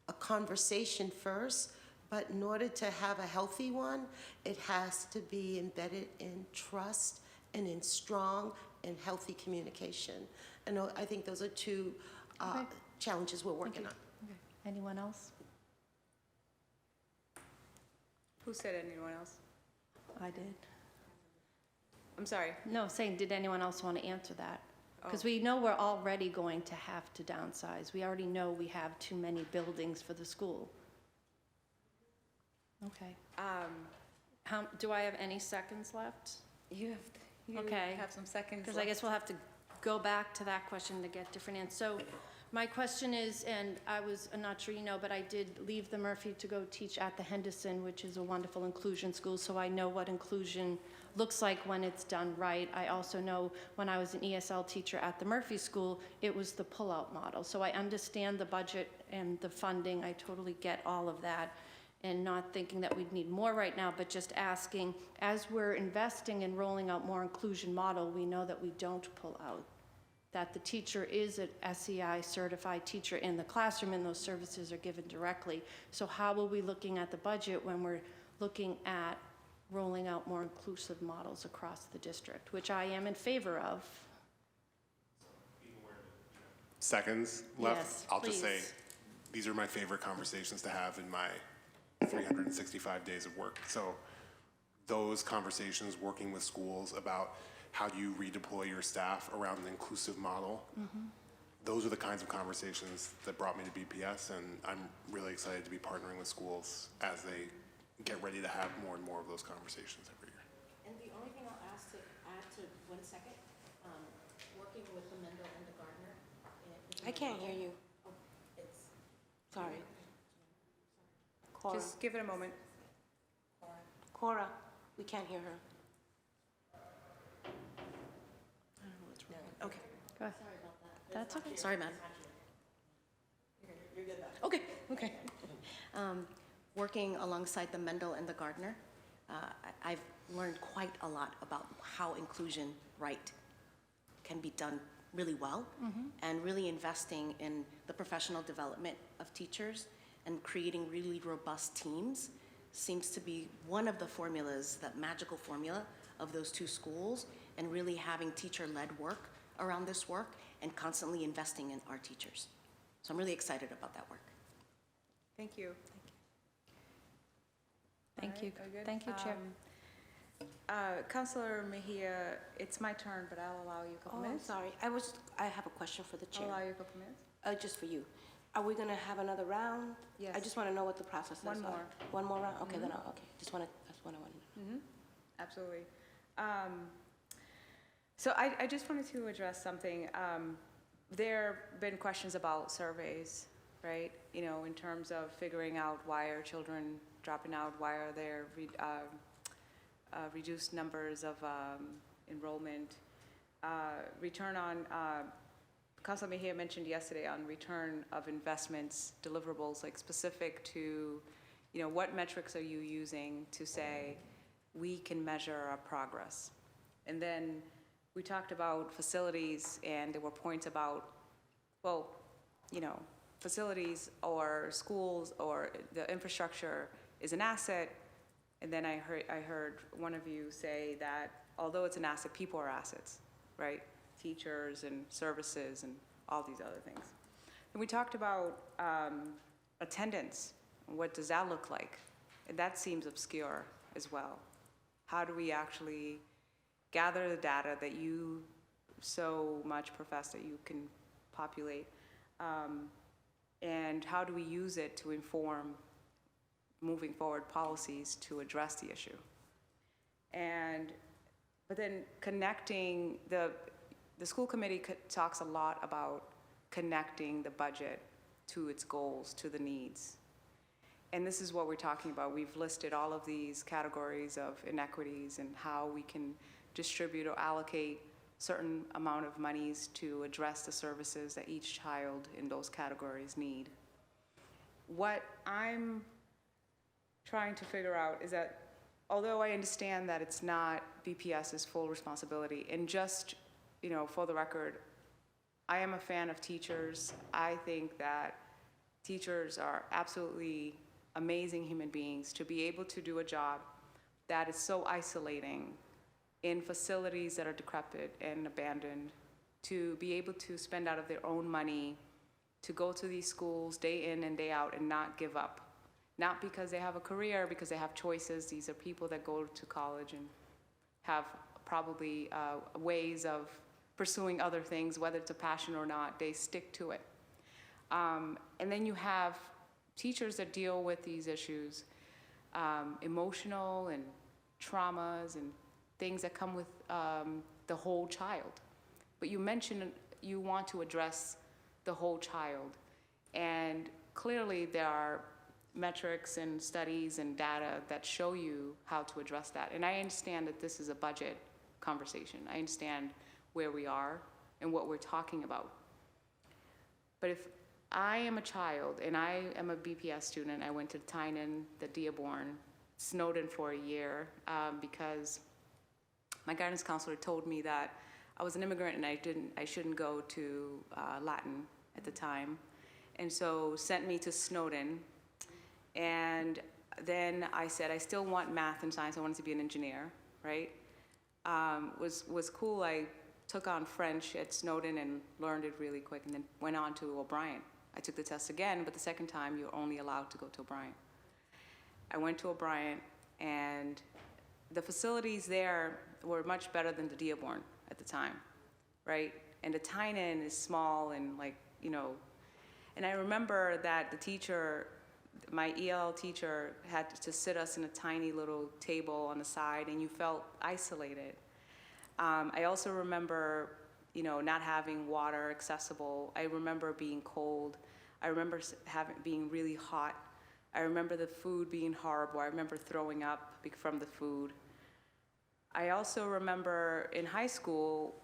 a conversation first, but in order to have a healthy one, it has to be embedded in trust and in strong and healthy communication. And I think those are two challenges we're working on. Okay. Anyone else? Who said anyone else? I did. I'm sorry. No, saying, did anyone else want to answer that? Because we know we're already going to have to downsize. We already know we have too many buildings for the school. Okay. Do I have any seconds left? You Okay. have some seconds Because I guess we'll have to go back to that question to get different answers. So my question is, and I'm not sure you know, but I did leave the Murphy to go teach at the Henderson, which is a wonderful inclusion school, so I know what inclusion looks like when it's done right. I also know when I was an ESL teacher at the Murphy School, it was the pull-out model. So I understand the budget and the funding. I totally get all of that, and not thinking that we'd need more right now, but just asking, as we're investing in rolling out more inclusion model, we know that we don't pull out, that the teacher is an SEI certified teacher in the classroom and those services are given directly. So how are we looking at the budget when we're looking at rolling out more inclusive models across the district, which I am in favor of? Seconds left. Yes, I'll just say, please. these are my favorite conversations to have in my 365 days of work. So those conversations, working with schools about how do you redeploy your staff around an inclusive model, those are the kinds of conversations that brought me to BPS, and I'm really excited to be partnering with schools as they get ready to have more and more of those conversations every year. And the only thing I'll ask to add to 1 second, working with the Mendel and the Gardner. I can't hear you. Oh, it's, Sorry. Cora. Just give it a moment. Cora, we can't hear her. I don't know what's wrong. Okay. Go ahead. Sorry about that. That's okay. Sorry, man. You're good. Okay, okay. Working alongside the Mendel and the Gardner, I've learned quite a lot about how inclusion right can be done really well, and really investing in the professional development of teachers and creating really robust teams seems to be one of the formulas, that magical formula of those two schools, and really having teacher-led work around this work and constantly investing in our teachers. So I'm really excited about that work. Thank you. Thank you. All right, very good. Thank you, Chair. Councilor Mejia, it's my turn, but I'll allow you a couple Oh, I'm minutes. sorry. I have a question for the I'll chair. allow you a couple minutes. Just for you. Are we gonna have another round? Yes. I just wanna know what the process is. One more. One more round? Okay, then, okay. That's what I wanted to know. Absolutely. So I just wanted to address something. There have been questions about surveys, right? In terms of figuring out why are children dropping out, why are there reduced numbers of enrollment, return on Council Mejia mentioned yesterday on return of investments deliverables, like specific to, what metrics are you using to say we can measure our progress? And then we talked about facilities, and there were points about, well, facilities or schools or the infrastructure is an asset. And then I heard one of you say that although it's an asset, people are assets, right? Teachers and services and all these other things. And we talked about attendance. What does that look like? And that seems obscure as well. How do we actually gather the data that you so much profess that you can populate? And how do we use it to inform moving forward policies to address the issue? But then connecting, the school committee talks a lot about connecting the budget to its goals, to the needs. And this is what we're talking about. We've listed all of these categories of inequities and how we can distribute or allocate certain amount of monies to address the services that each child in those categories need. What I'm trying to figure out is that although I understand that it's not BPS's full responsibility, and just, for the record, I am a fan of teachers. I think that teachers are absolutely amazing human beings to be able to do a job that is so isolating in facilities that are decrepit and abandoned, to be able to spend out of their own money to go to these schools day in and day out and not give up. Not because they have a career, because they have choices. These are people that go to college and have probably ways of pursuing other things, whether it's a passion or not, they stick to it. And then you have teachers that deal with these issues, emotional and traumas and things that come with the whole child. But you mentioned you want to address the whole child. And clearly there are metrics and studies and data that show you how to address that. And I understand that this is a budget conversation. I understand where we are and what we're talking about. But if I am a child and I am a BPS student, I went to Tynan, the Dearborn, Snowden for a year because my guidance counselor told me that I was an immigrant and I shouldn't go to Latin at the time, and so sent me to Snowden. And then I said, I still want math and science. I wanted to be an engineer, right? Was cool. I took on French at Snowden and learned it really quick, and then went on to O'Brien. I took the test again, but the second time you're only allowed to go to O'Brien. I went to O'Brien, and the facilities there were much better than the Dearborn at the time, right? And the Tynan is small and and I remember that the teacher, my EL teacher, had to sit us in a tiny little table on the side, and you felt isolated. I also remember, not having water accessible. I remember being cold. I remember being really hot. I remember the food being horrible. I remember throwing up from the food. I also remember in high school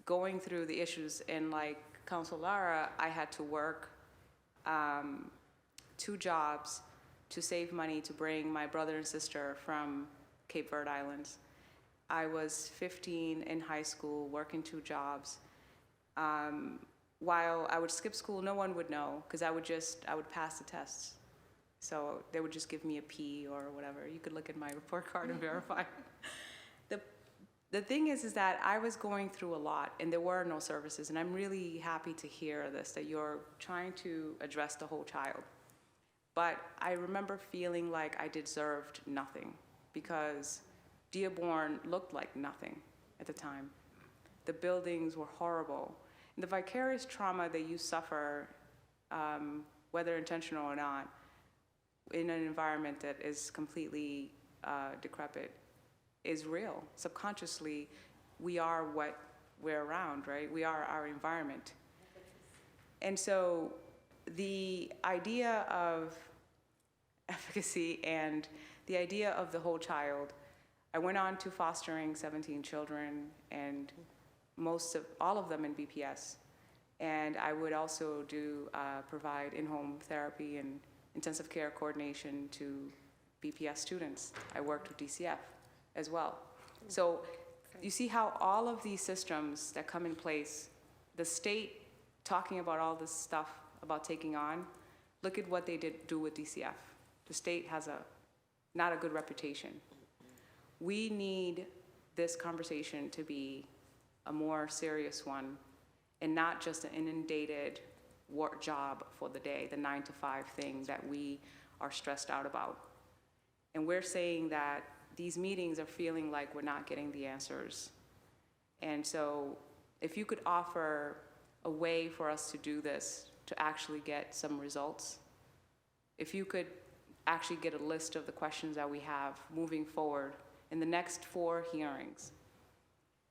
going through the issues, and like Council Lara, I had to work 2 jobs to save money to bring my brother and sister from Cape Verde Islands. I was 15 in high school, working 2 jobs. While I would skip school, no one would know, because I would pass the tests. So they would just give me a P or whatever. You could look at my report card and verify. The thing is that I was going through a lot, and there were no services, and I'm really happy to hear this, that you're trying to address the whole child. But I remember feeling like I deserved nothing, because Dearborn looked like nothing at the time. The buildings were horrible. And the vicarious trauma that you suffer, whether intentional or not, in an environment that is completely decrepit, is real. Subconsciously, we are what we're around, right? We are our environment. And so the idea of efficacy and the idea of the whole child, I went on to fostering 17 children, and all of them in BPS. And I would also provide in-home therapy and intensive care coordination to BPS students. I worked with DCF as well. So you see how all of these systems that come in place, the state talking about all this stuff about taking on, look at what they did do with DCF. The state has not a good reputation. We need this conversation to be a more serious one and not just an inundated work job for the day, the 9-to-5 thing that we are stressed out about. And we're saying that these meetings are feeling like we're not getting the answers. And so if you could offer a way for us to do this, to actually get some results, if you could actually get a list of the questions that we have moving forward in the next 4 hearings,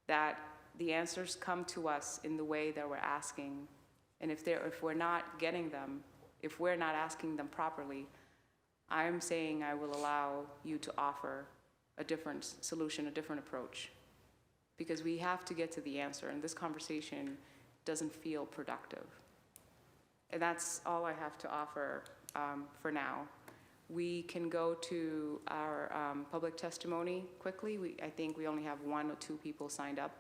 that the answers come to us in the way that we're asking. And if we're not getting them, if we're not asking them properly, I'm saying I will allow you to offer a different solution, a different approach. Because we have to get to the answer, and this conversation doesn't feel productive. And that's all I have to offer for now. We can go to our public testimony quickly. I think we only have 1 or 2 people signed up.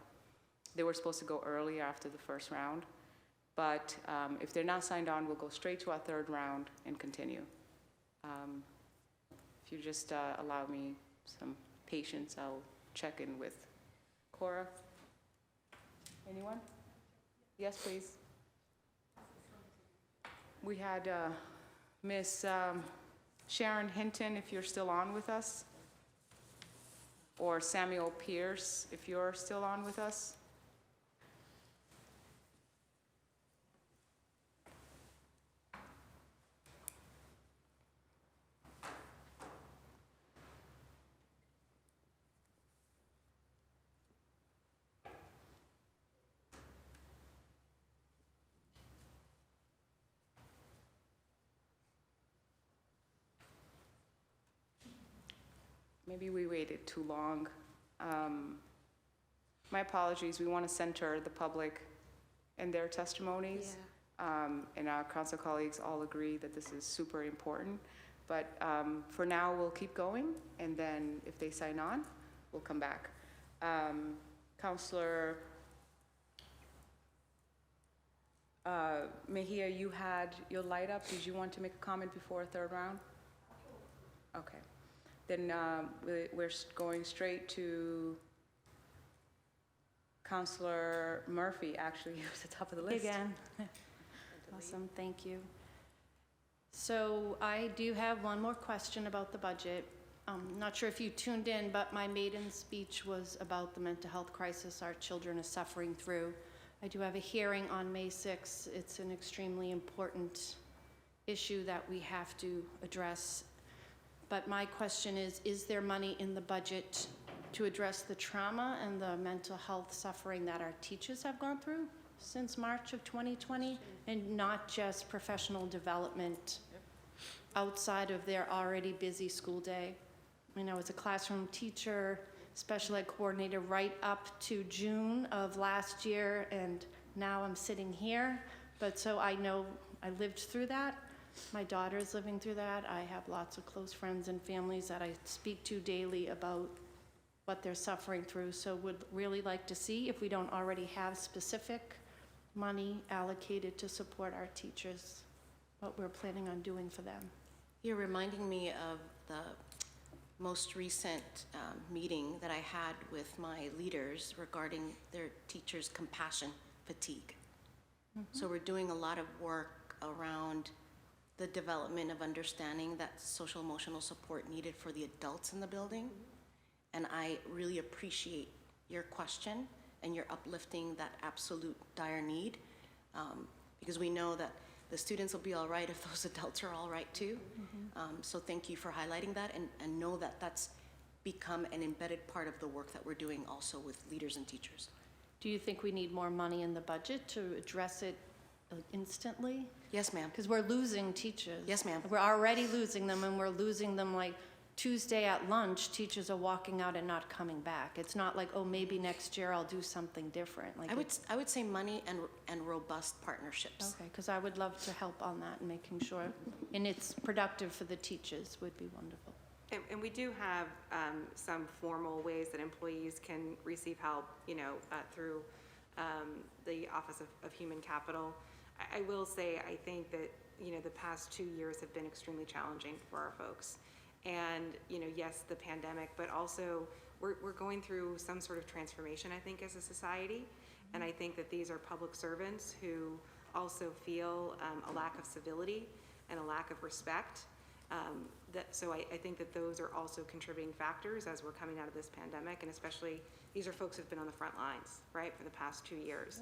They were supposed to go earlier after the first round. But if they're not signed on, we'll go straight to our 3rd round and continue. If you just allow me some patience, I'll check in with Cora. Anyone? Yes, please. We had Miss Sharon Hinton, if you're still on with us, or Samuel Pierce, if you're still on with us. Maybe we waited too long. My apologies. We want to center the public and their testimonies. Yeah. And our council colleagues all agree that this is super important. But for now, we'll keep going. And then if they sign on, we'll come back. Councillor Mejia, you had your light up. Did you want to make a comment before a 3rd round? Okay. Then we're going straight to Councillor Murphy, actually, who's at the top of the list. Again. Awesome, thank you. So I do have one more question about the budget. Not sure if you tuned in, but my maiden speech was about the mental health crisis our children are suffering through. I do have a hearing on May 6th. It's an extremely important issue that we have to address. But my question is there money in the budget to address the trauma and the mental health suffering that our teachers have gone through since March of 2020, and not just professional development outside of their already busy school day? I know as a classroom teacher, special ed coordinator right up to June of last year, and now I'm sitting here. But so I know I lived through that. My daughter is living through that. I have lots of close friends and families that I speak to daily about what they're suffering through. So would really like to see if we don't already have specific money allocated to support our teachers, what we're planning on doing for them. You're reminding me of the most recent meeting that I had with my leaders regarding their teachers' compassion fatigue. Mm-hmm. So we're doing a lot of work around the development of understanding that social emotional support needed for the adults in the building. And I really appreciate your question and your uplifting that absolute dire need, because we know that the students will be all right if those adults are all right too. Mm-hmm. So thank you for highlighting that, and know that that's become an embedded part of the work that we're doing also with leaders and teachers. Do you think we need more money in the budget to address it instantly? Yes, ma'am. Because we're losing teachers. Yes, ma'am. We're already losing them, and we're losing them like Tuesday at lunch, teachers are walking out and not coming back. It's not like, oh, maybe next year I'll do something different. Like I would say money and robust partnerships. Okay, because I would love to help on that and making sure, and it's productive for the teachers would be wonderful. And we do have some formal ways that employees can receive help, through the Office of Human Capital. I will say, I think that, the past 2 years have been extremely challenging for our folks. And, yes, the pandemic, but also we're going through some sort of transformation, I think, as a society. And I think that these are public servants who also feel a lack of civility and a lack of respect. So I think that those are also contributing factors as we're coming out of this pandemic, and especially these are folks who've been on the front lines, right, for the past 2 years.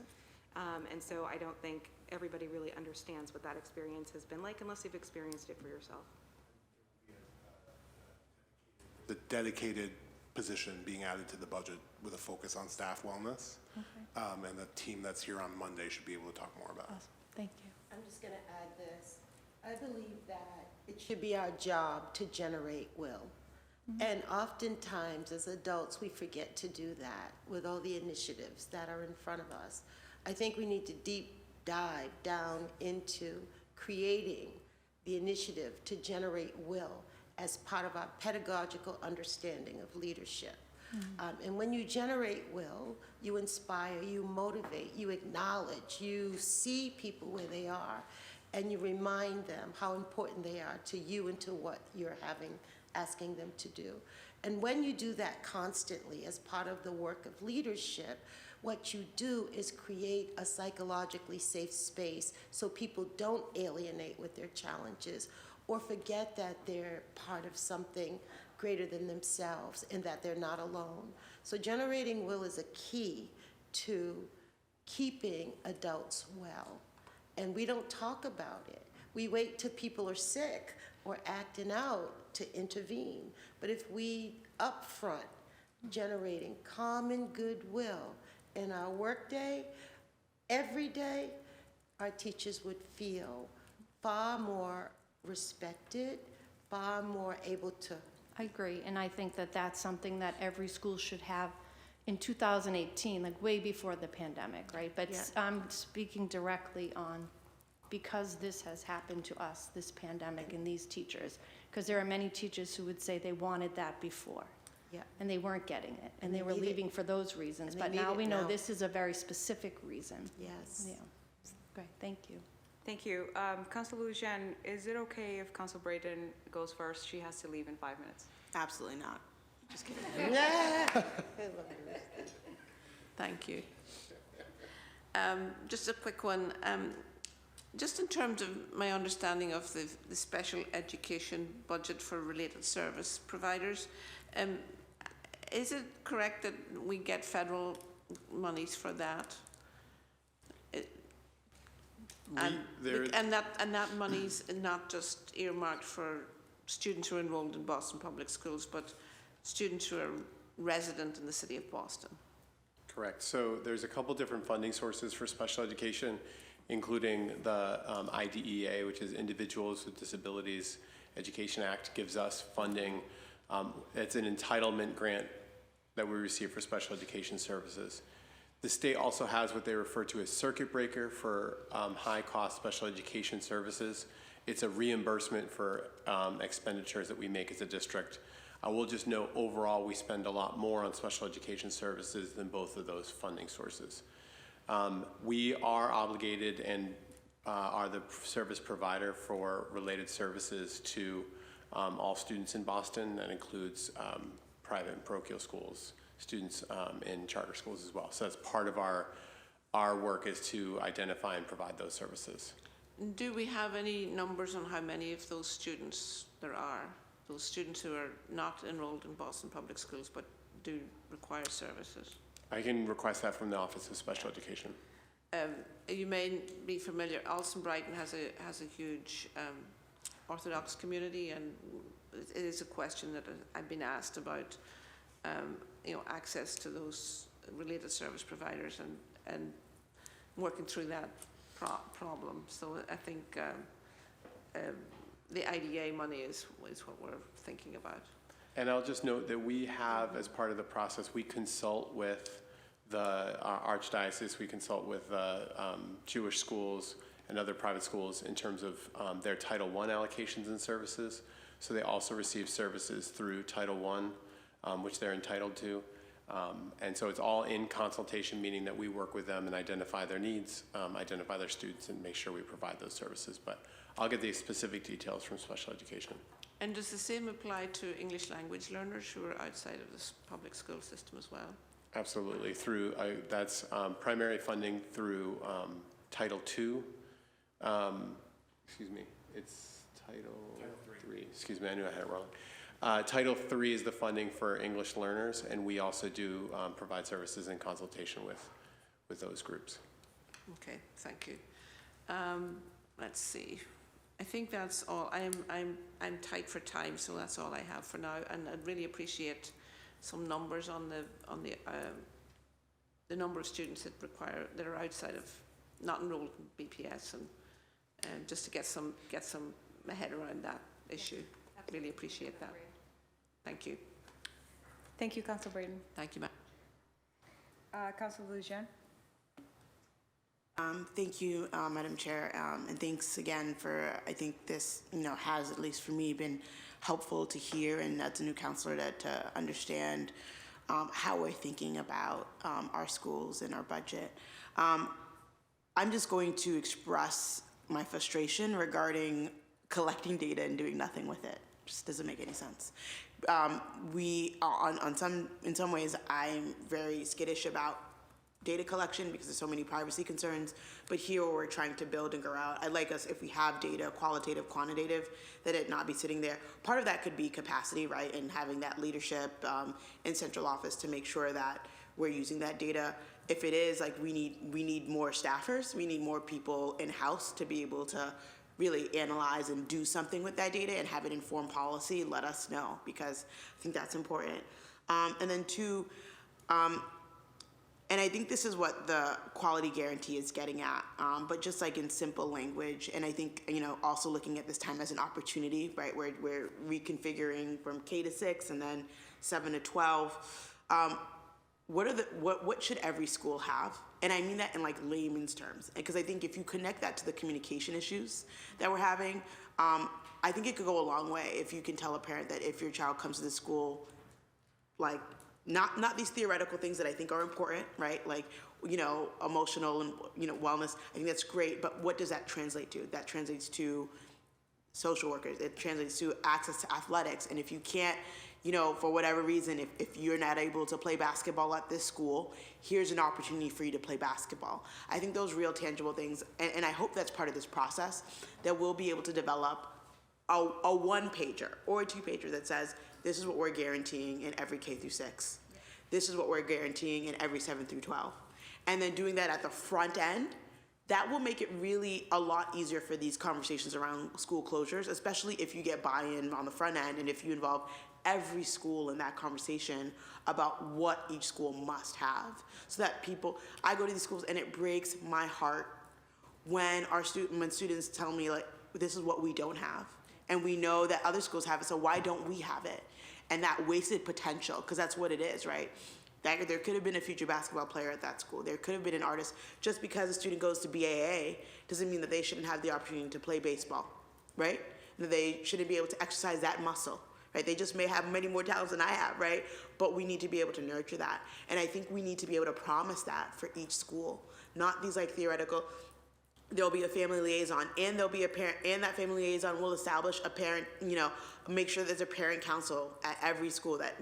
And so I don't think everybody really understands what that experience has been like unless you've experienced it for yourself. The dedicated position being added to the budget with a focus on staff wellness. Okay. And the team that's here on Monday should be able to talk more about it. Awesome. Thank you. I'm just going to add this. I believe that it should be our job to generate will. And oftentimes, as adults, we forget to do that with all the initiatives that are in front of us. I think we need to deep dive down into creating the initiative to generate will as part of our pedagogical understanding of leadership. And when you generate will, you inspire, you motivate, you acknowledge, you see people where they are, and you remind them how important they are to you and to what you're asking them to do. And when you do that constantly as part of the work of leadership, what you do is create a psychologically safe space so people don't alienate with their challenges or forget that they're part of something greater than themselves and that they're not alone. So generating will is a key to keeping adults well. And we don't talk about it. We wait till people are sick or acting out to intervene. But if we upfront generating common goodwill in our workday, every day, our teachers would feel far more respected, far more able to. I agree, and I think that that's something that every school should have in 2018, like way before the pandemic, right? But I'm speaking directly on because this has happened to us, this pandemic and these teachers, because there are many teachers who would say they wanted that before. Yeah. And they weren't getting it, and they were leaving for those reasons. But now we know this is a very specific reason. Yes. Yeah. Great, thank you. Thank you. Councilor Lujan, is it okay if Councilor Brayden goes first? She has to leave in 5 minutes. Absolutely not. Just kidding. Thank you. Just a quick one. Just in terms of my understanding of the special education budget for related service providers, is it correct that we get federal monies for that? And that money's not just earmarked for students who are enrolled in Boston Public Schools, but students who are resident in the city of Boston. Correct. So there's a couple different funding sources for special education, including the IDEA, which is Individuals with Disabilities Education Act, gives us funding. It's an entitlement grant that we receive for special education services. The state also has what they refer to as circuit breaker for high-cost special education services. It's a reimbursement for expenditures that we make as a district. I will just note, overall, we spend a lot more on special education services than both of those funding sources. We are obligated and are the service provider for related services to all students in Boston. That includes private and parochial schools, students in charter schools as well. So that's part of our work, is to identify and provide those services. Do we have any numbers on how many of those students there are? Those students who are not enrolled in Boston Public Schools but do require services? I can request that from the Office of Special Education. You may be familiar, Alston-Brighton has a huge Orthodox community, and it is a question that I've been asked about, access to those related service providers and working through that problem. So I think the IDA money is what we're thinking about. And I'll just note that we have, as part of the process, we consult with the Archdiocese, we consult with Jewish schools and other private schools in terms of their Title I allocations and services. So they also receive services through Title I, which they're entitled to. And so it's all in consultation, meaning that we work with them and identify their needs, identify their students, and make sure we provide those services. But I'll get the specific details from special education. And does the same apply to English language learners who are outside of the public school system as well? Absolutely. Through that's primary funding through Title II. Excuse me. It's Title III. Excuse me. I knew I had it wrong. Title III is the funding for English learners, and we also do provide services in consultation with those groups. Okay. Thank you. Let's see. I think that's all. I'm tight for time, so that's all I have for now. And I'd really appreciate some numbers on the number of students that are outside of, not enrolled in BPS, and just to get some head around that issue. I really appreciate that. Thank you. Thank you, Councilor Braden. Thank you, ma'am. Councilor Lujan. Thank you, Madam Chair, and thanks again for, I think this, has, at least for me, been helpful to hear, and as a new counselor to understand how we're thinking about our schools and our budget. I'm just going to express my frustration regarding collecting data and doing nothing with it. Just doesn't make any sense. In some ways, I'm very skittish about data collection because there's so many privacy concerns, but here we're trying to build and grow out. I'd like us, if we have data, qualitative, quantitative, that it not be sitting there. Part of that could be capacity, right, and having that leadership in central office to make sure that we're using that data. If it is, like, we need more staffers, we need more people in-house to be able to really analyze and do something with that data and have it inform policy. Let us know, because I think that's important. And then two, and I think this is what the quality guarantee is getting at, but just like in simple language. And I think, also looking at this time as an opportunity, right? We're reconfiguring from K to 6 and then 7 to 12. What should every school have? And I mean that in like layman's terms, because I think if you connect that to the communication issues that we're having, I think it could go a long way if you can tell a parent that if your child comes to the school, like, not these theoretical things that I think are important, right? Like, emotional and, wellness. I think that's great, but what does that translate to? That translates to social workers. It translates to access to athletics. And if you can't, for whatever reason, if you're not able to play basketball at this school, here's an opportunity for you to play basketball. I think those real tangible things, and I hope that's part of this process, that we'll be able to develop a one-pager or a two-pager that says, this is what we're guaranteeing in every K through 6. This is what we're guaranteeing in every 7 through 12. And then doing that at the front end, that will make it really a lot easier for these conversations around school closures, especially if you get buy-in on the front end and if you involve every school in that conversation about what each school must have. So that I go to these schools and it breaks my heart when students tell me, like, this is what we don't have. And we know that other schools have it, so why don't we have it? And that wasted potential, because that's what it is, right? That there could have been a future basketball player at that school. There could have been an artist. Just because a student goes to BAA doesn't mean that they shouldn't have the opportunity to play baseball, right? That they shouldn't be able to exercise that muscle, right? They just may have many more talents than I have, right? But we need to be able to nurture that. And I think we need to be able to promise that for each school, not these like theoretical, there'll be a family liaison, and there'll be a parent, and that family liaison will establish a parent, make sure there's a parent council at every school that,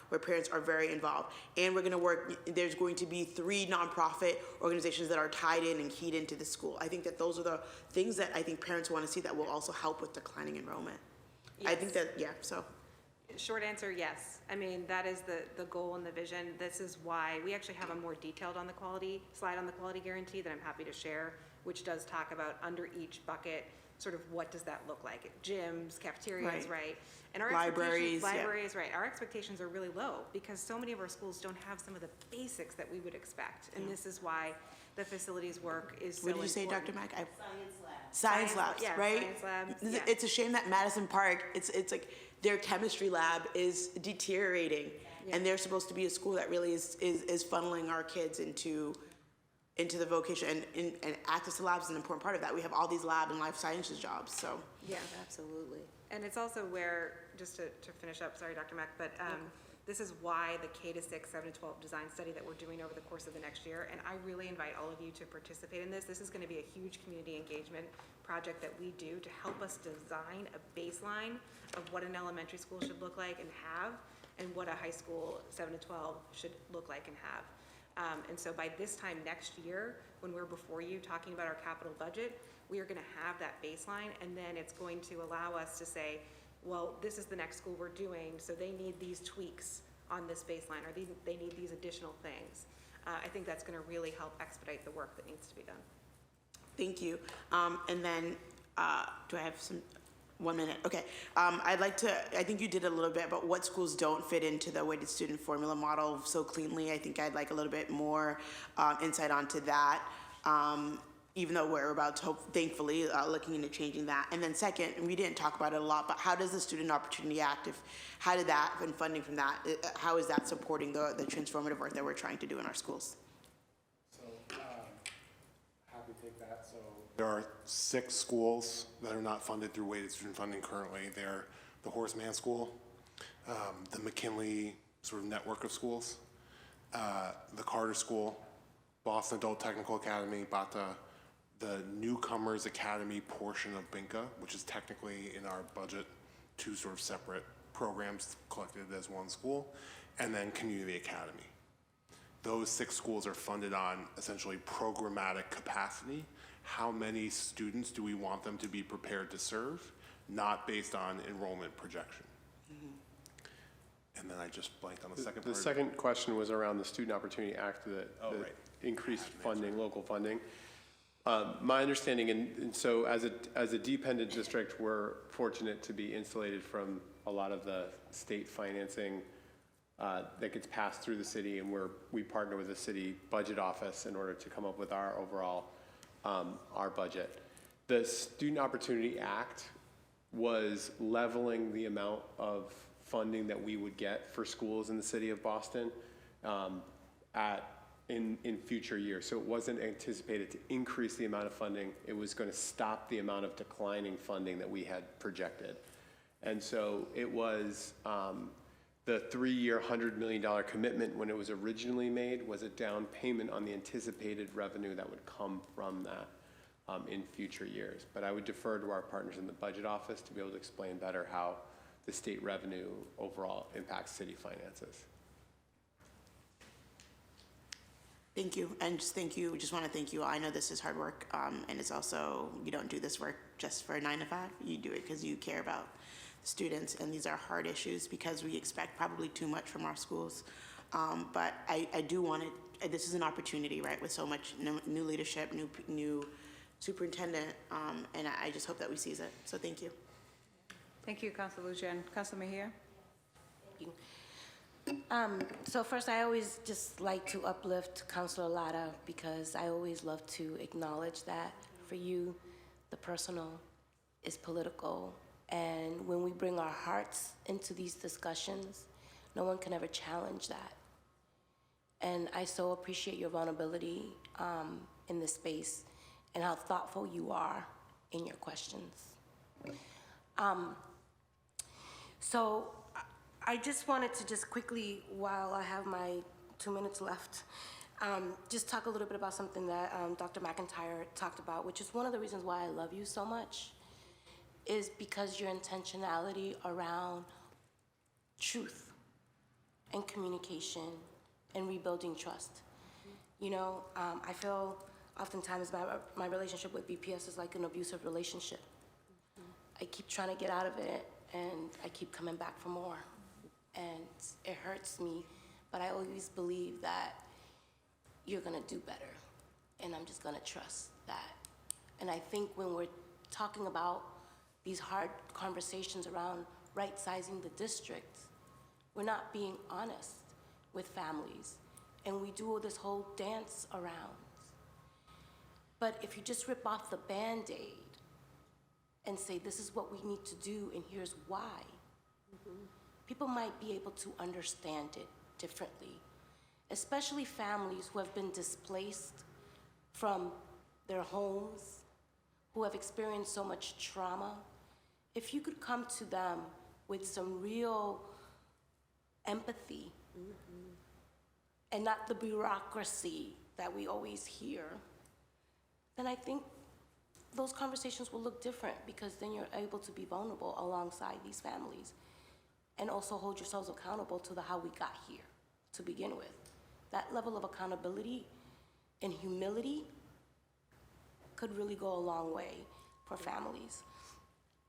where parents are very involved. And we're gonna there's going to be 3 nonprofit organizations that are tied in and keyed into the school. I think that those are the things that I think parents wanna see that will also help with declining enrollment. Yes. I think that, so. Short answer, yes. I mean, that is the goal and the vision. This is why we actually have a more detailed slide on the quality guarantee that I'm happy to share, which does talk about under each bucket sort of what does that look like? Gyms, cafeterias, Right. right? And our Libraries, yeah. libraries, right? Our expectations are really low because so many of our schools don't have some of the basics that we would expect. And this is why the facilities work is so What did you say, important. Dr. Mack? Science labs, yeah, right? science labs, yeah. It's a shame that Madison Park, it's like their chemistry lab is deteriorating. And they're supposed to be a school that really is funneling our kids into the vocation, and access to labs is an important part of that. We have all these lab and life sciences jobs, so. Yeah, absolutely. And it's also where, just to finish up, sorry, Dr. Mack, but this is why the K-6, 7-12 design study that we're doing over the course of the next year, and I really invite all of you to participate in this. This is gonna be a huge community engagement project that we do to help us design a baseline of what an elementary school should look like and have, and what a high school 7-12 should look like and have. And so by this time next year, when we're before you talking about our capital budget, we are gonna have that baseline, and then it's going to allow us to say, well, this is the next school we're doing, so they need these tweaks on this baseline, or they need these additional things. I think that's gonna really help expedite the work that needs to be done. Thank you. And then, do I have 1 minute? Okay. I'd like to, I think you did a little bit, but what schools don't fit into the weighted student formula model so cleanly? I think I'd like a little bit more insight onto that, even though we're about to, thankfully, looking into changing that. And then second, and we didn't talk about it a lot, but how does the Student Opportunity Act, how did that, and funding from that, how is that supporting the transformative work that we're trying to do in our schools? So, happy to take that. So there are 6 schools that are not funded through weighted student funding currently. They're the Horace Mann School, the McKinley sort of network of schools, the Carter School, Boston Adult Technical Academy, BATA, the Newcomers Academy portion of BINCA, which is technically in our budget 2 sort of separate programs collected as one school, and then Community Academy. Those 6 schools are funded on essentially programmatic capacity. How many students do we want them to be prepared to serve, not based on enrollment projection. And then I just blanked on the second part. The second question was around the Student Opportunity Act, the increased funding, local funding. My understanding, and so as a dependent district, we're fortunate to be insulated from a lot of the state financing that gets passed through the city, and we partner with the city budget office in order to come up with our overall our budget. The Student Opportunity Act was leveling the amount of funding that we would get for schools in the city of Boston in future years. So it wasn't anticipated to increase the amount of funding. It was going to stop the amount of declining funding that we had projected. And so it was the 3-year, $100 million commitment when it was originally made was a down payment on the anticipated revenue that would come from that in future years. But I would defer to our partners in the budget office to be able to explain better how the state revenue overall impacts city finances. Thank you, and just thank you, just want to thank you. I know this is hard work, and it's also, you don't do this work just for 9 to 5. You do it because you care about students, and these are hard issues because we expect probably too much from our schools. But I do want to, this is an opportunity, right, with so much new leadership, new superintendent, and I just hope that we seize it. So thank you. Thank you, Councilor Lujan. Councilor Mejia? Thank you. So first, I always just like to uplift Councilor Lara because I always love to acknowledge that for you, the personal is political. And when we bring our hearts into these discussions, no one can ever challenge that. And I so appreciate your vulnerability in this space and how thoughtful you are in your questions. So I just wanted to just quickly, while I have my 2 minutes left, just talk a little bit about something that Dr. McIntyre talked about, which is one of the reasons why I love you so much, is because your intentionality around truth and communication and rebuilding trust. You know, I feel oftentimes my relationship with BPS is like an abusive relationship. I keep trying to get out of it, and I keep coming back for more. And it hurts me, but I always believe that you're gonna do better, and I'm just gonna trust that. And I think when we're talking about these hard conversations around right-sizing the district, we're not being honest with families, and we do this whole dance around. But if you just rip off the Band-Aid and say, this is what we need to do and here's why, people might be able to understand it differently, especially families who have been displaced from their homes, who have experienced so much trauma. If you could come to them with some real empathy and not the bureaucracy that we always hear, then I think those conversations will look different, because then you're able to be vulnerable alongside these families and also hold yourselves accountable to how we got here to begin with. That level of accountability and humility could really go a long way for families.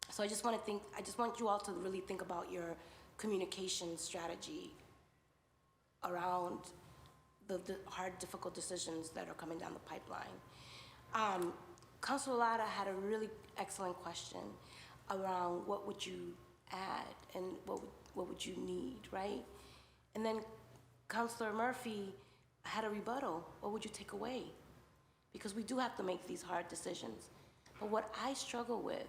So I just want you all to really think about your communication strategy around the hard, difficult decisions that are coming down the pipeline. Councilor Lara had a really excellent question around what would you add and what would you need, right? And then Councilor Murphy had a rebuttal. What would you take away? Because we do have to make these hard decisions. But what I struggle with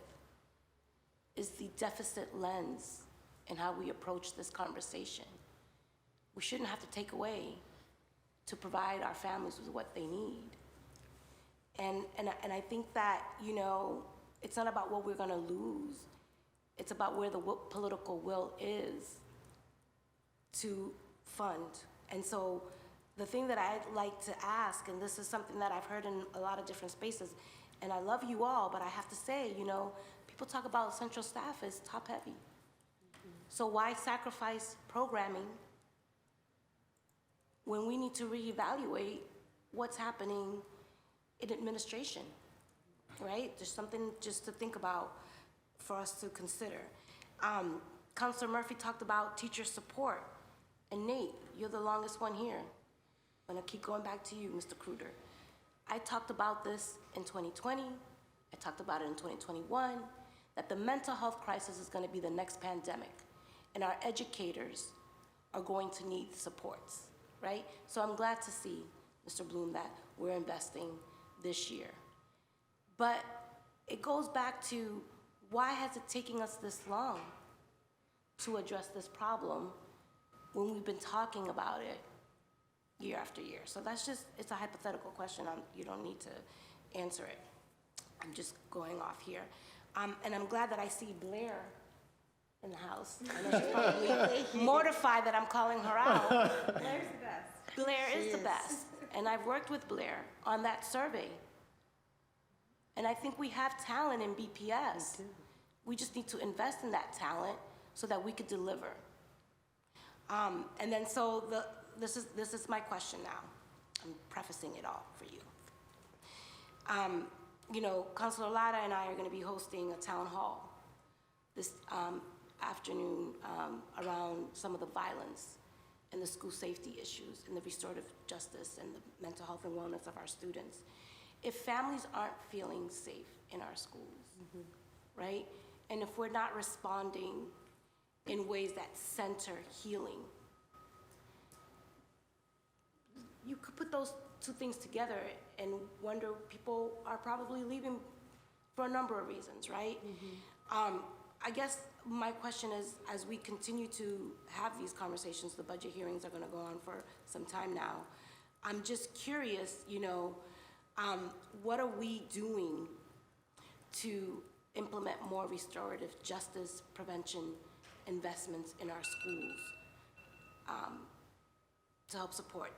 is the deficit lens and how we approach this conversation. We shouldn't have to take away to provide our families with what they need. And I think that, you know, it's not about what we're gonna lose. It's about where the political will is to fund. And so the thing that I'd like to ask, and this is something that I've heard in a lot of different spaces, and I love you all, but I have to say, you know, people talk about central staff as top heavy. So why sacrifice programming when we need to reevaluate what's happening in administration, right? There's something just to think about for us to consider. Councilor Murphy talked about teacher support. And Nate, you're the longest one here. I'm gonna keep going back to you, Mr. Kruder. I talked about this in 2020. I talked about it in 2021, that the mental health crisis is gonna be the next pandemic, and our educators are going to need supports, right? So I'm glad to see, Mr. Bloom, that we're investing this year. But it goes back to, why has it taken us this long to address this problem when we've been talking about it year after year? So that's just, it's a hypothetical question. You don't need to answer it. I'm just going off here. And I'm glad that I see Blair in the house. I know she's probably mortified that I'm calling her out. Blair's the best. Blair is the best. And I've worked with Blair on that survey. And I think we have talent in BPS. We just need to invest in that talent so that we could deliver. And then so this is my question now. I'm prefacing it all for you. You know, Councilor Lara and I are going to be hosting a town hall this afternoon around some of the violence and the school safety issues and the restorative justice and the mental health and wellness of our students. If families aren't feeling safe in our schools, right? And if we're not responding in ways that center healing, you could put those two things together and wonder, people are probably leaving for a number of reasons, right? I guess my question is, as we continue to have these conversations, the budget hearings are gonna go on for some time now. I'm just curious, you know, what are we doing to implement more restorative justice prevention investments in our schools to help support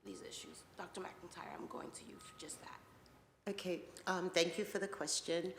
these issues? Dr. McIntyre, I'm going to you for just that. Okay, thank you for the question.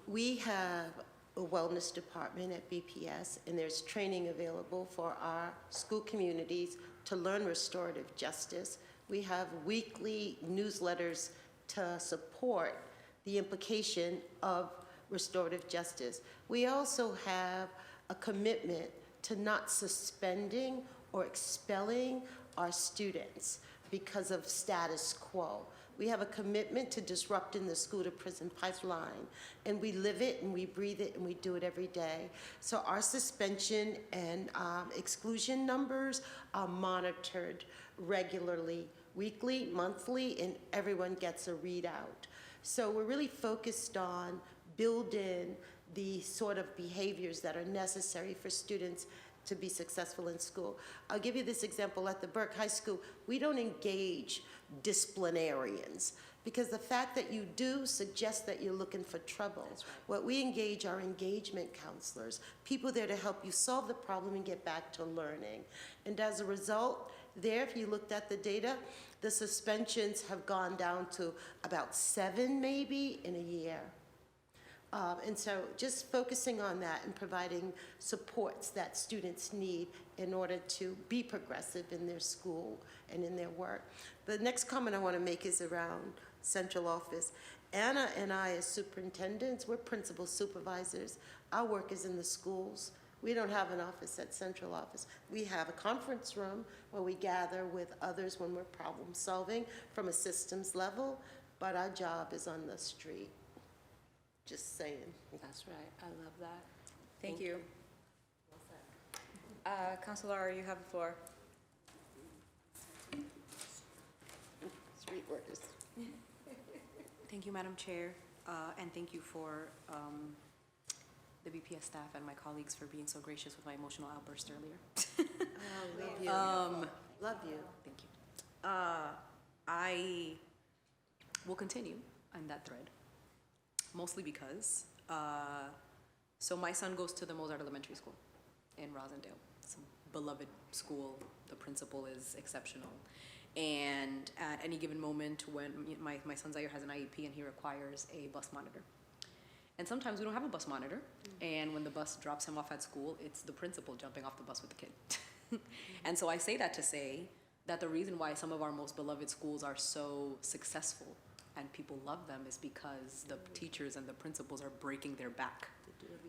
We have a wellness department at BPS, and there's training available for our school communities to learn restorative justice. We have weekly newsletters to support the implication of restorative justice. We also have a commitment to not suspending or expelling our students because of status quo. We have a commitment to disrupting the school-to-prison pipeline, and we live it, and we breathe it, and we do it every day. So our suspension and exclusion numbers are monitored regularly, weekly, monthly, and everyone gets a readout. So we're really focused on building the sort of behaviors that are necessary for students to be successful in school. I'll give you this example. At the Burke High School, we don't engage disciplinarians because the fact that you do suggests that you're looking for trouble. What we engage are engagement counselors, people there to help you solve the problem and get back to learning. And as a result, there, if you looked at the data, the suspensions have gone down to about 7 maybe in a year. And so just focusing on that and providing supports that students need in order to be progressive in their school and in their work. The next comment I want to make is around central office. Anna and I as superintendents, we're principal supervisors. Our work is in the schools. We don't have an office at central office. We have a conference room where we gather with others when we're problem solving from a systems level, but our job is on the street. Just saying. That's right. I love that. Thank you. Councilor Lara, you have the floor. Street workers. Thank you, Madam Chair, and thank you for the BPS staff and my colleagues for being so gracious with my emotional outburst earlier. Love you. Love you. Thank you. I will continue on that thread, mostly because, so my son goes to the Mozart Elementary School in Rosendale. It's a beloved school. The principal is exceptional. And at any given moment when my son Zaire has an IEP and he requires a bus monitor. And sometimes we don't have a bus monitor. And when the bus drops him off at school, it's the principal jumping off the bus with the kid. And so I say that to say that the reason why some of our most beloved schools are so successful and people love them is because the teachers and the principals are breaking their back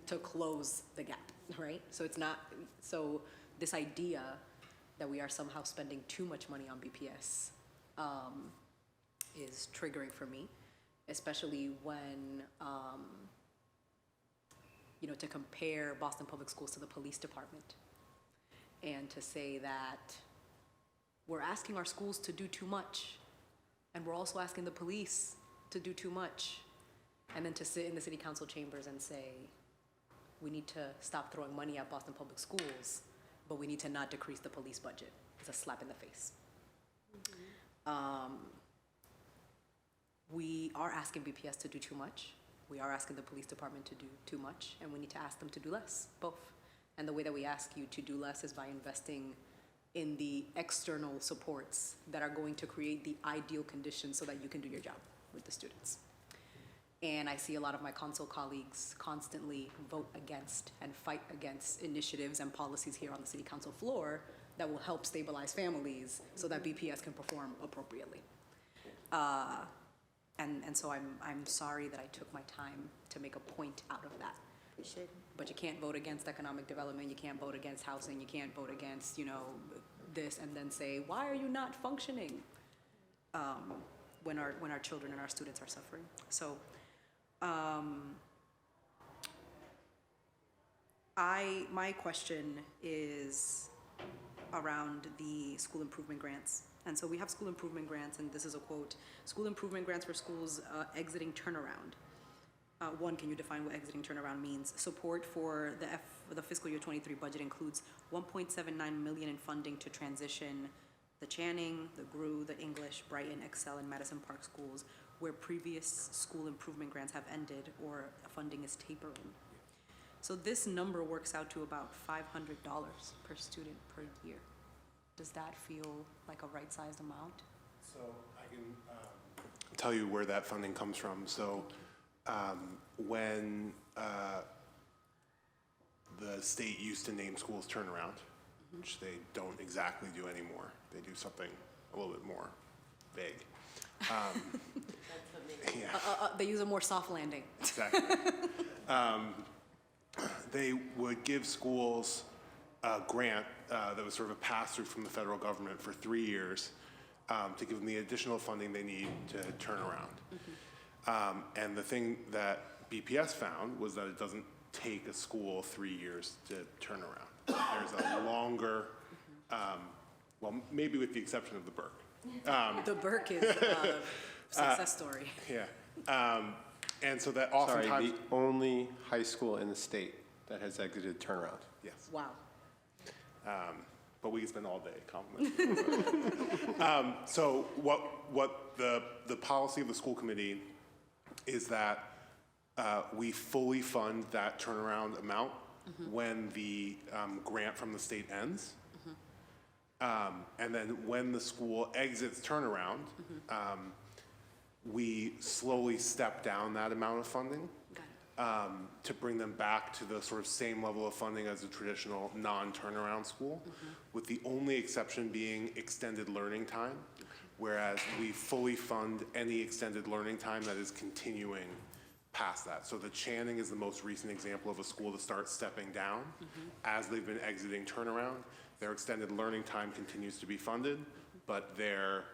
to close the gap, right? So it's not, so this idea that we are somehow spending too much money on BPS is triggering for me, especially when, you know, to compare Boston Public Schools to the police department and to say that we're asking our schools to do too much and we're also asking the police to do too much, and then to sit in the city council chambers and say, we need to stop throwing money at Boston Public Schools, but we need to not decrease the police budget. It's a slap in the face. We are asking BPS to do too much. We are asking the police department to do too much, and we need to ask them to do less, both. And the way that we ask you to do less is by investing in the external supports that are going to create the ideal conditions so that you can do your job with the students. And I see a lot of my council colleagues constantly vote against and fight against initiatives and policies here on the city council floor that will help stabilize families so that BPS can perform appropriately. And so I'm sorry that I took my time to make a point out of that. Appreciate it. But you can't vote against economic development, you can't vote against housing, you can't vote against, you know, this and then say, why are you not functioning? When our children and our students are suffering. So my question is around the school improvement grants. And so we have school improvement grants, and this is a quote, school improvement grants for schools exiting turnaround. One, can you define what exiting turnaround means? Support for the fiscal year 23 budget includes $1.79 million in funding to transition the Channing, the GRU, the English, Brighton, Excel, and Madison Park schools where previous school improvement grants have ended or funding is tapering. So this number works out to about $500 per student per year. Does that feel like a right-sized amount? So I can tell you where that funding comes from. So when the state used to name schools turnaround, which they don't exactly do anymore. They do something a little bit more vague. They use a more soft landing. Exactly. They would give schools a grant that was sort of a pass-through from the federal government for 3 years to give them the additional funding they need to turn around. And the thing that BPS found was that it doesn't take a school 3 years to turn around. There's a longer, well, maybe with the exception of the Burke. The Burke is a success story. Yeah. And so that Sorry, oftentimes. the only high school in the state that has exited turnaround. Yes. Wow. But we can spend all day complimenting. So what the policy of the school committee is that we fully fund that turnaround amount when the grant from the state ends. And then when the school exits turnaround, we slowly step down that amount of funding to bring them back to the sort of same level of funding as a traditional non-turnaround school, with the only exception being extended learning time, whereas we fully fund any extended learning time that is continuing past that. So the Channing is the most recent example of a school to start stepping down as they've been exiting turnaround. Their extended learning time continues to be funded, but their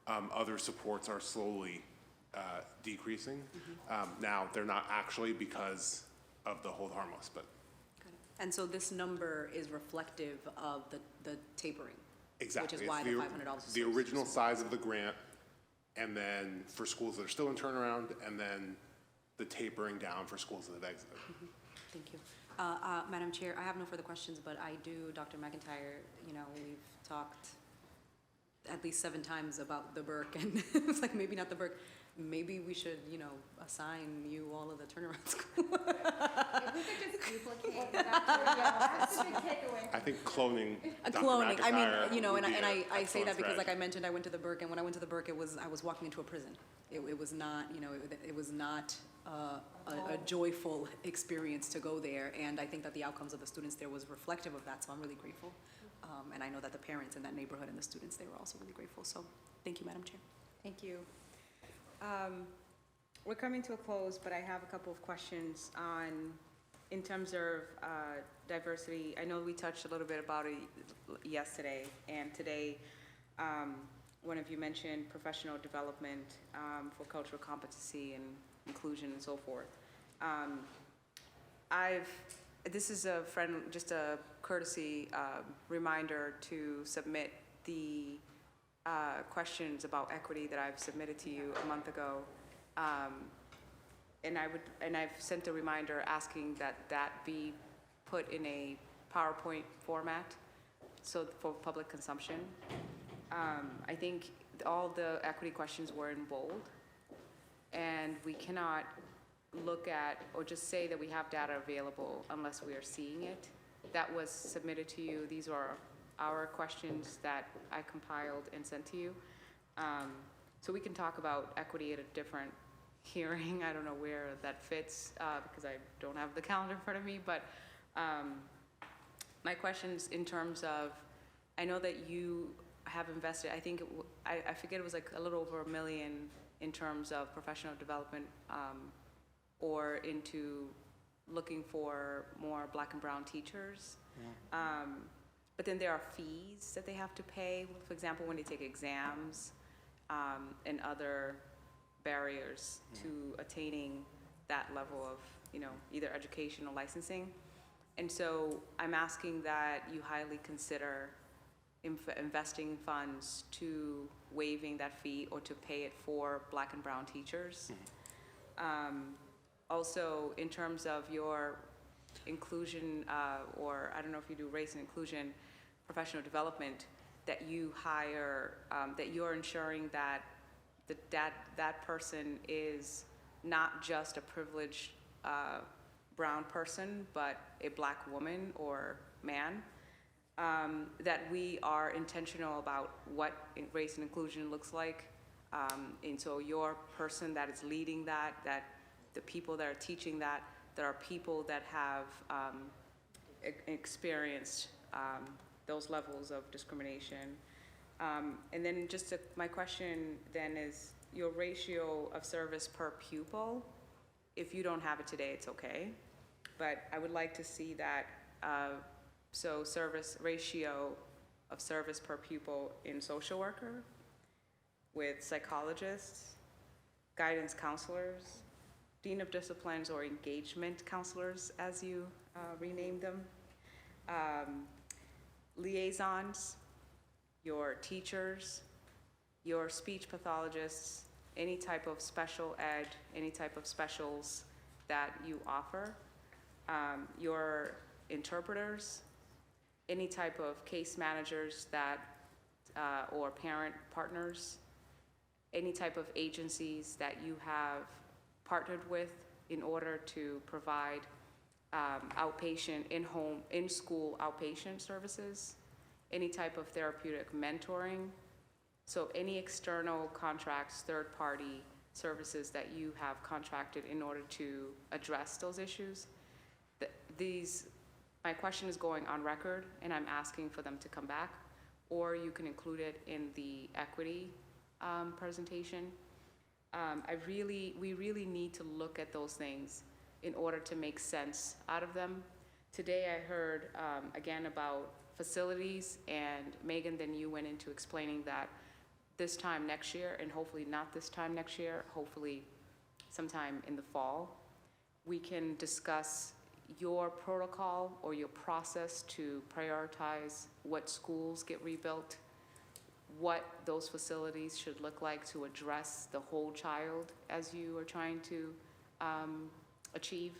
other supports are slowly decreasing. Now, they're not actually because of the hold harmless, but. And so this number is reflective of the tapering? Exactly. Which is why the $500 is the so original size of the grant, and then for schools that are still in turnaround, and then the tapering down for schools that have exited. Thank you. Madam Chair, I have no further questions, but I do, Dr. McIntyre, you know, we've talked at least 7 times about the Burke, and it's like, maybe not the Burke. Maybe we should, you know, assign you all of the turnaround school. If we could just duplicate that's a big takeaway. I think cloning. Cloning. I McIntyre mean, you know, would and be I say that because, like I strategy. mentioned, I went to the Burke, and when I went to the Burke, I was walking into a prison. It was not, you know, it was not a joyful experience to go there, and I think that the outcomes of the students there was reflective of that. So I'm really grateful, and I know that the parents in that neighborhood and the students they were also really grateful. So thank you, Madam Chair. Thank you. We're coming to a close, but I have a couple of questions in terms of diversity. I know we touched a little bit about it yesterday, and today one of you mentioned professional development for cultural competency and inclusion and so forth. This is just a courtesy reminder to submit the questions about equity that I've submitted to you a month ago. And I've sent a reminder asking that be put in a PowerPoint format, so for public consumption. I think all the equity questions were in bold, and we cannot look at or just say that we have data available unless we are seeing it. That was submitted to you. These are our questions that I compiled and sent to you. So we can talk about equity at a different hearing. I don't know where that fits because I don't have the calendar in front of me, but my questions in terms of, I know that you have invested, I think, I forget, it was like a little over $1 million in terms of professional development or into looking for more Black and brown teachers. Yeah. But then there are fees that they have to pay, for example, when they take exams and other barriers to attaining that level of, you know, either education or licensing. And so I'm asking that you highly consider investing funds to waiving that fee or to pay it for Black and brown teachers. Also, in terms of your inclusion, or I don't know if you do race and inclusion, professional development, that you hire, that you're ensuring that that person is not just a privileged brown person, but a Black woman or man, that we are intentional about what race and inclusion looks like. And so your person that is leading that the people that are teaching that are people that have experienced those levels of discrimination. And then just my question then is your ratio of service per pupil. If you don't have it today, it's okay. But I would like to see that, so ratio of service per pupil in social worker, with psychologists, guidance counselors, dean of disciplines or engagement counselors, as you rename them, liaisons, your teachers, your speech pathologists, any type of special ed, any type of specials that you offer, your interpreters, any type of case managers that, or parent partners, any type of agencies that you have partnered with in order to provide outpatient, in-home, in-school outpatient services, any type of therapeutic mentoring. So any external contracts, third-party services that you have contracted in order to address those issues. My question is going on record, and I'm asking for them to come back, or you can include it in the equity presentation. We really need to look at those things in order to make sense out of them. Today I heard, again, about facilities, and Megan, then you went into explaining that this time next year, and hopefully not this time next year, hopefully sometime in the fall, we can discuss your protocol or your process to prioritize what schools get rebuilt, what those facilities should look like to address the whole child as you are trying to achieve.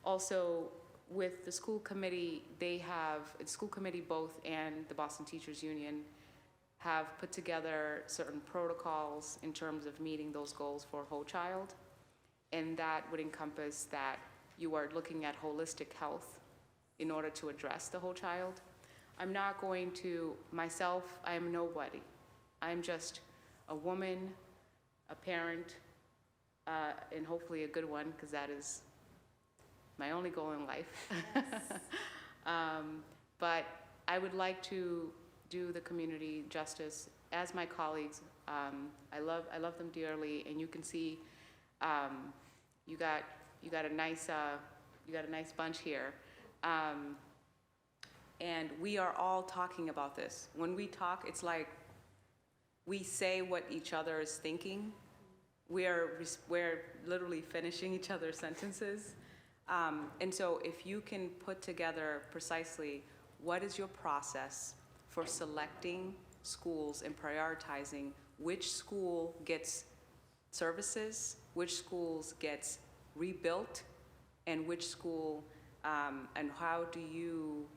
Also, with the school committee, the school committee both and the Boston Teachers Union have put together certain protocols in terms of meeting those goals for whole child. And that would encompass that you are looking at holistic health in order to address the whole child. I'm not going to, myself, I am nobody. I'm just a woman, a parent, and hopefully a good one, because that is my only goal in life. But I would like to do the community justice as my colleagues. I love them dearly, and you can see you got a nice bunch here, and we are all talking about this. When we talk, it's like we say what each other is thinking. We're literally finishing each other's sentences, and so if you can put together precisely what is your process for selecting schools and prioritizing which school gets services, which schools gets rebuilt, and which school, and how do you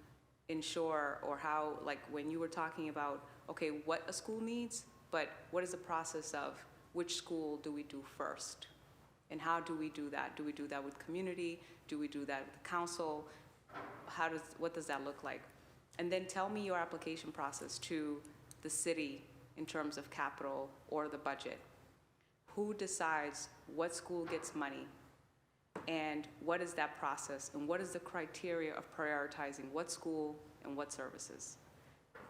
ensure, or how, like when you were talking about, okay, what a school needs, but what is the process of which school do we do first? And how do we do that? Do we do that with community? Do we do that with the council? What does that look like? And then tell me your application process to the city in terms of capital or the budget. Who decides what school gets money? And what is that process? And what is the criteria of prioritizing what school and what services?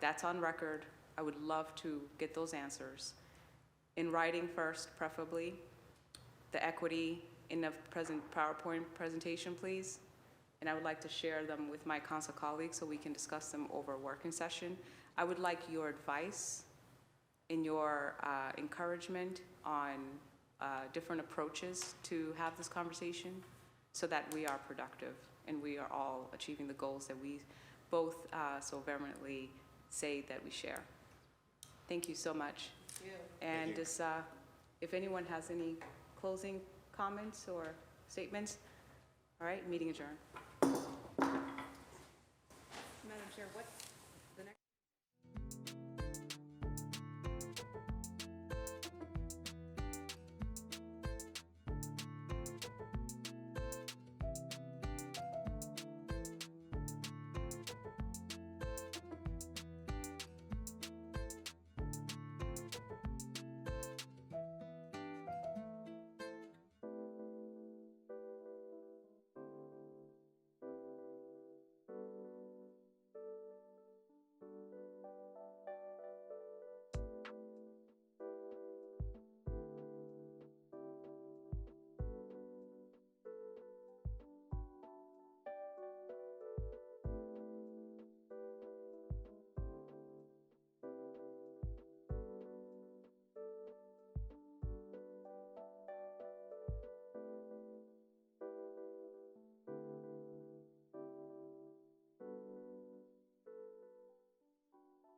That's on record. I would love to get those answers. In writing first, preferably. The equity in the present PowerPoint presentation, please. And I would like to share them with my council colleagues so we can discuss them over a working session. I would like your advice and your encouragement on different approaches to have this conversation so that we are productive and we are all achieving the goals that we both so vehemently say that we share. Thank you so much. Thank you. And just, if anyone has any closing comments or statements, all right, meeting adjourned.